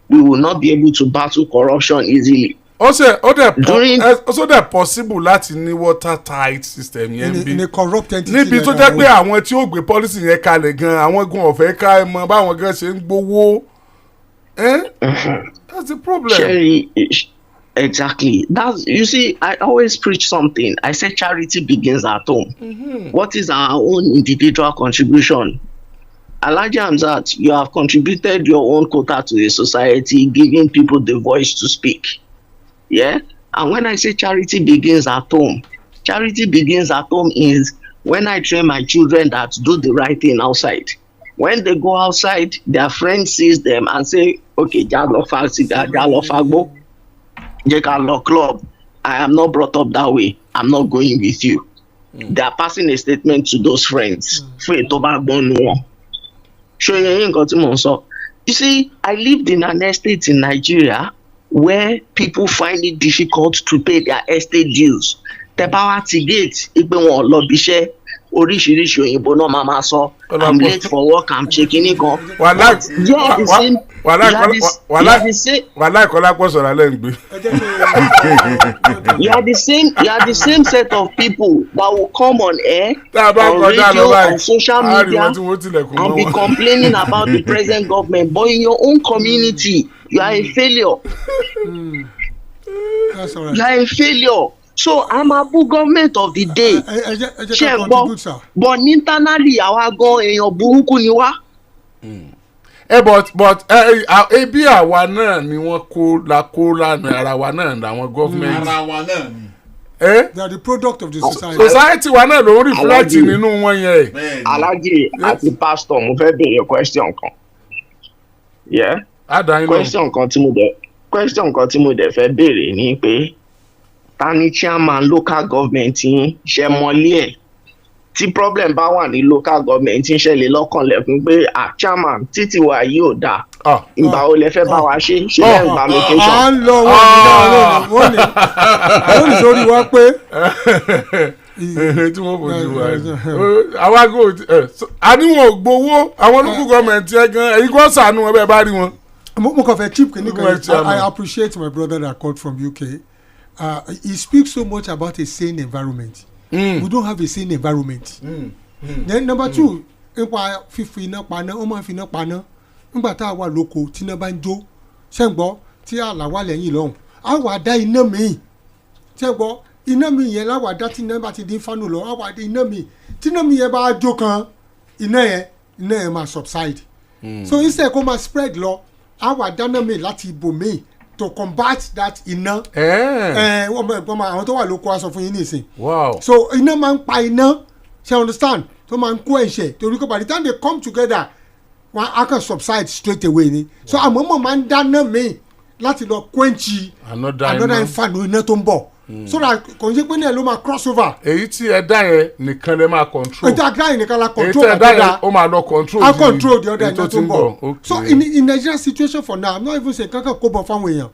We will not be able to battle corruption easily. ó dẹ̀ possible láti ní watertight system yẹn bí níbi tó jẹ́ pé àwọn tí ó gbé policy yẹn kalẹ̀ gan àwọn gun ọ̀fẹ́ ká ẹ mọ báwọn gan ṣe ń gbowó that's the problem. Sherry, exactly. You see, I always preach something. I say charity begins at home. What is our own individual contribution? Alhaji Hamzat, you have contributed your own quota to the society, giving people the voice to speak. Yeah? And when I say charity begins at home is when I train my children that do the right thing outside. When they go outside, their friend sees them and say, okay, Jalo Fagbo, Jekalo Club, I am not brought up that way. I'm not going with you. They are passing a statement to those friends. You see, I lived in an estate in Nigeria where people find it difficult to pay their estate dues. Gate, oríṣiríṣi òyìnbó náà máa máa sọ I'm late for work, I'm checking it gan. wàhálà ìkọlápọ̀ sọ̀rọ̀ alẹ́ ń gbé. You are the same set of people that will come on air on radio on social media and be complaining about the present government, but in your own community you are a failure. You are a failure. So I'm a good government of the day. But internally àwa gan èèyàn burúkú ni wá. But ebi àwa náà ni wọ́n kó lánàá ara wa náà làwọn government. Ara wa náà ni. They are the product of the society. Society wa náà ló ń reflect nínú wọn yẹn. Alhaji àti pastor mo fẹ́ béèrè question kan. Yeah. Question kan tí mo dẹ̀ fẹ́ béèrè ni pé tani chairman local government yín ṣe mọ́lé ẹ̀ tí problem bá wà ní local government yín ṣe lè lọ́kànlẹ̀kùn pé chairman títí wa yìí ò dáa ìgbà wo lẹ fẹ́ bá wa ṣe lẹ́yìn gba location. à ń lọ wọ́n ní sórí wa pé. tí wọ́n fojú wa yìí àwa go àníwọ̀n gbowó àwọn local government yẹn gan ẹ̀yin kò sànù wọn bẹ́ẹ̀ bá rí wọn. mo kàn fẹ́ chip kìnnìkan I appreciate my brother that called from UK. He speaks so much about a sane environment. We don't have a sane environment. Then number two, nípa fífi iná paná, ó máa ń fi iná paná. Nígbà tá a wà lóko tí iná bá ń jó, ṣẹ́ǹgbọ́ tí àlà wà lẹ́yìn lọ́hùn. A wà dá iná míì. Ṣẹ́ǹgbọ́ iná míì yẹn láwà dá tí iná bá ti dín fánù lọ, a wà dá iná míì. Tí iná míì yẹn bá jó kan, iná yẹn máa subside. So instead kó máa spread lọ, a wà dáná míì láti ibò míì to combat that iná. Àwọn tó wà lóko aṣọ fún yín nìsín. So iná máa ń pa iná, ṣe understand? tó máa ń kó ẹ̀ṣẹ̀ torí kó by the time they come together wọn á kàn subside straight away ni so àmọ́mọ́ máa ń dáná míì láti lọ quench another infano iná tó ń bọ̀ so that kò ń ṣe pé ní ẹ ló máa cross over. èyí tí ẹ dá yẹn nìkan lè máa control. èyí tí ẹ dá yẹn nìkan la control. èyí tí ẹ dá yẹn ó máa lọ control. I control the other iná tó ń bọ̀. so in Nigeria situation for now I'm not even saying kankan kó bọ̀ fáwọn èèyàn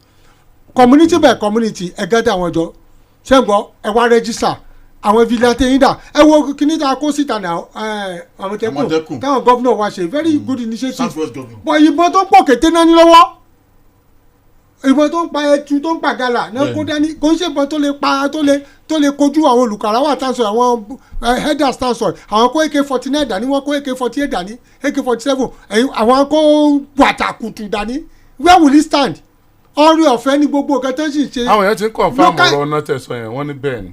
community by community ẹ gẹ́dẹ̀ àwọn jọ ṣé ń gbọ́ ẹ wá register àwọn vigilante yín dà ẹ wo kíní tá a kó síta náà àwọn tẹkùn táwọn gómìnà wa ṣe very good initiative but ìbọn tó ń pọ̀ kété náà ní lọ́wọ́ ìbọn tó ń pa ẹtu tó ń pa gala náà kó dání kò ń ṣe ìbọn tó lè pa tó lè kojú àwọn olùkàràwà táǹsọ̀ àwọn headers táǹsọ̀ àwọn kó AK-49 dání wọ́n kó AK-48 dání AK-47 àwọn kó wàtàkùtù dání where will he stand ọrẹ ọ̀fẹ́ ní gbogbo nǹkan tó ń sì ṣe. àwọn èèyàn ti ń confirm ọ̀rọ̀ ọ̀nà tẹ̀sán yẹn wọ́n ní bẹ́ẹ̀ ni.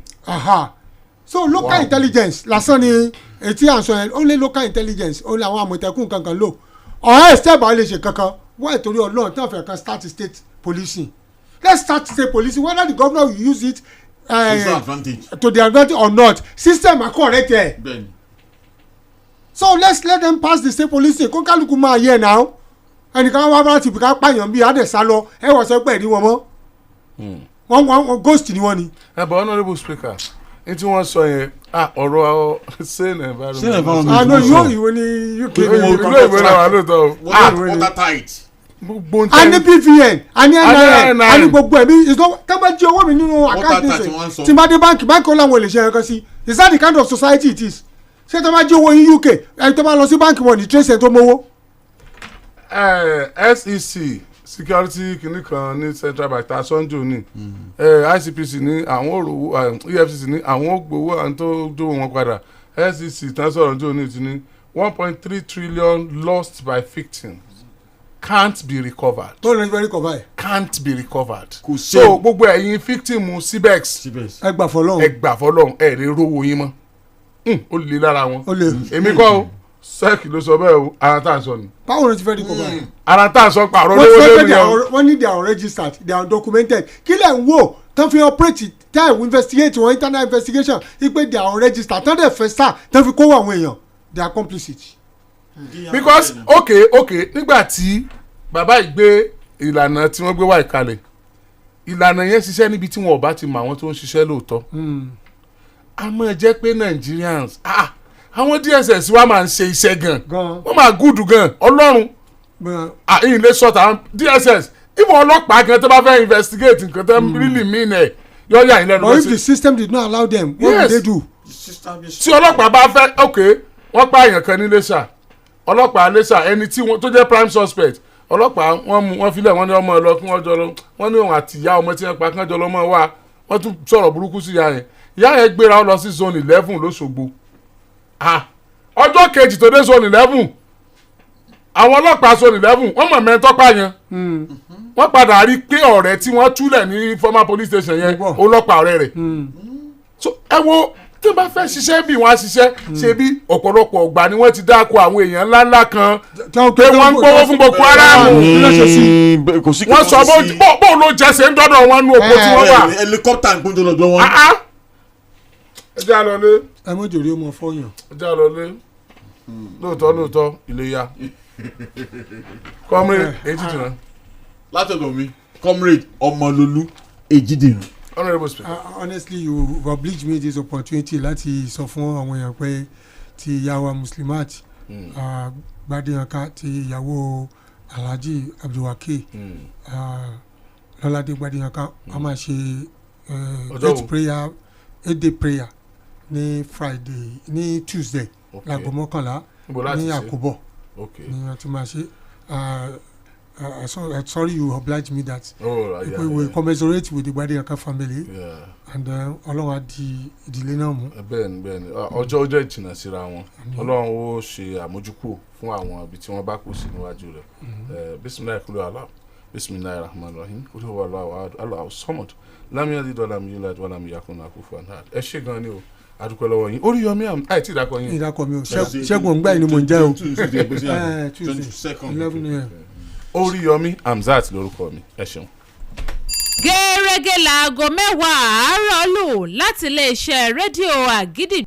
So local intelligence lásán ni etí à ń sọ yẹn only local intelligence only àwọn àmọ̀tẹ́kùn kankan lò ọ̀hún ẹ̀sítẹ́bà lè ṣe kankan wọ́n ìtorí ọlọ́run tí wọ́n fẹ́ kan start state policing let's start state policing whether the governor will use it to their advantage or not system are correct there. So let them pass the state police kó kálukú máa yẹ now ẹnìkan wá bá ti ká pààyàn bíi àdẹ̀sá lọ ẹ wọ́n sọ pé ẹ̀rí wọn mọ́ wọ́n ghost ni wọ́n ni. ẹ bọ̀ honourable speaker n tí wọ́n sọ yẹn ọ̀rọ̀ sane environment. àná yóò ìwé ní UK. ìlú ìwé náà wà lóòótọ́. watertight. a ní PVN a ní NIN a ní gbogbo ẹ̀mí kábà jí owó mi nínú àkáǹtì ṣe tí n bá dé báńkì ó láwọn olè ṣe ẹ̀kan sí is that the kind of society it is ṣé tó bá jí owó yín UK ẹni tó bá lọ sí báńkì wọn ní trace ẹ̀ tó mówó. SEC security kìnnì kan ní central bank ta sọ́njò ní ICPC ní àwọn òròwò EFCC ní àwọn ògbówó àwọn tó dówó wọn padà SEC tán sọ̀rọ̀ jò ní ti ní 1.3 trillion lost by victims can't be recovered. tó lè be recovered. can't be recovered. so gbogbo ẹ̀yin victim cibex ẹ gbà fọlọ́run ẹ lè rówó yín mọ́ ó lè lára wọn. ó lè èmi kọ́ o sec ló sọ bẹ́ẹ̀ o ara tá à ń sọ ni. báwo ló ti fẹ́ recover. ara tá à ń sọ pààrọ̀ lówó lórí ẹ̀. wọ́n ní they are registered they are documented kí lẹ̀ ń wò tán fi operate time investigate wọn internal investigation ipe they are registered tán dẹ̀ fẹ́ sá tán fi kówó àwọn èèyàn they are complicit. because okay nígbà tí bàbá yìí gbé ìlànà tí wọ́n gbé wá ìkalẹ̀ ìlànà yẹn ṣiṣẹ́ níbi tí wọn ò bá ti mọ àwọn tó ń ṣiṣẹ́ lóòótọ́ a máa jẹ́ pé Nigerians àwọn DSS wa máa ń ṣe iṣẹ́ gan wọ́n máa gúdù gan ọlọ́run ìyìn lè sọ̀tà àwọn DSS ìwọ ọlọ́pàá gan tó bá fẹ́ investigate nǹkan tó really mean ẹ̀ yọ yà yín lẹ́nu. but if the system did not allow them what would they do. tí ọlọ́pàá bá fẹ́ wọ́n pa èèyàn kan ní Iléṣà ọlọ́pàá Iléṣà ẹni tí tó jẹ́ prime suspect ọlọ́pàá wọ́n filẹ̀ wọ́n ní ọmọ ẹ̀ lọ kí wọ́n jọ lọ wọ́n ní òun àti ìyá ọmọ tí wọ́n pa kí wọ́n jọ lọ mọ́ wa wọ́n tún sọ̀rọ̀ burúkú sí ìyá yẹn gbéra lọ sí zone 11 l'Óṣogbo ọjọ́ kejì tó dé zone 11 àwọn ọlọ́pàá zone 11 wọ́n mọ̀ mẹ́tọ́pá yẹn wọ́n padà rí pé ọ̀rẹ́ tí wọ́n túlẹ̀ ní former police station yẹn ọlọ́pàá ọ̀rẹ́ rẹ̀ so ẹ wo tí wọ́n bá fẹ́ ṣiṣẹ́ bí wọ́n á ṣiṣẹ́ ṣe bí ọ̀pọ̀lọpọ̀ ọgbà ni wọ́n ti dáko àwọn èèyàn ńláńlá kan pé wọ́n ń gbowó fún Boko Haram wọ́n sọ bó ló jẹ́sẹ̀ ń dọ́dọ̀ wọn nú oko tí wọ́n wà. helicopter ń gbójú lọ́dọ̀ wọn. ẹ jẹ́ àlọ́ lé. ẹ mọ̀ jòrí ọmọ fọyàn. ẹ jẹ́ àlọ́ lé lóòótọ́ Iléyá comrade Ejidina. látọ̀dọ̀ mi comrade Ọmọlolú Ejidina. Honestly you obliged me this opportunity láti sọ fún àwọn èèyàn pé ti ìyàwó Muslimat Gbadéyànká ti ìyàwó Alhaji Abdulwakil Lọ́ládé Gbadéyànká a máa ṣe 8-day prayer ní Friday ní Tuesday láago 11 ní Àkóbọ̀ ní wọ́n ti máa ṣe. Sorry you obliged me that. We will commiserate with the Gbadéyànká family. And Ọlọ́run á di ìdílé náà mú. bẹ́ẹ̀ni ọjọ́ ìjìnà síra wọn Ọlọ́run ó ṣe àmójúkúrò fún àwọn ibi tí wọ́n bá kù sí níwájú rẹ̀. Bisimilayi kúlẹ̀ Allah bisimilayi rahman rahim kúlẹ̀ wà láwọ̀ Allahu samad lam yalid walam yulad walam yakun lahu kufuwan ahad. ẹ ṣé gan ni o adúpẹ́ lọ́wọ́ yín Oriyomi àìtí ìdákọ̀ yín. ìdákọ̀ mi o Ṣẹ́gun ògbà yìí ni mò ń jẹ́ o. Tuesday 11 Oriyomi Hamzat lórúkọ mi ẹ ṣeun. gẹ́rẹ́gẹ́ láago 10 àárọ̀ lù láti iléeṣẹ́ rédíò Àgídìgbò.